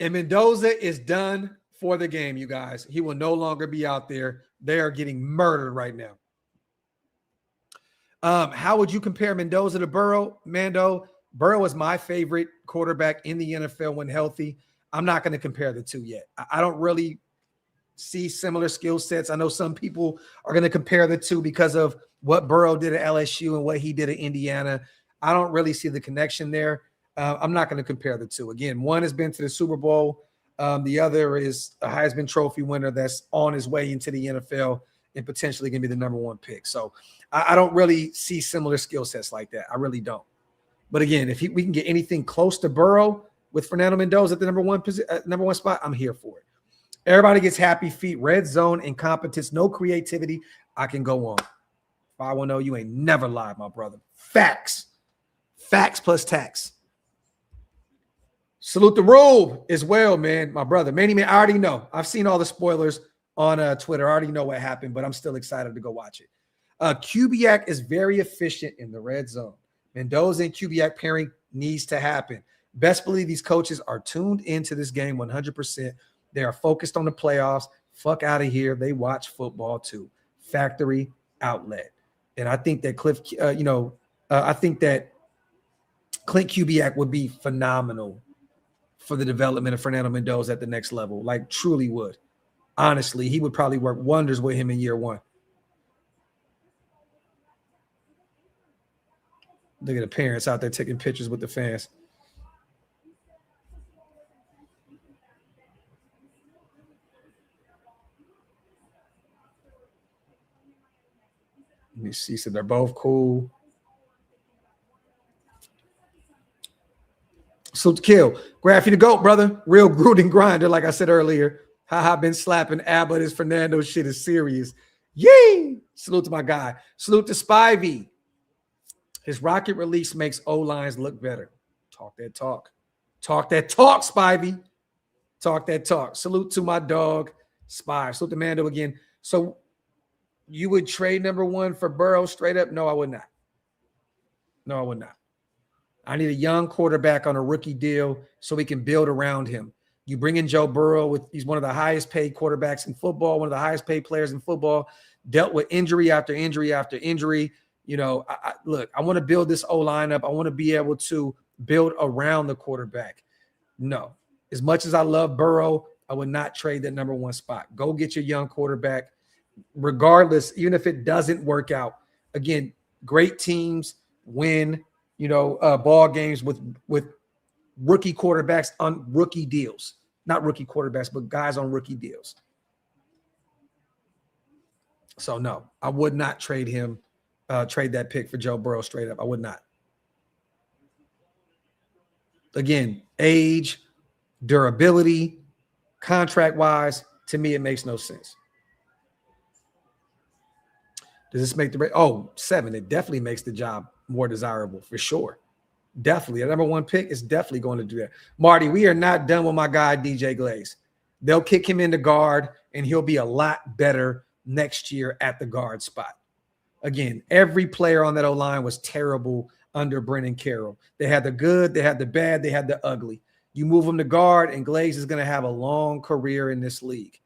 And Mendoza is done for the game, you guys. He will no longer be out there. They are getting murdered right now. How would you compare Mendoza to Burrow? Mando, Burrow is my favorite quarterback in the NFL when healthy. I'm not going to compare the two yet. I don't really see similar skill sets. I know some people are going to compare the two because of what Burrow did at LSU and what he did at Indiana. I don't really see the connection there. I'm not going to compare the two. Again, one has been to the Super Bowl. The other is a Heisman Trophy winner that's on his way into the NFL and potentially going to be the #1 pick. So I don't really see similar skill sets like that. I really don't. But again, if we can get anything close to Burrow with Fernando Mendoza at the #1 spot, I'm here for it. Everybody gets happy feet, red zone, incompetence, no creativity. I can go on. 510, you ain't never lied, my brother. Facts. Facts plus tax. Salute the rule as well, man. My brother. Manny, man, I already know. I've seen all the spoilers on Twitter. I already know what happened, but I'm still excited to go watch it. Kubiak is very efficient in the red zone. Mendoza and Kubiak pairing needs to happen. Best believe these coaches are tuned into this game 100%. They are focused on the playoffs. Fuck out of here. They watch football too. Factory outlet. And I think that I think that Clint Kubiak would be phenomenal for the development of Fernando Mendoza at the next level. Like, truly would. Honestly, he would probably work wonders with him in year 1. Look at the parents out there taking pictures with the fans. Let me see. So they're both cool. So to kill. Graphk the GOAT, brother. Real Gruden grinder, like I said earlier. Haha, been slapping Abba. This Fernando shit is serious. Yay! Salute to my guy. Salute to Spivey. His rocket release makes O-lines look better. Talk that talk. Talk that talk, Spivey. Talk that talk. Salute to my dog, Spy. Salute to Mando again. So you would trade #1 for Burrow straight up? No, I would not. No, I would not. I need a young quarterback on a rookie deal so we can build around him. You bring in Joe Burrow, he's one of the highest paid quarterbacks in football, one of the highest paid players in football, dealt with injury after injury after injury. You know, look, I want to build this O-line up. I want to be able to build around the quarterback. No. As much as I love Burrow, I would not trade that #1 spot. Go get your young quarterback. Regardless, even if it doesn't work out. Again, great teams win, ball games with rookie quarterbacks on rookie deals. Not rookie quarterbacks, but guys on rookie deals. So no, I would not trade that pick for Joe Burrow straight up. I would not. Again, age, durability, contract-wise, to me, it makes no sense. Does this make the 7? It definitely makes the job more desirable for sure. Definitely. A #1 pick is definitely going to do that. Marty, we are not done with my guy, DJ Glaze. They'll kick him into guard, and he'll be a lot better next year at the guard spot. Again, every player on that O-line was terrible under Brennan Carroll. They had the good, they had the bad, they had the ugly. You move him to guard, and Glaze is going to have a long career in this league.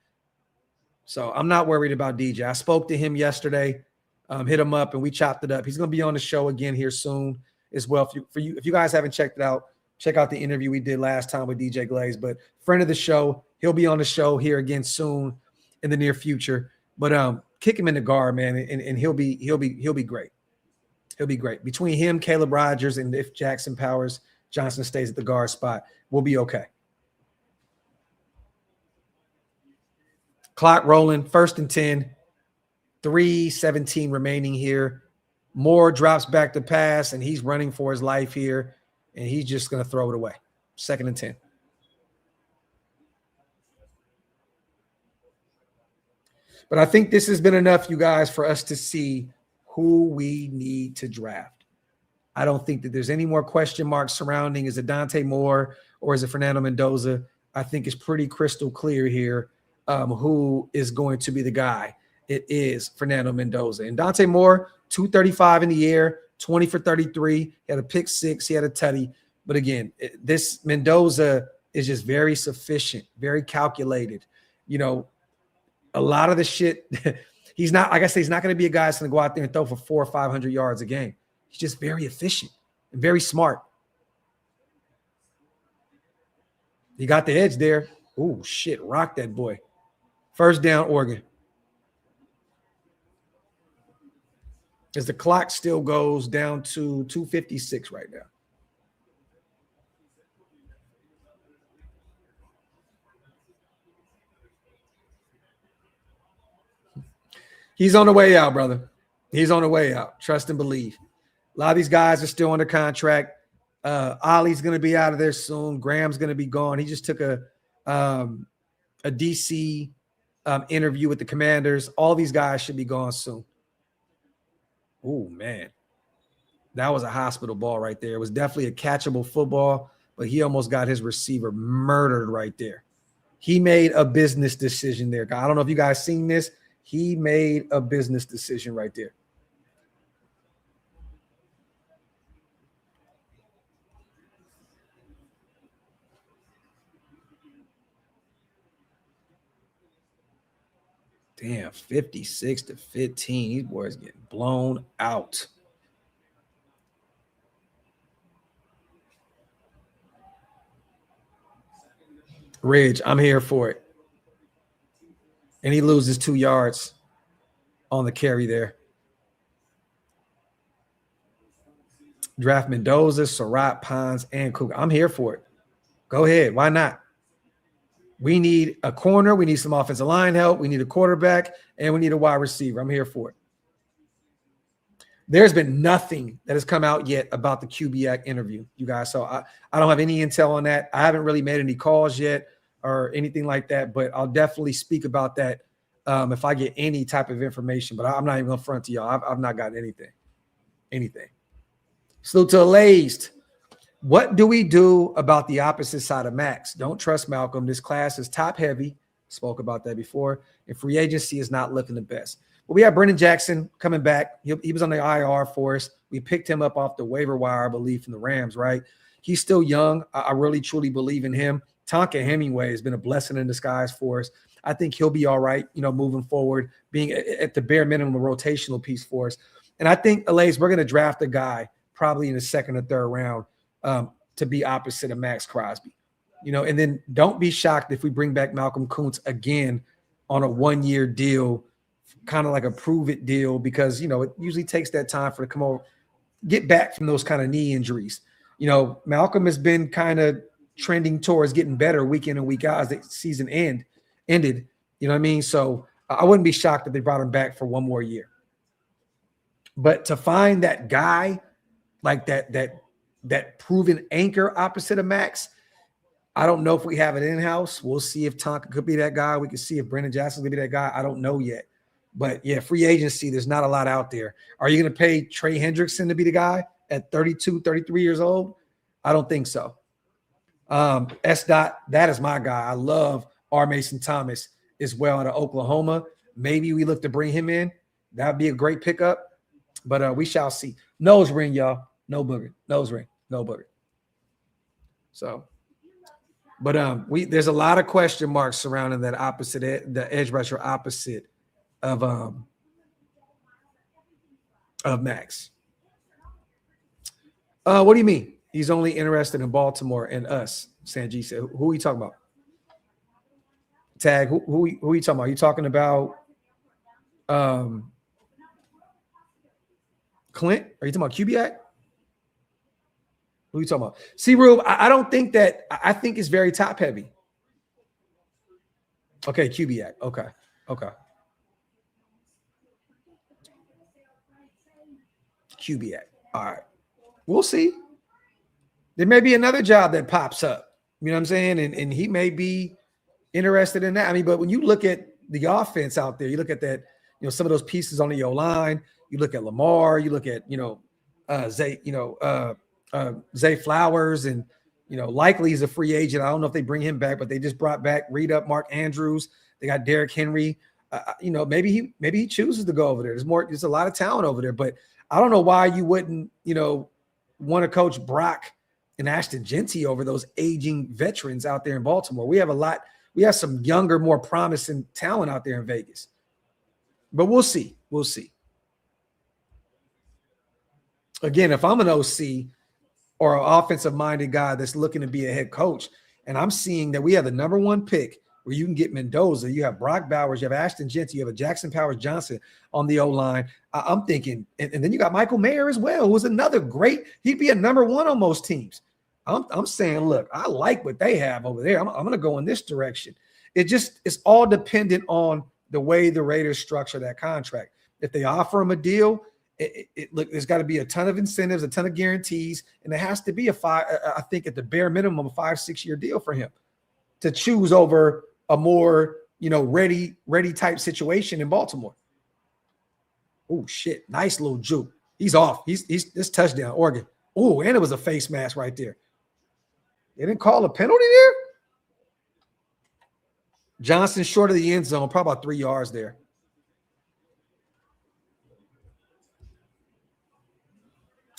So I'm not worried about DJ. I spoke to him yesterday. Hit him up and we chopped it up. He's going to be on the show again here soon as well. If you guys haven't checked it out, check out the interview we did last time with DJ Glaze. But friend of the show, he'll be on the show here again soon in the near future. But kick him in the guard, man, and he'll be great. He'll be great. Between him, Caleb Rogers, and if Jackson Powers Johnson stays at the guard spot, we'll be okay. Clock rolling, 1st and 10. 3:17 remaining here. Moore drops back to pass, and he's running for his life here, and he's just going to throw it away. 2nd and 10. But I think this has been enough, you guys, for us to see who we need to draft. I don't think that there's any more question marks surrounding, is it Dante Moore or is it Fernando Mendoza? I think it's pretty crystal clear here who is going to be the guy. It is Fernando Mendoza. And Dante Moore, 235 in the air, 20 for 33. He had a pick 6. He had a tutty. But again, this Mendoza is just very sufficient, very calculated. You know, a lot of the shit, he's not, like I say, he's not going to be a guy that's going to go out there and throw for 400 or 500 yards a game. He's just very efficient and very smart. He got the edge there. Oh, shit. Rock that boy. First down, Oregon. As the clock still goes down to 2:56 right now. He's on the way out, brother. He's on the way out. Trust and believe. A lot of these guys are still under contract. Ollie's going to be out of there soon. Graham's going to be gone. He just took a DC interview with the Commanders. All these guys should be gone soon. Oh, man. That was a hospital ball right there. It was definitely a catchable football, but he almost got his receiver murdered right there. He made a business decision there. I don't know if you guys seen this. He made a business decision right there. Damn, 56-15. These boys getting blown out. Ridge, I'm here for it. And he loses 2 yards on the carry there. Draft Mendoza, Surratt, Pons, and Cook. I'm here for it. Go ahead. Why not? We need a corner. We need some offensive line help. We need a quarterback, and we need a wide receiver. I'm here for it. There's been nothing that has come out yet about the QB interview, you guys. So I don't have any intel on that. I haven't really made any calls yet or anything like that, but I'll definitely speak about that if I get any type of information. But I'm not even going to front to y'all. I've not gotten anything. Salute to Alazed. What do we do about the opposite side of Max? Don't trust Malcolm. This class is top heavy. Spoke about that before. And free agency is not looking the best. But we have Brendan Jackson coming back. He was on the IR for us. We picked him up off the waiver wire, I believe, from the Rams, right? He's still young. I really, truly believe in him. Tonka Hemingway has been a blessing in disguise for us. I think he'll be all right, moving forward, being at the bare minimum a rotational piece for us. And I think, Alays, we're going to draft a guy probably in the 2nd or 3rd round to be opposite of Max Crosby. And then don't be shocked if we bring back Malcolm Kuntz again on a 1-year deal, kind of like a prove it deal, because, it usually takes that time for to come over, get back from those kind of knee injuries. Malcolm has been kind of trending towards getting better week in and week out as the season ended. You know what I mean? So I wouldn't be shocked if they brought him back for 1 more year. But to find that guy like that proven anchor opposite of Max, I don't know if we have it in-house. We'll see if Tonka could be that guy. We can see if Brendan Jackson could be that guy. I don't know yet. But, yeah, free agency, there's not a lot out there. Are you going to pay Trey Hendrickson to be the guy at 32, 33 years old? I don't think so. That is my guy. I love R. Mason Thomas as well out of Oklahoma. Maybe we look to bring him in. That would be a great pickup. But we shall see. Nose ring, y'all. No booger. Nose ring. No booger. So, but there's a lot of question marks surrounding that opposite, the edge rusher opposite of Max. What do you mean? He's only interested in Baltimore and us, Sanjay said. Who are you talking about? Tag, who are you talking about? You talking about Clint? Are you talking about Kubiak? Who are you talking about? See, Rube, I don't think that – I think it's very top-heavy. Okay, Kubiak. Okay. QB at? All right. We'll see. There may be another job that pops up. You know what I'm saying? And he may be interested in that. I mean, but when you look at the offense out there, you look at that, some of those pieces on the O-line, you look at Lamar, you look at, Zay Flowers, and, likely he's a free agent. I don't know if they bring him back, but they just brought back Mark Andrews. They got Derrick Henry. Maybe he chooses to go over there. There's a lot of talent over there, but I don't know why you wouldn't, want to coach Brock and Ashton Genty over those aging veterans out there in Baltimore. We have some younger, more promising talent out there in Vegas. But we'll see. We'll see. Again, if I'm an OC or an offensive-minded guy that's looking to be a head coach, and I'm seeing that we have the number one pick where you can get Mendoza, you have Brock Bowers, you have Ashton Genty, you have a Jackson Powers Johnson on the O-line. I'm thinking, and then you got Michael Mayer as well, who's another great, he'd be a number one on most teams. I'm saying, look, I like what they have over there. I'm going to go in this direction. It's all dependent on the way the Raiders structure that contract. If they offer him a deal, look, there's got to be a ton of incentives, a ton of guarantees, and it has to be I think at the bare minimum, a 5-6 year deal for him to choose over a more, ready type situation in Baltimore. Oh shit. Nice little juke. He's off. He's this touchdown, Oregon. Oh, and it was a face mask right there. They didn't call a penalty there. Johnson short of the end zone, probably about 3 yards there.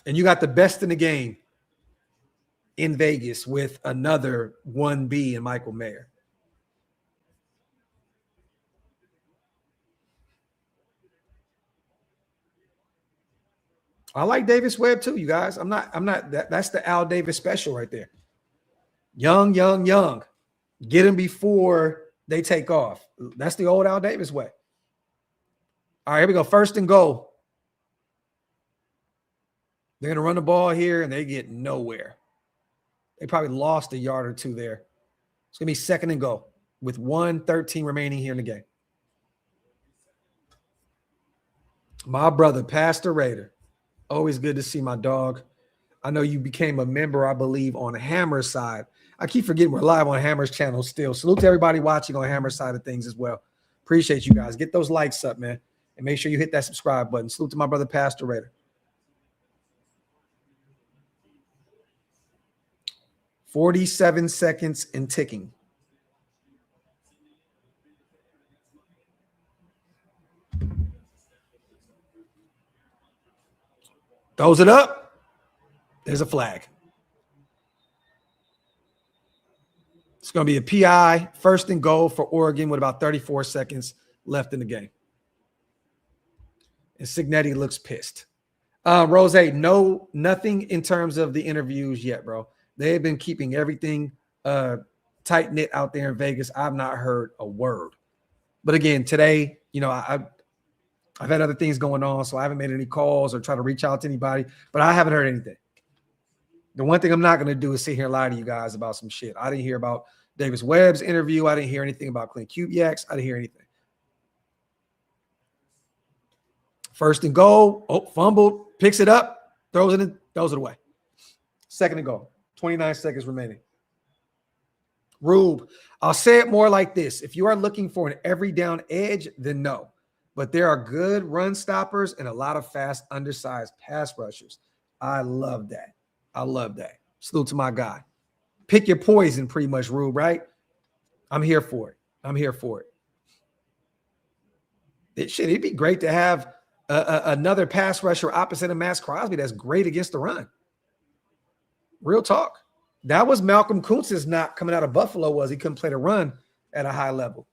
And you got the best in the game in Vegas with another 1B and Michael Mayer. I like Davis Webb too, you guys. I'm not that's the Al Davis special right there. Young. Get him before they take off. That's the old Al Davis way. All right, here we go. 1st and goal. They're going to run the ball here, and they get nowhere. They probably lost a yard or two there. It's going to be 2nd and goal with 1:13 remaining here in the game. My brother, Pastor Raider. Always good to see my dog. I know you became a member, I believe, on Hammer's side. I keep forgetting we're live on Hammer's channel still. Salute to everybody watching on Hammer's side of things as well. Appreciate you guys. Get those likes up, man. And make sure you hit that subscribe button. Salute to my brother, Pastor Raider. 47 seconds and ticking. Throws it up. There's a flag. It's going to be a PI, 1st and goal for Oregon with about 34 seconds left in the game. And Cignetti looks pissed. Rose, nothing in terms of the interviews yet, bro. They've been keeping everything tight-knit out there in Vegas. I've not heard a word. But again, today, I've had other things going on, so I haven't made any calls or try to reach out to anybody, but I haven't heard anything. The one thing I'm not going to do is sit here and lie to you guys about some shit. I didn't hear about Davis Webb's interview. I didn't hear anything about Clint Kubiak's. I didn't hear anything. 1st and goal. Oh, fumbled. Picks it up. Throws it away. 2nd and goal. 29 seconds remaining. Rube, I'll say it more like this. If you are looking for an every down edge, then no. But there are good run stoppers and a lot of fast, undersized pass rushers. I love that. Salute to my guy. Pick your poison, pretty much, Rube, right? I'm here for it. It'd be great to have another pass rusher opposite of Max Crosby that's great against the run. Real talk. That was Malcolm Kuntz's knock coming out of Buffalo, was he couldn't play the run at a high level.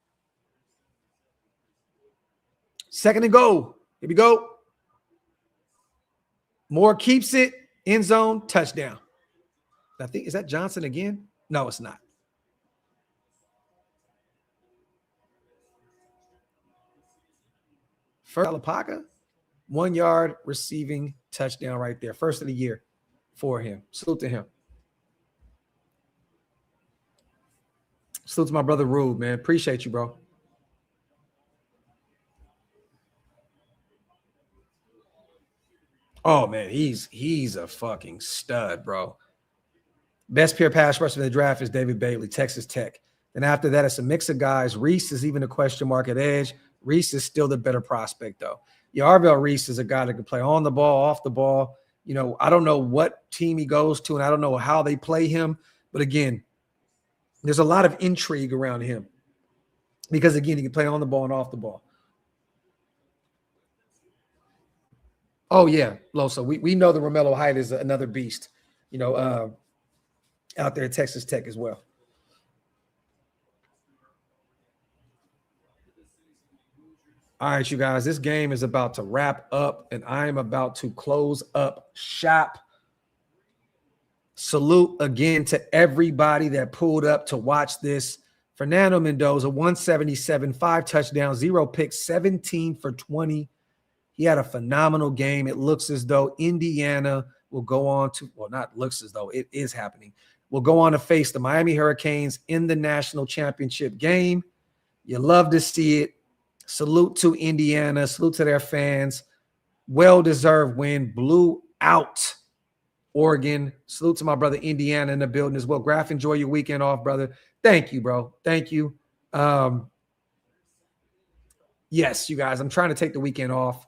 2nd and goal. Here we go. Moore keeps it. End zone, touchdown. I think, is that Johnson again? No, it's not. First, Alapaka, 1 yard receiving touchdown right there. 1st of the year for him. Salute to him. Salute to my brother Rube, man. Appreciate you, bro. Oh man, he's a fucking stud, bro. Best pure pass rusher in the draft is David Bailey, Texas Tech. Then after that, it's a mix of guys. Reese is even a question mark at edge. Reese is still the better prospect, though. Yarvell Reese is a guy that can play on the ball, off the ball. You know, I don't know what team he goes to, and I don't know how they play him. But again, there's a lot of intrigue around him because, again, he can play on the ball and off the ball. Oh, yeah, Loso. We know that Romello Height is another beast, you know, out there at Texas Tech as well. All right, you guys, this game is about to wrap up, and I am about to close up shop. Salute again to everybody that pulled up to watch this. Fernando Mendoza, 177, 5 touchdowns, 0 picks, 17 for 20. He had a phenomenal game. It looks as though Indiana will go on to, well, not looks as though, it is happening, will go on to face the Miami Hurricanes in the national championship game. You love to see it. Salute to Indiana. Salute to their fans. Well-deserved win. Blew out Oregon. Salute to my brother Indiana in the building as well. Graphk, enjoy your weekend off, brother. Thank you, bro. Thank you. Yes, you guys, I'm trying to take the weekend off.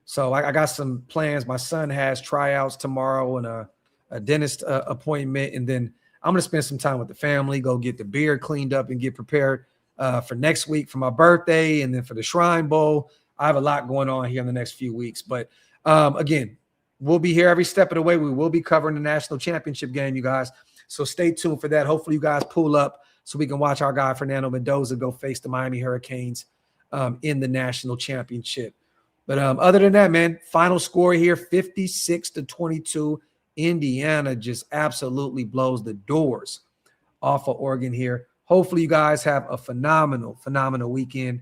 So I got some plans. My son has tryouts tomorrow and a dentist appointment. And then I'm going to spend some time with the family, go get the beard cleaned up and get prepared for next week for my birthday and then for the Shrine Bowl. I have a lot going on here in the next few weeks. But again, we'll be here every step of the way. We will be covering the national championship game, you guys. So stay tuned for that. Hopefully you guys pull up so we can watch our guy Fernando Mendoza go face the Miami Hurricanes in the national championship. But other than that, man, final score here, 56-22. Indiana just absolutely blows the doors off of Oregon here. Hopefully you guys have a phenomenal weekend.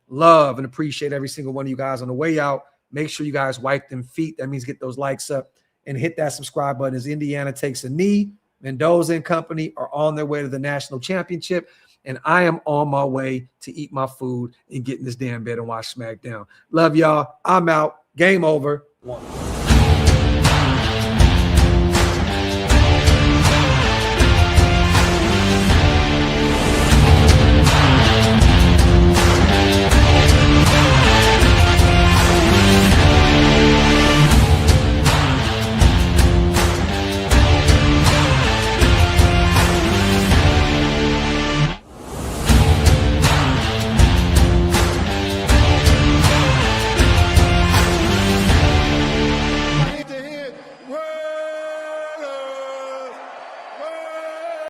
Love and appreciate every single one of you guys on the way out. Make sure you guys wipe them feet. That means get those likes up and hit that subscribe button as Indiana takes a knee. Mendoza and company are on their way to the national championship. And I am on my way to eat my food and get in this damn bed and watch SmackDown. Love y'all. I'm out. Game over. 1.